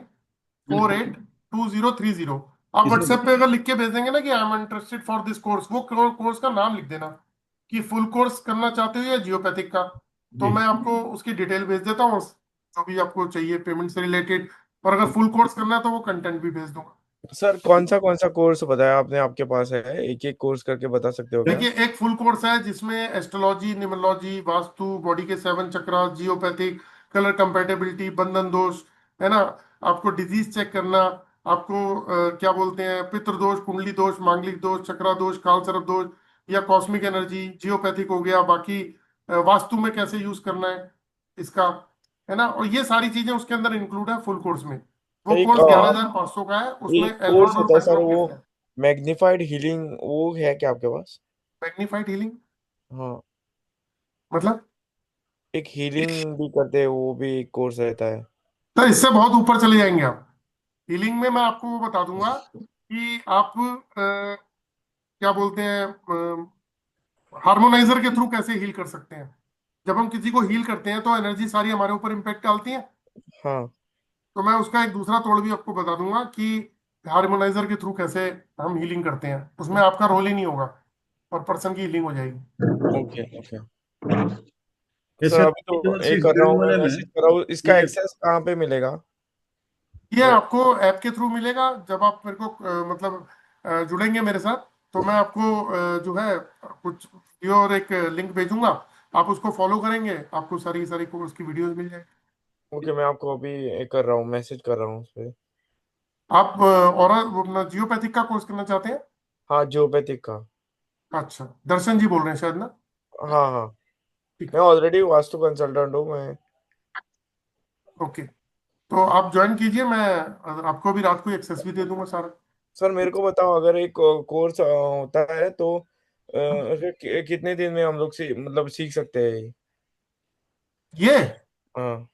S2: 482030। आप
S10: इसमें
S2: व्हाट्सएप पे अगर लिख के भेज देंगे ना कि I am interested for this course, वो कोर्स का नाम लिख देना कि फुल कोर्स करना चाहते हो या जियोपैथिक का, तो
S10: जी।
S2: मैं आपको उसकी डिटेल भेज देता हूँ, जो भी आपको चाहिए पेमेंट से रिलेटेड। और अगर फुल कोर्स करना है तो वो कंटेंट भी भेज दूंगा।
S12: सर कौन सा कोर्स बताया आपने आपके पास है? एक एक कोर्स करके बता सकते हो क्या?
S2: देखिए, एक फुल कोर्स है जिसमें एस्ट्रोलॉजी, न्यूमरोलॉजी, वास्तु, बॉडी के 7 चक्रास, जियोपैथिक, कलर कंपेटेबिलिटी, बंधन दोष, है ना, आपको डिजीज चेक करना, आपको क्या बोलते हैं, पितृ दोष, कुंडली दोष, मांगलिक दोष, चक्रा दोष, काल सर्प दोष, या कॉस्मिक एनर्जी, जियोपैथिक हो गया, बाकी वास्तु में कैसे यूज करना है इसका, है ना, और ये सारी चीजें उसके अंदर इंक्लूड है फुल कोर्स में। वो
S12: एक
S2: कोर्स 11,500 का है, उसमें
S12: एक कोर्स
S2: एलरॉड और
S12: होता है सर
S2: पेट्रोल
S12: वो
S2: किट है।
S12: मैग्निफाइड हीलिंग, वो है क्या आपके पास?
S2: मैग्नीफाइड हीलिंग
S12: हाँ,
S2: मतलब?
S12: एक हीलिंग भी करते हैं, वो भी एक कोर्स रहता है।
S2: तो इससे बहुत ऊपर चले जाएंगे आप। हीलिंग में मैं आपको वो बता दूंगा कि आप क्या बोलते हैं, हार्मोनाइजर के थ्रू कैसे हील कर सकते हैं। जब हम किसी को हील करते हैं तो एनर्जी सारी हमारे ऊपर इम्पेक्ट डालती है,
S12: हाँ।
S2: तो मैं उसका एक दूसरा तोड़ भी आपको बता दूंगा कि हार्मोनाइजर के थ्रू कैसे हम हीलिंग करते हैं, उसमें आपका रोल ही नहीं होगा और पर्सन की हीलिंग हो जाएगी।
S12: Okay okay.
S10: ये
S12: सर
S10: सर
S12: अभी तो ये कर रहा
S10: 6
S12: हूँ, मैं
S10: वाले में
S12: मैसेज कर रहा हूँ, इसका
S10: ये
S12: एक्सेस कहाँ पे मिलेगा?
S2: ये आपको ऐप के थ्रू मिलेगा, जब आप मेरे को मतलब जुड़ेंगे मेरे साथ, तो मैं आपको जो है कुछ वीडियो और एक लिंक भेजूंगा, आप उसको फॉलो करेंगे, आपको सारी सारी कोर्स की वीडियोस मिल जाएगी।
S12: ओके, मैं आपको अभी ये कर रहा हूँ, मैसेज कर रहा हूँ उस पे।
S2: आप और अपना जियोपैथिक का कोर्स करना चाहते हैं?
S12: हाँ, जियोपैथिक का।
S2: अच्छा, दर्शन जी बोल रहे हैं शायद ना?
S12: हाँ हाँ,
S2: ठीक
S12: मैं ऑलरेडी वास्तु कंसल्टेंट हूँ मैं।
S2: है, ओके। तो आप ज्वाइन कीजिए, मैं आपको भी रात को एक्सेस भी दे दूंगा सारा।
S12: सर मेरे को बताओ, अगर एक कोर्स होता है तो फिर कितने दिन में हम लोग मतलब सीख सकते हैं?
S2: ये
S12: हाँ।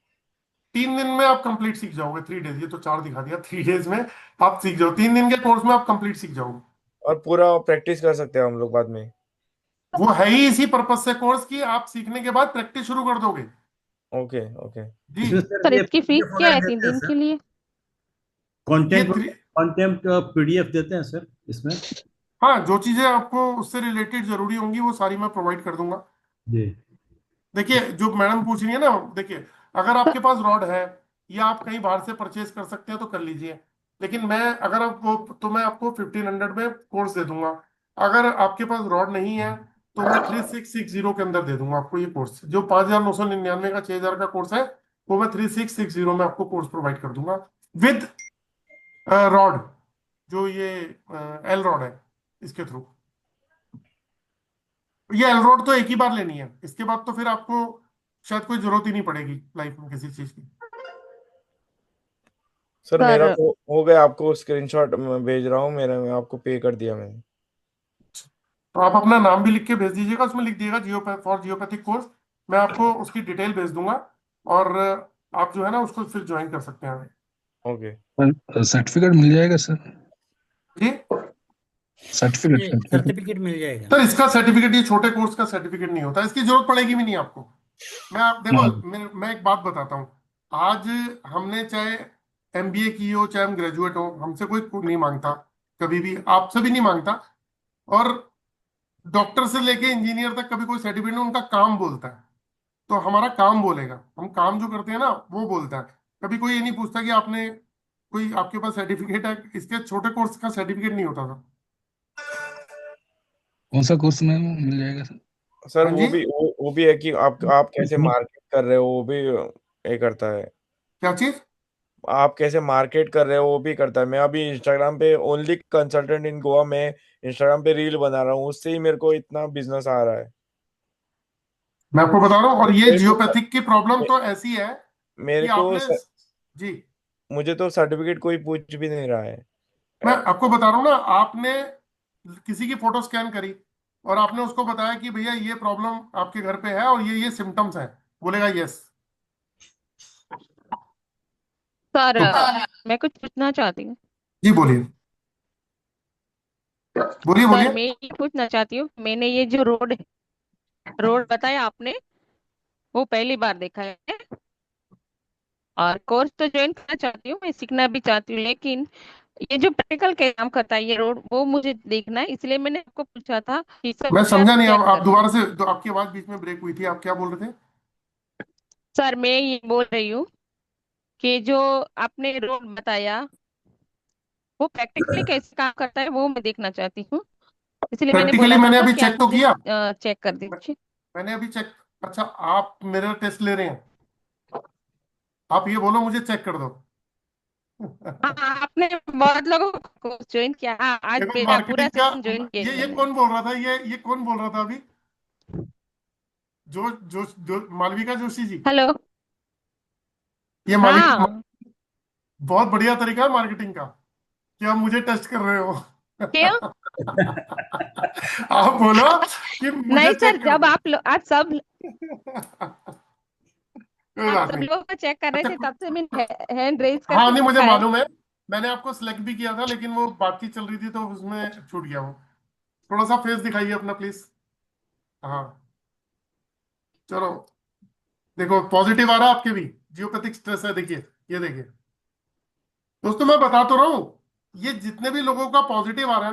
S2: 3 दिन में आप कंप्लीट सीख जाओगे, 3 डेज, ये तो 4 दिखा दिया, 3 डेज में आप सीख जाओ, 3 दिन के कोर्स में आप कंप्लीट सीख जाओगे।
S12: और पूरा प्रैक्टिस कर सकते हैं हम लोग बाद में?
S2: वो है ही इसी पर्पज से कोर्स की, आप सीखने के बाद प्रैक्टिस शुरू कर दोगे।
S12: Okay okay.
S2: जी।
S10: इसमें सर
S13: सर
S10: ये
S13: इसकी फीस
S10: PDF
S13: क्या
S10: वगैरह
S13: है
S10: देते
S13: 3 दिन
S10: हैं
S13: के
S10: सर?
S13: लिए?
S2: ये
S10: कंटेंट कंटेंट PDF देते हैं सर इसमें?
S2: हाँ, जो चीजें आपको उससे रिलेटेड जरूरी होंगी वो सारी मैं प्रोवाइड कर दूंगा।
S10: जी।
S2: देखिए, जो मैडम पूछ रही है ना, देखिए, अगर आपके पास रॉड है या आप कहीं बाहर से परचेज कर सकते हैं तो कर लीजिए, लेकिन मैं अगर आपको, तो मैं आपको 1500 में कोर्स दे दूंगा। अगर आपके पास रॉड नहीं है तो मैं 3660 के अंदर दे दूंगा आपको ये कोर्स, जो 5999 का 6000 का कोर्स है, वो मैं 3660 में आपको कोर्स प्रोवाइड कर दूंगा विद रॉड, जो ये एल रॉड है, इसके थ्रू। ये एल रॉड तो एक ही बार लेनी है, इसके बाद तो फिर आपको शायद कोई जरूरत ही नहीं पड़ेगी लाइफ में किसी चीज की।
S12: सर मेरा
S13: सर
S12: तो हो गया, आपको स्क्रीनशॉट भेज रहा हूँ, मेरा मैं आपको पे कर दिया मैंने।
S2: तो आप अपना नाम भी लिख के भेज दीजिएगा, उसमें लिख दिएगा जियोपैथिक कोर्स, मैं आपको उसकी डिटेल भेज दूंगा, और आप जो है ना उसको फिर ज्वाइन कर सकते हैं।
S12: ओके।
S14: सर्टिफिकेट मिल जाएगा सर?
S2: जी,
S14: सर्टिफिकेट
S6: ये
S14: सर्टिफिकेट
S6: सर्टिफिकेट मिल जाएगा।
S2: सर इसका सर्टिफिकेट, ये छोटे कोर्स का सर्टिफिकेट नहीं होता, इसकी जरूरत पड़ेगी भी नहीं आपको। मैं आप देखो,
S14: हाँ
S2: मैं एक बात बताता हूँ, आज हमने चाहे एमबीए की हो, चाहे हम ग्रेजुएट हो, हमसे कोई नहीं मांगता, कभी भी आपसे भी नहीं मांगता, और डॉक्टर से लेके इंजीनियर तक कभी कोई सर्टिफिकेट नहीं, उनका काम बोलता है, तो हमारा काम बोलेगा, हम काम जो करते हैं ना वो बोलता है। कभी कोई ये नहीं पूछता कि आपने कोई, आपके पास सर्टिफिकेट है, इसके छोटे कोर्स का सर्टिफिकेट नहीं होता था।
S14: कौन सा कोर्स में मिल जाएगा सर?
S12: सर
S2: हाँ जी,
S12: वो भी है कि आप कैसे मार्केट कर रहे हो, वो भी ये करता है।
S2: क्या चीज?
S12: आप कैसे मार्केट कर रहे हो वो भी करता है। मैं अभी इंस्टाग्राम पे ओनली कंसल्टेंट इन गोवा में इंस्टाग्राम पे रील बना रहा हूँ, उससे ही मेरे को इतना बिजनेस आ रहा है।
S2: मैं आपको बता रहा हूँ। और ये
S12: मेरे को
S2: जियोपैथिक की प्रॉब्लम तो ऐसी है
S12: मेरे
S2: कि
S12: को
S2: आपने, जी,
S12: मुझे तो सर्टिफिकेट कोई पूछ भी नहीं रहा है।
S2: मैं आपको बता रहा हूँ ना, आपने किसी की फोटो स्कैन करी और आपने उसको बताया कि भैया ये प्रॉब्लम आपके घर पे है और ये सिम्टम्स हैं, बोलेगा यस।
S13: सर
S2: तो
S13: मैं कुछ पूछना चाहती हूँ।
S2: जी बोलिए, बोलिए
S13: सर
S2: बोलिए।
S13: मैं ये पूछना चाहती हूँ, मैंने ये जो रोड रोड बताया आपने, वो पहली बार देखा है। और कोर्स तो ज्वाइन करना चाहती हूँ, मैं सीखना भी चाहती हूँ, लेकिन ये जो प्रैक्टिकल के काम करता है ये रोड, वो मुझे देखना है, इसलिए मैंने आपको पूछा था कि सब
S2: मैं
S13: क्या
S2: समझा नहीं,
S13: चेक
S2: आप
S13: करना है।
S2: दोबारा से, तो आपकी आवाज बीच में ब्रेक हुई थी, आप क्या बोल रहे थे?
S13: सर मैं ये बोल रही हूँ कि जो आपने रोड बताया वो प्रैक्टिकली कैसे काम करता है, वो मैं देखना चाहती हूँ, इसलिए मैंने
S2: प्रैक्टिकली
S13: बोला था
S2: मैंने
S13: सर
S2: अभी
S13: कि आप
S2: चेक तो
S13: मुझे
S2: किया,
S13: चेक कर दीजिए।
S2: मैंने अभी चेक। अच्छा, आप मेरा टेस्ट ले रहे हैं, आप ये बोलो मुझे चेक कर दो।
S13: हाँ आपने बहुत लोगों को ज्वाइन किया, हाँ आज
S2: देखो
S13: मेरा पूरा
S2: मार्केटिंग का,
S13: सेशन ज्वाइन किया
S2: ये
S13: मैंने।
S2: कौन बोल रहा था, ये कौन बोल रहा था अभी? जो मालविका जोशी जी,
S13: हेलो।
S2: ये मालिक।
S13: हाँ।
S2: बहुत बढ़िया तरीका है मार्केटिंग का कि आप मुझे टेस्ट कर रहे हो।
S13: क्यों?
S2: आप बोलो कि मुझे
S13: नहीं सर,
S2: चेक कर
S13: जब
S2: दो। कोई
S13: आप
S2: बात
S13: सब
S2: नहीं।
S13: लोग को चेक कर रहे
S2: अच्छा
S13: थे, तब से मैंने हैंड रेज
S2: हाँ,
S13: करके
S2: नहीं मुझे
S13: रखा है।
S2: मालूम है, मैंने आपको सिलेक्ट भी किया था लेकिन वो बातचीत चल रही थी तो उसमें छूट गया वो। थोड़ा सा फेस दिखाइए अपना प्लीज। हाँ, चलो, देखो पॉजिटिव आ रहा है आपके भी, जियोपैथिक स्ट्रेस है, देखिए, ये देखिए दोस्तों, मैं बता तो रहा हूँ, ये जितने भी लोगों का पॉजिटिव आ रहा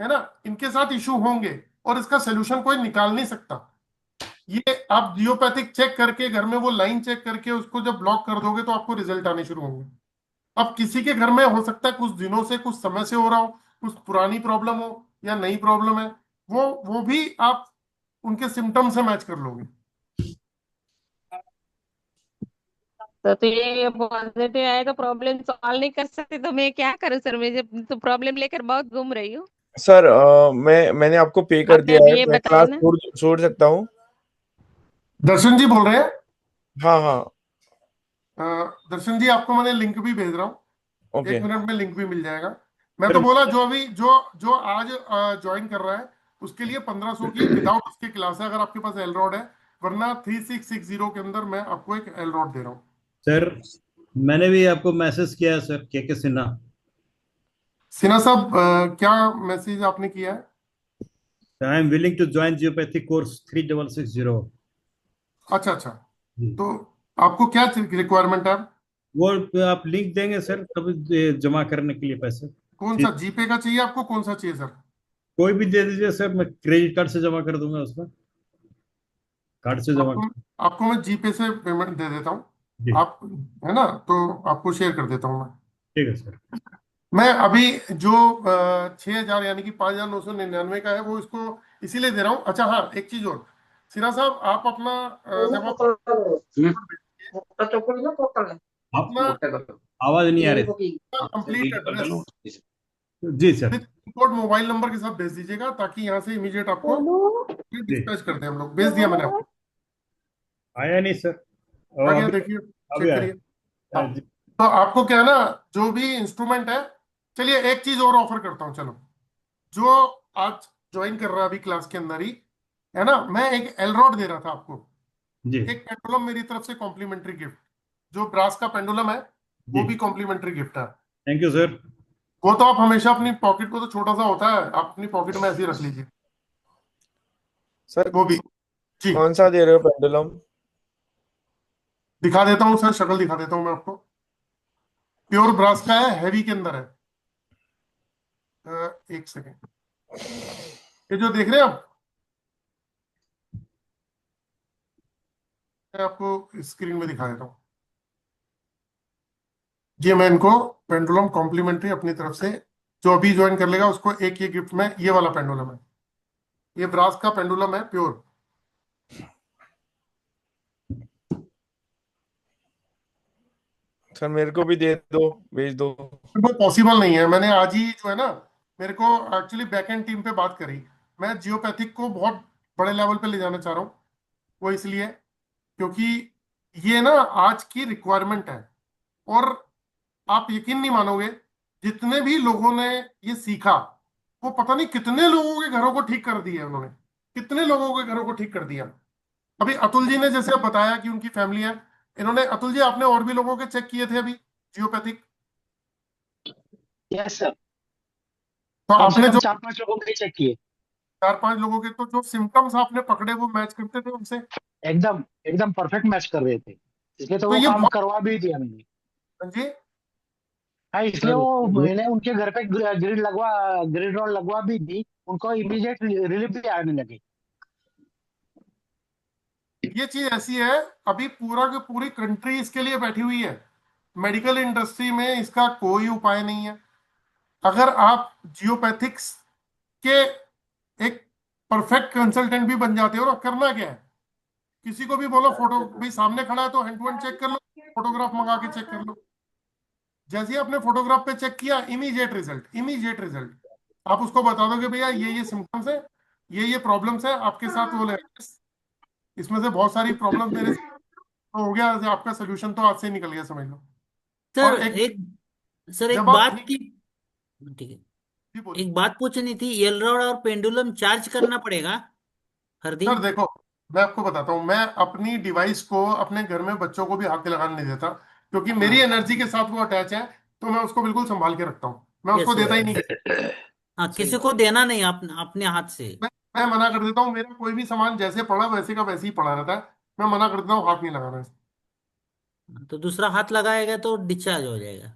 S2: है ना, इनके साथ इशू होंगे और इसका सोल्यूशन कोई निकाल नहीं सकता। ये आप जियोपैथिक चेक करके घर में वो लाइन चेक करके उसको जब ब्लॉक कर दोगे तो आपको रिजल्ट आने शुरू होंगे। अब किसी के घर में हो सकता है कुछ दिनों से, कुछ समय से हो रहा हो, कुछ पुरानी प्रॉब्लम हो या नई प्रॉब्लम है, वो भी आप उनके सिम्टम से मैच कर लोगे।
S13: तो ये पॉजिटिव आए तो प्रॉब्लम सॉल्व नहीं कर सकते, तो मैं क्या करूँ सर? मैं जब तो प्रॉब्लम लेकर बहुत घूम रही हूँ।
S12: सर मैंने आपको पे कर
S13: आपने
S12: दिया
S13: अभी
S12: है,
S13: ये
S12: मैं
S13: बताया
S12: क्लास
S13: ना।
S12: छोड़ सकता हूँ।
S2: दर्शन जी बोल रहे हैं?
S12: हाँ हाँ।
S2: अ, दर्शन जी, आपको मैंने लिंक भी भेज रहा हूँ,
S12: ओके
S2: 1 मिनट में लिंक भी मिल जाएगा। मैं तो
S12: सर।
S2: बोला जो अभी जो जो आज ज्वाइन कर रहा है उसके लिए 1500 की विदाउट उसके क्लास है, अगर आपके पास एल रॉड है, वरना 3660 के अंदर मैं आपको एक एल रॉड दे रहा हूँ।
S10: सर मैंने भी आपको मैसेज किया है सर, के सिन्हा।
S2: सिन्हा साहब, क्या मैसेज आपने किया है?
S10: I am willing to join geopathic course 3660।
S2: अच्छा अच्छा,
S10: जी।
S2: तो आपको क्या रिक्वायरमेंट है?
S10: वो आप लिंक देंगे सर तब जमा करने के लिए पैसे।
S2: कौन सा जीपे का चाहिए आपको, कौन सा चाहिए सर?
S10: कोई भी दे दीजिए सर, मैं क्रेडिट कार्ड से जमा कर दूंगा, उसमें कार्ड से जमा
S2: आपको
S10: कर।
S2: आपको मैं जीपे से पेमेंट दे देता हूँ,
S10: जी
S2: आप, है ना, तो आपको शेयर कर देता हूँ मैं।
S10: ठीक है सर।
S2: मैं अभी जो 6000 यानी कि 5999 का है वो इसको इसीलिए दे रहा हूँ। अच्छा हाँ, एक चीज और, सिन्हा साहब, आप अपना जब आप
S10: आप
S2: अपना
S10: आवाज नहीं आ रही।
S2: कंप्लीट एड्रेस
S10: जी सर।
S2: कोड मोबाइल नंबर के साथ भेज दीजिएगा ताकि यहाँ से इमीडिएट आपको
S10: जी
S2: डिस्पैच कर दें हम लोग। भेज दिया मैंने आपको,
S10: आया नहीं सर।
S2: आ गया,
S10: अभी
S2: देखिए,
S10: अभी
S2: चेक
S10: आया।
S2: करिए। हाँ, तो आपको क्या है ना, जो भी इंस्ट्रूमेंट है, चलिए एक चीज और ऑफर करता हूँ, चलो, जो आज ज्वाइन कर रहा है अभी क्लास के अंदर ही, है ना, मैं एक एलरॉड दे रहा था आपको,
S10: जी
S2: एक पेंडुलम मेरी तरफ से कॉम्प्लीमेंट्री गिफ्ट, जो ब्रास का पेंडुलम है वो
S10: जी।
S2: भी कॉम्प्लीमेंट्री गिफ्ट है।
S10: Thank you sir.
S2: वो तो आप हमेशा अपनी पॉकेट को, तो छोटा सा होता है, आप अपनी पॉकेट में ऐसे ही रख लीजिए,
S12: सर
S2: वो भी। जी,
S12: कौन सा दे रहे हो पेंडुलम?
S2: दिखा देता हूँ सर, शक्ल दिखा देता हूँ मैं आपको। प्योर ब्रास का है, हैवी के अंदर है। एक सेकेंड, ये जो देख रहे हैं आप, मैं आपको स्क्रीन में दिखा देता हूँ। ये मैं इनको पेंडुलम कॉम्प्लीमेंट्री अपनी तरफ से, जो अभी ज्वाइन कर लेगा उसको एक ये गिफ्ट में, ये वाला पेंडुलम है, ये ब्रास का पेंडुलम है प्योर।
S12: सर मेरे को भी दे दो, भेज दो।
S2: वो पॉसिबल नहीं है, मैंने आज ही जो है ना, मेरे को एक्चुअली बैक एंड टीम पे बात करी, मैं जियोपैथिक को बहुत बड़े लेवल पे ले जाना चाह रहा हूँ, वो इसलिए क्योंकि ये ना आज की रिक्वायरमेंट है। और आप यकीन नहीं मानोगे, जितने भी लोगों ने ये सीखा, वो पता नहीं कितने लोगों के घरों को ठीक कर दिया उन्होंने, कितने लोगों के घरों को ठीक कर दिया। अभी अतुल जी ने जैसे बताया कि उनकी फैमिली है, इन्होंने, अतुल जी आपने और भी लोगों के चेक किए थे अभी जियोपैथिक?
S11: यस सर,
S2: तो
S11: कम से
S2: आपने
S11: कम
S2: जो
S11: 4-5 लोगों के चेक किए।
S2: 4-5 लोगों के, तो जो सिम्टम्स आपने पकड़े वो मैच करते थे उनसे?
S11: एकदम एकदम परफेक्ट मैच कर रहे थे, इसलिए तो
S2: तो
S11: वो
S2: ये
S11: काम
S2: बहुत,
S11: करवा भी दिया मैंने।
S2: हाँ जी,
S11: हाँ, इसलिए वो मैंने उनके घर पे ग्रिड रॉड लगवा भी दी, उनको इमीडिएट रिलीफ भी आने लगे।
S2: ये चीज ऐसी है, अभी पूरा की पूरी कंट्री इसके लिए बैठी हुई है। मेडिकल इंडस्ट्री में इसका कोई उपाय नहीं है। अगर आप जियोपैथिक्स के एक परफेक्ट कंसल्टेंट भी बन जाते हो ना, करना क्या है, किसी को भी बोलो फोटो, भाई सामने खड़ा है तो हैंड टू हैंड चेक कर लो, फोटोग्राफ मंगा के चेक कर लो। जैसे ही आपने फोटोग्राफ पे चेक किया, इमीडिएट रिजल्ट, इमीडिएट रिजल्ट। आप उसको बता दोगे भैया ये सिम्टम्स है, ये प्रॉब्लम्स है आपके साथ, वो ले इसमें से बहुत सारी प्रॉब्लम मेरे से, तो हो गया आपका सोल्यूशन, तो आज से निकल गया समझ लो।
S6: सर
S2: और एक,
S6: एक सर एक
S2: जब आप
S6: बात
S2: ठीक,
S6: की, ठीक है,
S2: जी बोलिए।
S6: एक बात पूछनी थी, एल रॉड और पेंडुलम चार्ज करना पड़ेगा हर
S2: सर
S6: दिन?
S2: देखो, मैं आपको बताता हूँ, मैं अपनी डिवाइस को अपने घर में बच्चों को भी हाथ लगाने नहीं देता, क्योंकि मेरी
S6: हाँ,
S2: एनर्जी के साथ वो अटैच है। तो मैं उसको बिल्कुल संभाल के रखता हूँ, मैं उसको
S6: यस
S2: देता
S6: यस,
S2: ही नहीं।
S6: हाँ,
S2: सही
S6: किसी
S2: बात।
S6: को देना नहीं अपने हाथ से।
S2: मैं मना कर देता हूँ, मेरा कोई भी सामान जैसे पड़ा वैसे का वैसे ही पड़ा रहता है। मैं मना कर देता हूँ, हाथ नहीं लगाना है।
S6: तो दूसरा हाथ लगाएगा तो डिस्चार्ज हो जाएगा।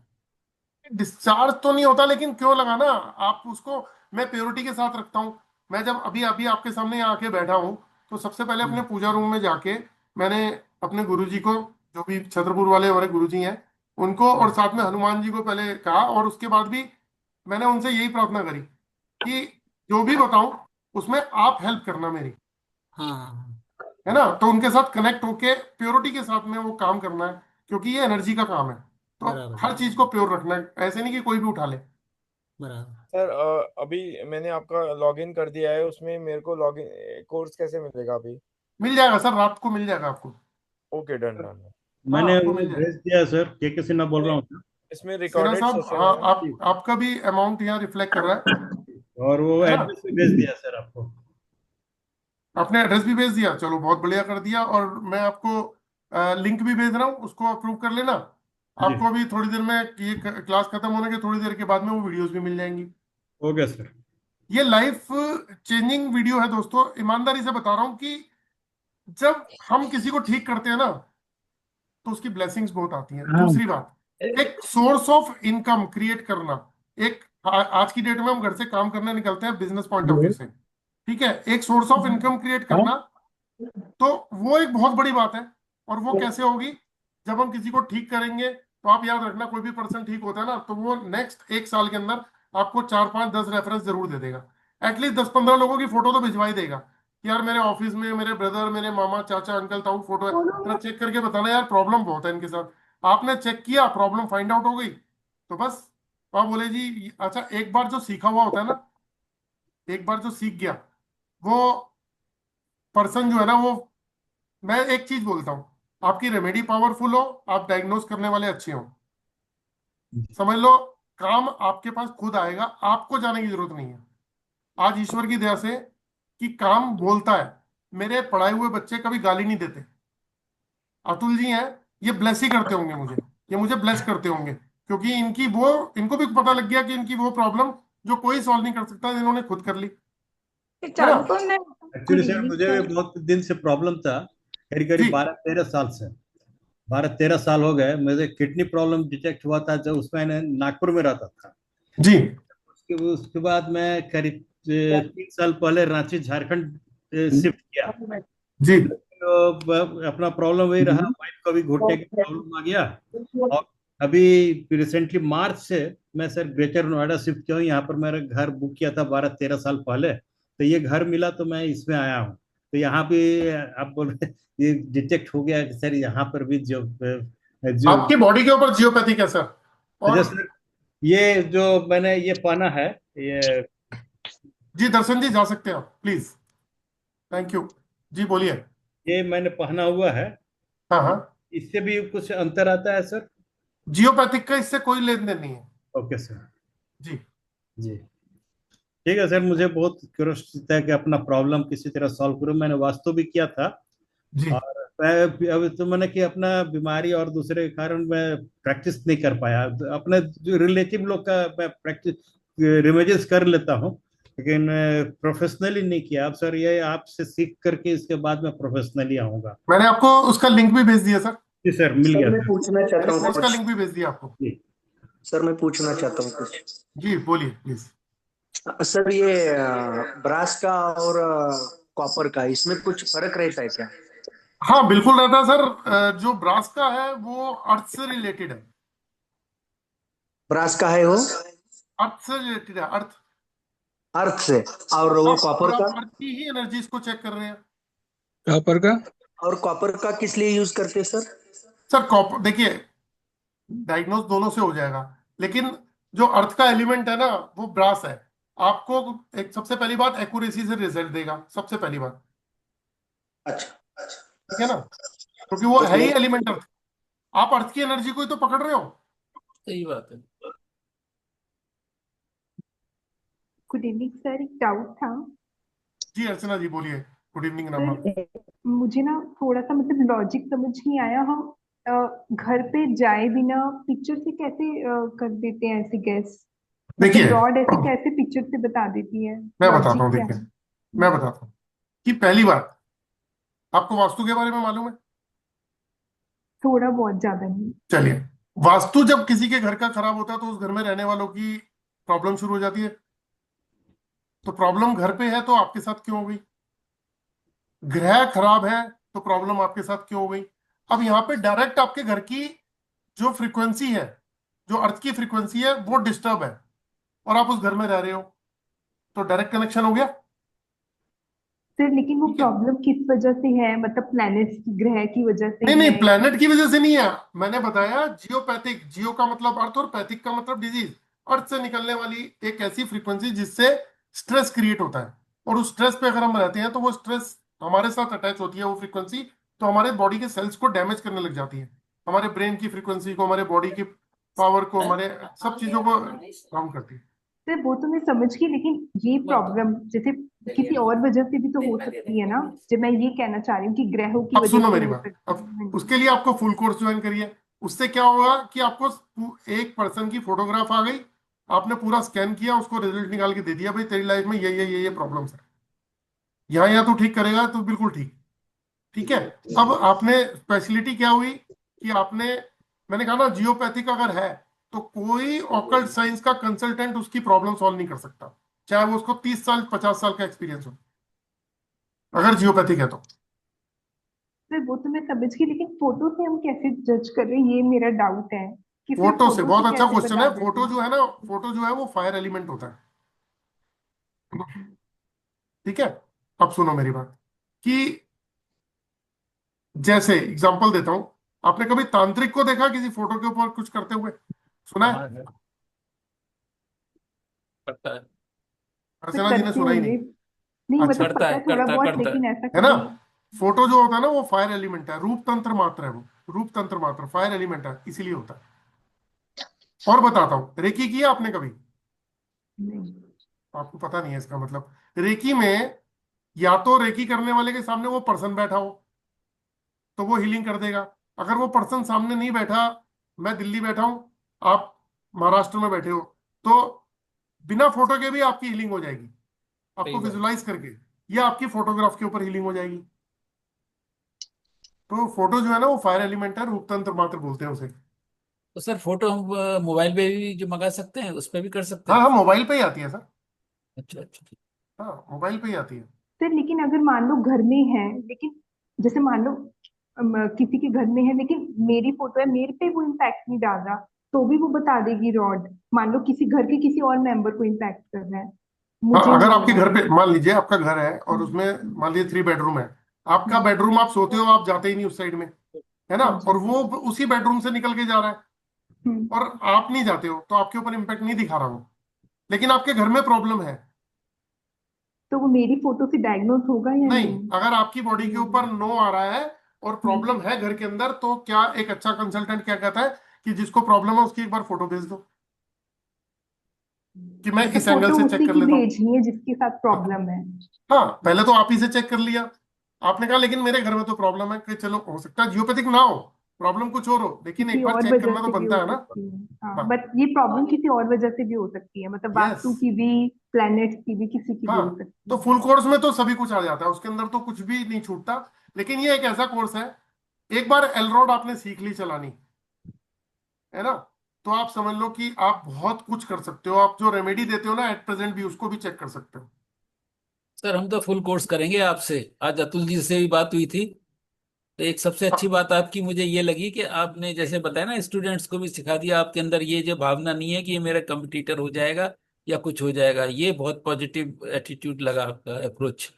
S2: डिस्चार्ज तो नहीं होता, लेकिन क्यों लगाना आप उसको। मैं प्योरिटी के साथ रखता हूँ। मैं जब अभी अभी आपके सामने आके बैठा हूँ, तो सबसे पहले अपने पूजा रूम में जाके मैंने अपने गुरुजी को, जो भी छतरपुर वाले हमारे गुरुजी हैं, उनको और साथ में हनुमान जी को पहले कहा, और उसके बाद भी मैंने उनसे यही प्रार्थना करी कि जो भी बताऊं उसमें आप हेल्प करना मेरी,
S6: हाँ,
S2: है ना। तो उनके साथ कनेक्ट होके प्योरिटी के साथ में वो काम करना है, क्योंकि ये एनर्जी का काम है। तो
S6: बराबर
S2: हर चीज को प्योर रखना है, ऐसे नहीं कि कोई भी उठा ले।
S6: बराबर।
S12: सर अभी मैंने आपका लॉगिन कर दिया है, उसमें मेरे को लॉगिन कोर्स कैसे मिलेगा अभी?
S2: मिल जाएगा सर, रात को मिल जाएगा आपको।
S12: Okay, done done.
S2: हाँ
S10: मैंने
S2: आपको
S10: वो
S2: मिल जाएगा।
S10: भेज दिया सर, के सिन्हा बोल रहा हूँ सर।
S12: इसमें
S2: सिन्हा
S12: रिकॉर्डेड
S2: साहब,
S12: सेशन
S2: हाँ,
S12: है।
S2: आपका भी अमाउंट यहाँ रिफ्लेक्ट कर रहा
S10: और वो
S2: है ना।
S10: एड्रेस भी भेज दिया सर आपको।
S2: आपने एड्रेस भी भेज दिया, चलो बहुत बढ़िया कर दिया। और मैं आपको लिंक भी भेज रहा हूँ, उसको अप्रूव कर लेना।
S10: जी,
S2: आपको अभी थोड़ी देर में, ये क्लास खत्म होने के थोड़ी देर के बाद में वो वीडियोस भी मिल जाएंगी।
S10: हो गया सर।
S2: ये लाइफ चेंजिंग वीडियो है दोस्तों, ईमानदारी से बता रहा हूँ कि जब हम किसी को ठीक करते हैं ना, तो उसकी ब्लेसिंग्स बहुत आती हैं।
S11: हाँ
S2: दूसरी बात, एक सोर्स ऑफ इनकम क्रिएट करना। एक आज की डेट में हम घर से काम करने निकलते हैं बिजनेस पॉइंट ऑफ व्यू से, ठीक है, एक सोर्स ऑफ इनकम क्रिएट
S11: हाँ,
S2: करना, तो वो एक बहुत बड़ी बात है। और वो कैसे होगी, जब हम किसी को ठीक करेंगे, तो आप याद रखना, कोई भी पर्सन ठीक होता है ना, तो वो नेक्स्ट 1 साल के अंदर आपको 4 5 10 रेफरेंस जरूर दे देगा। एटलीस्ट 10 15 लोगों की फोटो तो भिजवा ही देगा कि यार मेरे ऑफिस में मेरे ब्रदर, मेरे मामा, चाचा, अंकल, ताऊ फोटो है, जरा चेक करके बताना यार, प्रॉब्लम बहुत है इनके साथ। आपने चेक किया, प्रॉब्लम फाइंड आउट हो गई, तो बस आप बोले जी अच्छा। एक बार जो सीखा हुआ होता है ना, एक बार जो सीख गया वो पर्सन जो है ना, वो, मैं एक चीज बोलता हूँ, आपकी रेमेडी पावरफुल हो, आप डायग्नोस करने वाले अच्छे हो, समझ लो काम आपके पास खुद आएगा, आपको जाने की जरूरत नहीं है। आज ईश्वर की दया से कि काम बोलता है। मेरे पढ़ाए हुए बच्चे कभी गाली नहीं देते। अतुल जी हैं, ये ब्लेस ही करते होंगे मुझे, ये मुझे ब्लेस करते होंगे, क्योंकि इनकी वो, इनको भी पता लग गया कि इनकी वो प्रॉब्लम जो कोई सॉल्व नहीं कर सकता, इन्होंने खुद कर ली, है ना।
S10: एक्चुअली सर मुझे बहुत दिन से प्रॉब्लम था, करीब करीब
S2: जी
S10: 12-13 साल से। 12-13 साल हो गए। मुझे किडनी प्रॉब्लम डिटेक्ट हुआ था जब उसमें मैंने नागपुर में रहता था।
S2: जी
S10: उसके बाद मैं करीब 3 साल पहले रांची झारखंड शिफ्ट किया।
S2: जी
S10: तो अपना प्रॉब्लम वही रहा, वाइफ को भी घुटने की प्रॉब्लम आ गया। और अभी रिसेंटली मार्च से मैं सर ग्रेटर नोएडा शिफ्ट किया हूँ। यहाँ पर मेरा घर बुक किया था 12-13 साल पहले, तो ये घर मिला तो मैं इसमें आया हूँ। तो यहाँ पे आप बोल रहे ये डिटेक्ट हो गया कि सर यहाँ पर भी जो जो
S2: आपकी बॉडी के ऊपर जियोपैथिक है सर।
S10: अच्छा
S2: और
S10: सर, ये जो मैंने ये पहना है, ये
S2: जी दर्शन जी, जा सकते हैं आप प्लीज। थैंक यू जी, बोलिए।
S10: ये मैंने पहना हुआ है,
S2: हाँ हाँ,
S10: इससे भी कुछ अंतर आता है सर?
S2: जियोपैथिक का इससे कोई लेन देन नहीं है।
S10: Okay sir.
S2: जी
S10: जी ठीक है सर, मुझे बहुत क्यूरियोसिटी है कि अपना प्रॉब्लम किसी तरह सॉल्व करूं। मैंने वास्तु भी किया था,
S2: जी।
S10: और मैं अब तो मैंने कि अपना बीमारी और दूसरे कारण मैं प्रैक्टिस नहीं कर पाया। अपने जो रिलेटिव लोग का मैं प्रैक्टिस रिमेजेस कर लेता हूँ, लेकिन प्रोफेशनली नहीं किया। अब सर ये आपसे सीख करके इसके बाद मैं प्रोफेशनली आऊंगा।
S2: मैंने आपको उसका लिंक भी भेज दिया सर।
S10: जी सर, मिल
S15: सर
S10: गया
S15: मैं
S10: सर।
S15: पूछना चाहता
S2: मैंने
S15: हूँ
S2: कोर्स का
S15: कुछ।
S2: लिंक भी भेज दिया आपको।
S10: जी
S15: सर मैं पूछना चाहता हूँ कुछ।
S2: जी बोलिए प्लीज।
S15: सर ये ब्रास का और कॉपर का, इसमें कुछ फर्क रहता है क्या?
S2: हाँ बिल्कुल रहता है सर। जो ब्रास का है वो अर्थ से रिलेटेड है।
S15: ब्रास का है वो
S2: अर्थ से रिलेटेड है, अर्थ।
S15: अर्थ से, और वो
S2: हाँ,
S15: कॉपर
S2: और
S15: का?
S2: आप अर्थ की ही एनर्जीज को चेक कर रहे हैं।
S14: कॉपर का?
S15: और कॉपर का किस लिए यूज करते हैं सर?
S2: सर कॉपर देखिए, डायग्नोस दोनों से हो जाएगा, लेकिन जो अर्थ का एलिमेंट है ना वो ब्रास है। आपको एक सबसे पहली बात एक्यूरेसी से रिजल्ट देगा, सबसे पहली बात।
S15: अच्छा
S2: ठीक है ना, क्योंकि वो है ही
S15: ओके।
S2: एलिमेंट अर्थ। आप अर्थ की एनर्जी को ही तो पकड़ रहे हो।
S1: सही बात है।
S5: गुड इवनिंग सर, एक डाउट था।
S2: जी अर्चना जी बोलिए। Good evening Rama.
S5: सर मुझे ना थोड़ा सा मतलब लॉजिक समझ नहीं आया। हम घर पे जाए बिना पिक्चर से कैसे कर देते हैं ऐसे गैस?
S2: देखिए
S5: मतलब रॉड ऐसे कैसे पिक्चर से बता देती है?
S2: मैं बताता
S5: लॉजिक
S2: हूँ,
S5: क्या
S2: देखिए
S5: है?
S2: मैं बताता हूँ कि पहली बात, आपको वास्तु के बारे में मालूम है?
S5: थोड़ा बहुत, ज्यादा नहीं।
S2: चलिए, वास्तु जब किसी के घर का खराब होता है तो उस घर में रहने वालों की प्रॉब्लम शुरू हो जाती है। तो प्रॉब्लम घर पे है तो आपके साथ क्यों हो गई? ग्रह खराब है तो प्रॉब्लम आपके साथ क्यों हो गई? अब यहाँ पे डायरेक्ट आपके घर की जो फ्रीक्वेंसी है, जो अर्थ की फ्रीक्वेंसी है वो डिस्टर्ब है, और आप उस घर में रह रहे हो, तो डायरेक्ट कनेक्शन हो गया।
S5: सर लेकिन वो
S2: ठीक है,
S5: प्रॉब्लम किस वजह से है? मतलब प्लैनेट्स की, ग्रह की वजह से
S2: नहीं
S5: है
S2: नहीं,
S5: या
S2: प्लेनेट की वजह से नहीं है। मैंने बताया जियोपैथिक, जियो का मतलब अर्थ और पैथिक का मतलब डिजीज। अर्थ से निकलने वाली एक ऐसी फ्रीक्वेंसी जिससे स्ट्रेस क्रिएट होता है, और उस स्ट्रेस पे अगर हम रहते हैं तो वो स्ट्रेस हमारे साथ अटैच होती है वो फ्रीक्वेंसी, तो हमारे बॉडी के सेल्स को डैमेज करने लग जाती है। हमारे ब्रेन की फ्रीक्वेंसी को, हमारे बॉडी की पावर को, हमारे सब चीजों को काम करती है।
S5: सर वो तो मैं समझ गई, लेकिन ये प्रॉब्लम जैसे किसी और वजह से भी तो हो सकती है ना? जब मैं ये कहना चाह रही हूँ कि ग्रहों की
S2: अब
S5: वजह
S2: सुनो
S5: से
S2: मेरी
S5: हो
S2: बात,
S5: सकती
S2: अब
S5: है।
S2: उसके लिए आपको फुल कोर्स ज्वाइन करिए। उससे क्या होगा कि आपको एक पर्सन की फोटोग्राफ आ गई, आपने पूरा स्कैन किया, उसको रिजल्ट निकाल के दे दिया, भाई तेरी लाइफ में ये प्रॉब्लम्स है, यहाँ यहाँ तो ठीक करेगा तो बिल्कुल ठीक। ठीक है, अब आपने स्पेशलिटी क्या हुई कि आपने, मैंने कहा ना जियोपैथिक अगर है तो कोई ऑकल्ट साइंस का कंसल्टेंट उसकी प्रॉब्लम सॉल्व नहीं कर सकता, चाहे वो उसको 30 साल 50 साल का एक्सपीरियंस हो, अगर जियोपैथिक है तो।
S5: सर वो तो मैं समझ गई, लेकिन फोटो से हम कैसे जज कर रहे हैं, ये मेरा डाउट है कि सिर्फ
S2: फोटो से,
S5: फोटो से
S2: बहुत अच्छा
S5: कैसे
S2: क्वेश्चन है।
S5: बता देते
S2: फोटो
S5: हैं?
S2: जो है ना, फोटो जो है वो फायर एलिमेंट होता है। ठीक है, अब सुनो मेरी बात कि जैसे एग्जांपल देता हूं, आपने कभी तांत्रिक को देखा किसी फोटो के ऊपर कुछ करते हुए? सुना है?
S1: हाँ है, करता है।
S5: सर
S2: अर्चना जी ने
S5: करते
S2: सुना ही
S5: होंगे,
S2: नहीं।
S5: नहीं
S2: अच्छा,
S5: मतलब
S1: करता
S5: पता
S1: है
S5: है थोड़ा
S1: करता है
S5: बहुत,
S1: करता है।
S5: लेकिन ऐसा
S2: है ना,
S5: कभी।
S2: फोटो जो होता है ना वो फायर एलिमेंट है, रूप तंत्र मात्र है वो, रूप तंत्र मात्र फायर एलिमेंट है, इसीलिए होता है। और बताता हूं, रेकी किया आपने कभी?
S5: नहीं।
S2: आपको पता नहीं है इसका मतलब। रेकी में या तो रेकी करने वाले के सामने वो पर्सन बैठा हो तो वो हीलिंग कर देगा। अगर वो पर्सन सामने नहीं बैठा, मैं दिल्ली बैठा हूं, आप महाराष्ट्र में बैठे हो, तो बिना फोटो के भी आपकी हीलिंग हो जाएगी, आपको
S1: सही बात।
S2: विजुलाइज करके, या आपकी फोटोग्राफ के ऊपर हीलिंग हो जाएगी। तो फोटो जो है ना वो फायर एलिमेंट है, रूप तंत्र मात्र बोलते हैं उसे।
S1: तो सर फोटो हम मोबाइल पे भी जो मंगा सकते हैं उस पे भी कर सकते
S2: हाँ
S1: हैं?
S2: हाँ, मोबाइल पे ही आती है सर।
S1: अच्छा अच्छा ठीक।
S2: हाँ मोबाइल पे ही आती है।
S5: सर लेकिन अगर मान लो घर में है, लेकिन जैसे मान लो किसी के घर में है लेकिन मेरी फोटो है, मेरे पे वो इम्पैक्ट नहीं डाल रहा, तो भी वो बता देगी रॉड? मान लो किसी घर के किसी और मेंबर को इम्पैक्ट कर रहा है,
S2: हाँ,
S5: मुझे
S2: अगर
S5: नहीं हो
S2: आपके
S5: रहा
S2: घर
S5: है।
S2: पे मान लीजिए आपका घर है और
S5: हम्म,
S2: उसमें मान लीजिए 3 बेडरूम है, आपका
S5: हम्म,
S2: बेडरूम आप सोते हो, आप जाते ही नहीं उस साइड में, है ना,
S5: हाँ जी।
S2: और वो उसी बेडरूम से निकल के जा रहा है,
S5: हम्म।
S2: और आप नहीं जाते हो, तो आपके ऊपर इम्पैक्ट नहीं दिखा रहा वो, लेकिन आपके घर में प्रॉब्लम है।
S5: तो वो मेरी फोटो से डायग्नोज होगा या
S2: नहीं,
S5: नहीं?
S2: अगर आपकी बॉडी के ऊपर नो आ रहा है और प्रॉब्लम है घर के अंदर, तो क्या एक अच्छा कंसल्टेंट क्या कहता है कि जिसको प्रॉब्लम है उसकी एक बार फोटो भेज दो कि मैं
S5: मतलब
S2: इस एंगल
S5: फोटो
S2: से चेक
S5: उसी
S2: कर
S5: की
S2: लेता हूँ।
S5: भेजनी है जिसके साथ प्रॉब्लम है।
S2: हाँ, पहले तो आप ही से चेक कर लिया, आपने कहा लेकिन मेरे घर में तो प्रॉब्लम है, कि चलो हो सकता है जियोपैथिक ना हो, प्रॉब्लम कुछ और हो, लेकिन
S5: किसी
S2: एक बार
S5: और
S2: चेक
S5: वजह
S2: करना तो
S5: से भी
S2: बनता
S5: हो
S2: है ना।
S5: सकती है। हाँ,
S2: हाँ,
S5: बट ये प्रॉब्लम किसी और वजह से भी हो सकती है, मतलब
S2: यस,
S5: वास्तु की भी, प्लैनेट्स की भी, किसी की भी
S2: हाँ।
S5: हो सकती
S2: तो
S5: है।
S2: फुल कोर्स में तो सभी कुछ आ जाता है, उसके अंदर तो कुछ भी नहीं छूटता। लेकिन ये एक ऐसा कोर्स है, एक बार एलरोड आपने सीख ली चलानी, है ना, तो आप समझ लो कि आप बहुत कुछ कर सकते हो। आप जो रेमेडी देते हो ना एट प्रेजेंट भी, उसको भी चेक कर सकते हो।
S16: सर हम तो फुल कोर्स करेंगे आपसे। आज अतुल जी से भी बात हुई थी, तो एक सबसे अच्छी बात आपकी मुझे ये लगी कि आपने जैसे बताया ना, स्टूडेंट्स को भी सिखा दिया। आपके अंदर ये जो भावना नहीं है कि ये मेरा कंपटीटर हो जाएगा या कुछ हो जाएगा, ये बहुत पॉजिटिव एटीट्यूड लगा आपका अप्रोच।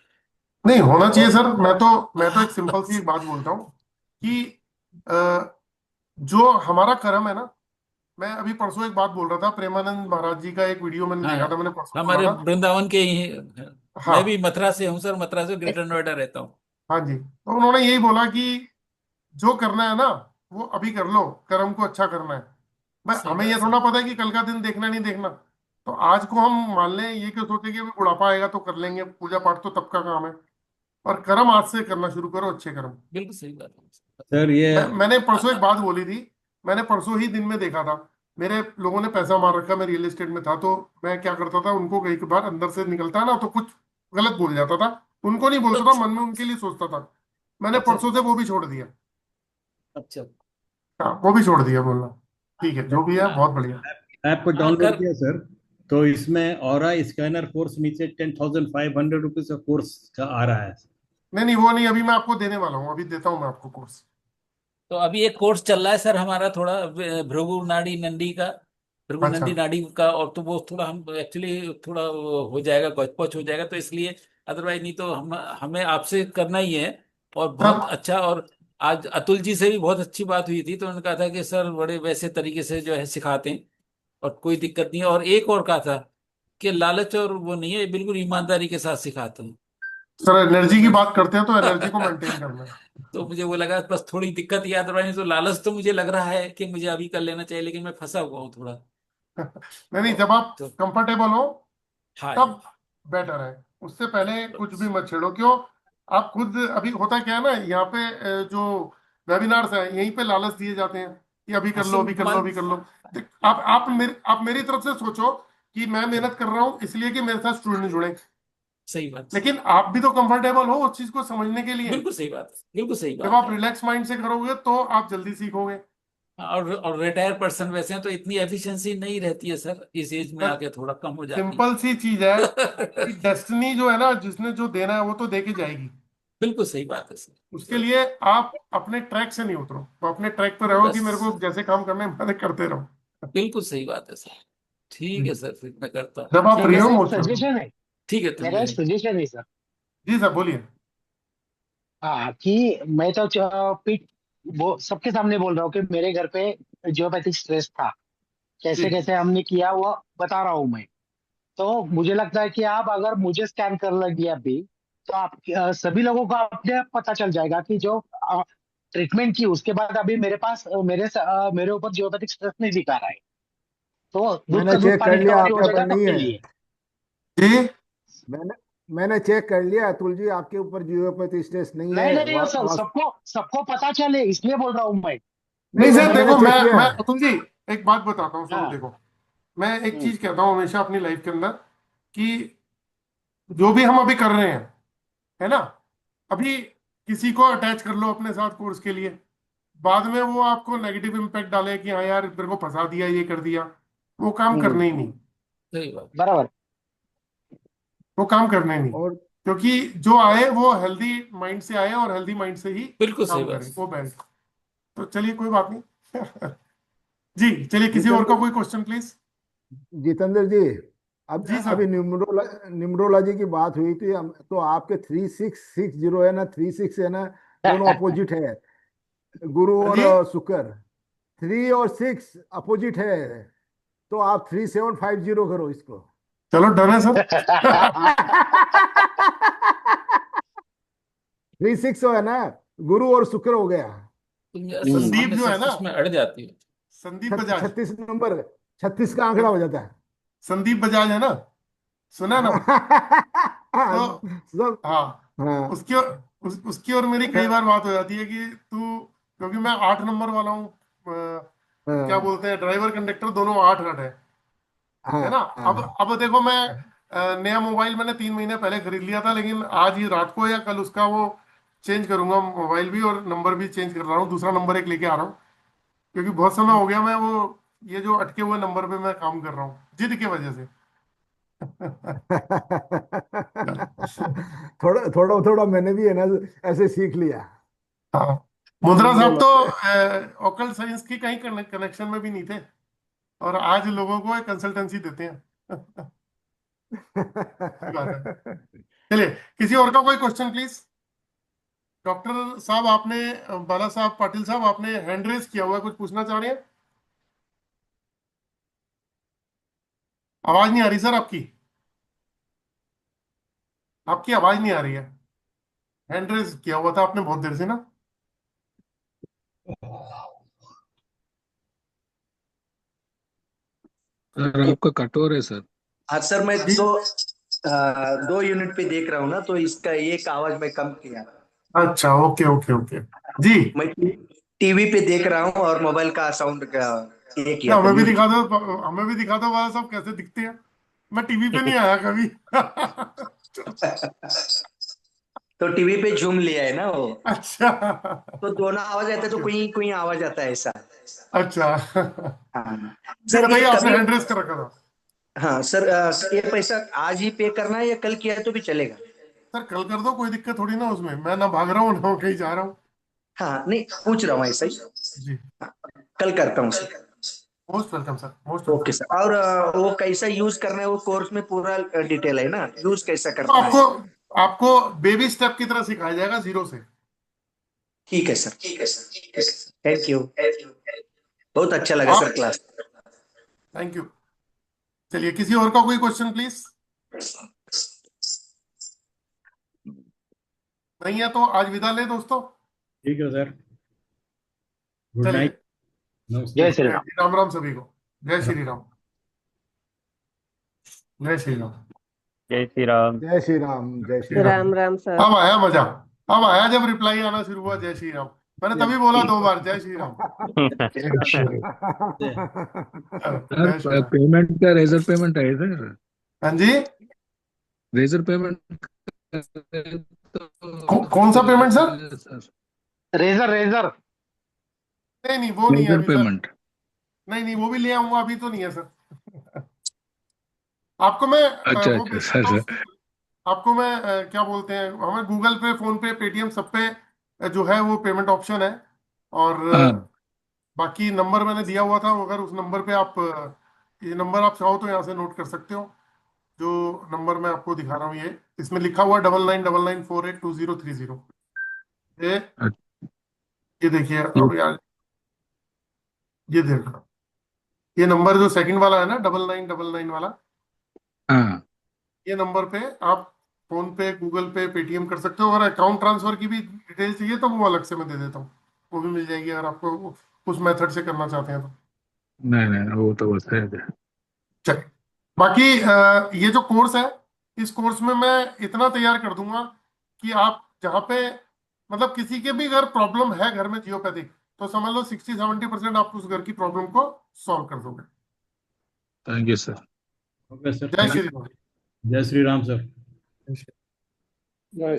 S2: नहीं होना चाहिए
S16: और
S2: सर। मैं तो एक सिंपल सी एक बात बोलता हूँ कि अ, जो हमारा कर्म है ना, मैं अभी परसों एक बात बोल रहा था, प्रेमानंद महाराज जी का एक वीडियो मैंने
S16: हाँ,
S2: देखा था, मैंने परसों सुना
S16: हमारे
S2: था।
S16: वृंदावन के ही। मैं भी
S2: हाँ,
S16: मथुरा से हूँ सर, मथुरा से ग्रेटर नोएडा रहता हूँ।
S2: हाँ जी, तो उन्होंने यही बोला कि जो करना है ना वो अभी कर लो, कर्म को अच्छा करना है। भाई
S16: सही
S2: हमें
S16: बात
S2: ये
S16: सर।
S2: थोड़ा पता है कि कल का दिन देखना नहीं देखना। तो आज को हम मान लें, ये क्यों सोचे कि अभी बुढ़ापा आएगा तो कर लेंगे, पूजा पाठ तो तब का काम है। और कर्म आज से करना शुरू करो, अच्छे कर्म।
S16: बिल्कुल सही बात है।
S10: सर ये
S2: मैंने परसों एक बात बोली थी, मैंने परसों ही दिन में देखा था, मेरे लोगों ने पैसा मार रखा, मैं रियल एस्टेट में था, तो मैं क्या करता था, उनको कई बार अंदर से निकलता है ना तो कुछ गलत बोल जाता था, उनको नहीं बोलता था, मन में उनके लिए सोचता था। मैंने
S16: अच्छा
S2: परसों से वो भी छोड़ दिया।
S16: अच्छा।
S2: हाँ, वो भी छोड़ दिया बोलना। ठीक है, जो भी है बहुत बढ़िया।
S10: ऐप को
S16: हाँ
S10: डाउनलोड
S16: कर।
S10: किया सर, तो इसमें ऑरा स्कैनर कोर्स नीचे 10,500 रुपीज का कोर्स का आ रहा है।
S2: नहीं नहीं, वो नहीं, अभी मैं आपको देने वाला हूँ, अभी देता हूँ मैं आपको कोर्स।
S16: तो अभी एक कोर्स चल रहा है सर हमारा, थोड़ा भृगु नाड़ी नंदी का, भृगु
S2: अच्छा,
S16: नंदी नाड़ी का। और तो वो थोड़ा हम एक्चुअली थोड़ा वो हो जाएगा, गौच हो जाएगा, तो इसलिए अदरवाइज नहीं तो हम हमें आपसे करना ही है। और बहुत
S2: सर,
S16: अच्छा। और आज अतुल जी से भी बहुत अच्छी बात हुई थी, तो उन्होंने कहा था कि सर बड़े वैसे तरीके से जो है सिखाते हैं और कोई दिक्कत नहीं है। और एक और कहा था कि लालच और वो नहीं है, बिल्कुल ईमानदारी के साथ सिखाते हैं।
S2: सर
S16: तो
S2: एनर्जी की
S16: मैं
S2: बात करते हैं तो एनर्जी को मेंटेन करना है।
S16: तो मुझे वो लगा बस थोड़ी दिक्कत याद रही, तो लालच तो मुझे लग रहा है कि मुझे अभी कर लेना चाहिए, लेकिन मैं फंसा हुआ हूँ थोड़ा।
S2: नहीं नहीं,
S16: तो,
S2: जब आप
S16: तो
S2: कंफर्टेबल हो
S16: हाँ जी।
S2: तब बेटर है, उससे पहले कुछ भी मत छेड़ो। क्यों? आप खुद, अभी होता क्या है ना, यहाँ पे जो वेबिनार्स हैं यहीं पे लालच दिए जाते हैं कि अभी कर लो,
S16: असुर
S2: अभी कर लो,
S16: मान।
S2: अभी कर लो। आप मेरी तरफ से सोचो कि मैं मेहनत कर रहा हूँ इसलिए कि मेरे साथ स्टूडेंट जुड़े,
S16: सही बात।
S2: लेकिन आप भी तो कंफर्टेबल हो उस चीज को समझने के लिए।
S16: बिल्कुल सही बात, बिल्कुल सही
S2: जब
S16: बात
S2: आप
S16: है।
S2: रिलैक्स माइंड से करोगे तो आप जल्दी सीखोगे।
S16: और रिटायर पर्सन वैसे हैं तो इतनी एफिशिएंसी नहीं रहती है सर, इस एज में
S2: सर
S16: आके थोड़ा कम हो जाती
S2: सिंपल सी चीज है
S16: है।
S2: कि डेस्टिनी जो है ना, जिसने जो देना है वो तो दे के जाएगी।
S16: बिल्कुल सही बात है सर।
S2: उसके लिए आप अपने ट्रैक से नहीं उतरो, तो अपने ट्रैक पर रहो कि मेरे को
S16: बस
S2: जैसे काम करने हैं मैंने करते रहो।
S16: बिल्कुल सही बात है सर। ठीक है सर, फिर मैं करता हूँ।
S2: जब आप
S11: सर
S2: फ्री हो
S11: मेरा एक
S2: मोस्ट वेलकम।
S11: सजेशन है,
S16: ठीक है
S11: मेरा एक
S16: तो।
S11: सजेशन है सर।
S2: जी सर, बोलिए।
S11: हाँ, कि मैं तो पीठ वो सबके सामने बोल रहा हूँ कि मेरे घर पे जियोपैथिक स्ट्रेस था,
S2: जी,
S11: कैसे कैसे हमने किया वो बता रहा हूँ मैं। तो मुझे लगता है कि आप अगर मुझे स्कैन कर लेंगे अभी, तो आप सभी लोगों को अपने आप पता चल जाएगा कि जो ट्रीटमेंट की उसके बाद अभी मेरे पास मेरे ऊपर जियोपैथिक स्ट्रेस नहीं दिखा रहा है। तो दूध
S4: मैंने
S11: का दूध
S4: चेक कर
S11: पानी का
S4: लिया,
S11: पानी हो
S4: आपके ऊपर
S11: जाएगा
S4: नहीं
S11: सबके
S4: है।
S11: लिए।
S2: जी,
S4: मैंने मैंने चेक कर लिया अतुल जी, आपके ऊपर जियोपैथी स्ट्रेस नहीं
S11: नहीं
S4: है।
S11: नहीं नहीं सर, सबको सबको पता चले इसलिए बोल रहा हूँ मैं।
S2: नहीं
S4: नहीं
S2: सर,
S4: मैंने
S2: देखो
S4: चेक
S2: मैं
S4: किया।
S2: अतुल जी एक बात बताता हूँ, सुनो
S11: हाँ।
S2: देखो। मैं एक
S11: हम्म।
S2: चीज कहता हूँ हमेशा अपनी लाइफ के अंदर कि जो भी हम अभी कर रहे हैं, है ना, अभी किसी को अटैच कर लो अपने साथ कोर्स के लिए, बाद में वो आपको नेगेटिव इम्पैक्ट डाले कि हाँ यार मेरे को फंसा दिया, ये कर दिया, वो काम
S11: हम्म।
S2: करने ही नहीं।
S16: सही बात।
S11: बराबर।
S2: वो काम करने नहीं,
S4: और
S2: क्योंकि जो आए वो हेल्दी माइंड से आए और हेल्दी माइंड से ही
S16: बिल्कुल सही
S2: काम
S16: बात।
S2: करें, वो बेस्ट। तो चलिए कोई बात नहीं। जी चलिए, किसी और का
S4: जितेंद्र
S2: कोई क्वेश्चन प्लीज।
S4: जितेंद्र जी, अब
S2: जी सर।
S4: अभी न्यूमरोलॉजी की बात हुई थी। तो आपके 3660 है ना, 36 है ना, दोनों अपोजिट है, गुरु
S2: हाँ
S4: और
S2: जी,
S4: शुक्र। 3 और 6 अपोजिट है, तो आप 3750 करो इसको।
S2: चलो डन है सर।
S4: 3-6 है ना, गुरु और शुक्र हो गया।
S16: तुम यार
S2: संदीप
S16: सामने
S2: जो है ना,
S16: में अड़ जाती हो।
S2: संदीप बजाज,
S4: 36 नंबर, 36 का आंकड़ा हो जाता है।
S2: संदीप बजाज है ना, सुना ना? तो
S4: सब।
S2: हाँ,
S4: हाँ
S2: उसकी और मेरी कई बार बात हो जाती है कि तू, क्योंकि मैं 8 नंबर वाला हूँ, क्या
S4: हाँ
S2: बोलते हैं, ड्राइवर कंडक्टर दोनों 8-8 है ना?
S4: हाँ
S2: अब देखो मैं नया मोबाइल मैंने 3 महीने पहले खरीद लिया था, लेकिन आज ही रात को या कल उसका वो चेंज करूंगा, मोबाइल भी और नंबर भी चेंज कर रहा हूँ, दूसरा नंबर एक लेके आ रहा हूँ, क्योंकि बहुत समय हो गया मैं वो ये जो अटके हुए नंबर पे मैं काम कर रहा हूँ जिद की वजह से।
S4: थोड़ा थोड़ा थोड़ा मैंने भी है ना ऐसे सीख लिया।
S2: हाँ, मुद्रा साहब
S4: बोलो।
S2: तो ओकल साइंस की कहीं कनेक्शन में भी नहीं थे, और आज लोगों को एक कंसल्टेंसी देते हैं। सही बात है। चलिए, किसी और का कोई क्वेश्चन प्लीज। डॉक्टर साहब आपने, बाला साहब, पाटिल साहब आपने हैंड रेज किया हुआ है, कुछ पूछना चाह रहे हैं? आवाज नहीं आ रही सर आपकी, आपकी आवाज नहीं आ रही है। हैंड रेज किया हुआ था आपने बहुत देर से ना।
S14: सर आपका कठोर है सर।
S15: हाँ सर, मैं 2 यूनिट पे देख रहा हूँ ना, तो इसका एक आवाज में कम किया।
S2: अच्छा, ओके ओके ओके जी।
S15: मैं टीवी पे देख रहा हूँ और मोबाइल का साउंड का ये
S2: क्या
S15: किया था,
S2: हमें भी
S15: म्यूट।
S2: दिखा दो, हमें भी दिखा दो बाला साहब कैसे दिखते हैं। मैं टीवी पे नहीं आया कभी।
S15: तो टीवी पे झूम लिया है ना वो,
S2: अच्छा
S15: तो दोनों आवाज आता है, तो कोई कोई आवाज आता है ऐसा।
S2: अच्छा।
S15: हाँ
S2: जी
S15: सर,
S2: बताइए,
S15: ये
S2: आपने
S15: कभी,
S2: हैंड रेज कर रखा था?
S15: हाँ सर, ये पैसा आज ही पे करना है या कल किया है तो भी चलेगा?
S2: सर कल कर दो, कोई दिक्कत थोड़ी ना उसमें, मैं ना भाग रहा हूँ ना कहीं जा रहा हूँ।
S15: हाँ नहीं, पूछ रहा हूँ ऐसा ही।
S2: जी,
S15: कल करता हूँ sir.
S2: Most welcome sir, most
S15: okay
S2: welcome.
S15: Sir. और वो कैसा यूज करना है, वो कोर्स में पूरा डिटेल है ना, यूज कैसा
S2: तो
S15: करना है?
S2: आपको आपको बेबी स्टेप की तरह सिखाया जाएगा, जीरो से।
S15: ठीक है सर, ठीक है सर, ठीक है सर, थैंक यू। बहुत अच्छा लगा सर
S2: आप,
S15: क्लास।
S2: Thank you. चलिए, किसी और का कोई क्वेश्चन प्लीज। नहीं है तो आज विदा ले दोस्तों।
S10: ठीक है सर, गुड
S2: चलिए,
S10: नाइट, नमस्ते।
S11: जय श्री राम।
S2: राम राम सभी को। जय श्री राम, जय श्री राम।
S12: जय श्री राम।
S4: जय श्री राम, जय श्री राम।
S3: राम राम सर।
S2: अब आया मजा, अब आया जब रिप्लाई आना शुरू हुआ जय श्री राम। मैंने तभी बोला 2 बार जय श्री राम। जय श्री
S14: सर
S2: राम।
S14: पेमेंट का रेजर पेमेंट है सर।
S2: हाँ जी,
S14: रेजर पेमेंट
S2: कौन सा payment sir?
S14: Sir
S11: razor razor.
S2: नहीं नहीं, वो नहीं है
S14: रेजर
S2: अभी सर।
S14: पेमेंट।
S2: नहीं नहीं, वो भी ले आऊंगा, अभी तो नहीं है सर। आपको मैं
S14: अच्छा
S2: वो
S14: अच्छा
S2: भेज
S14: सर
S2: देता हूँ।
S14: सर।
S2: आपको मैं क्या बोलते हैं, हमें गूगल पे, फोन पे, पेटीएम सब पे जो है वो पेमेंट ऑप्शन है। और
S14: हाँ
S2: बाकी नंबर मैंने दिया हुआ था, अगर उस नंबर पे आप ये नंबर आप चाहो तो यहाँ से नोट कर सकते हो। जो नंबर मैं आपको दिखा रहा हूँ, ये इसमें लिखा हुआ 9999482030। ये ये देखिए
S14: ये
S2: अब यार, ये देखो, ये नंबर जो सेकंड वाला है ना, 9999 वाला,
S14: हाँ
S2: ये नंबर पे आप फोन पे, गूगल पे, पेटीएम कर सकते हो। अगर अकाउंट ट्रांसफर की भी डिटेल चाहिए तो वो अलग से मैं दे देता हूँ, वो भी मिल जाएगी अगर आपको उस मेथड से करना चाहते हैं तो।
S14: नहीं नहीं वो तो बस है।
S2: चलिए, बाकी ये जो कोर्स है, इस कोर्स में मैं इतना तैयार कर दूंगा कि आप जहाँ पे, मतलब किसी के भी अगर प्रॉब्लम है घर में जियोपैथिक, तो समझ लो 60-70% आप उस घर की प्रॉब्लम को सॉल्व कर दोगे।
S14: Thank you sir.
S10: Okay sir,
S2: जय
S10: थैंक
S2: श्री
S10: यू।
S2: राम।
S10: जय श्री राम सर।
S2: जय श्री-
S11: जय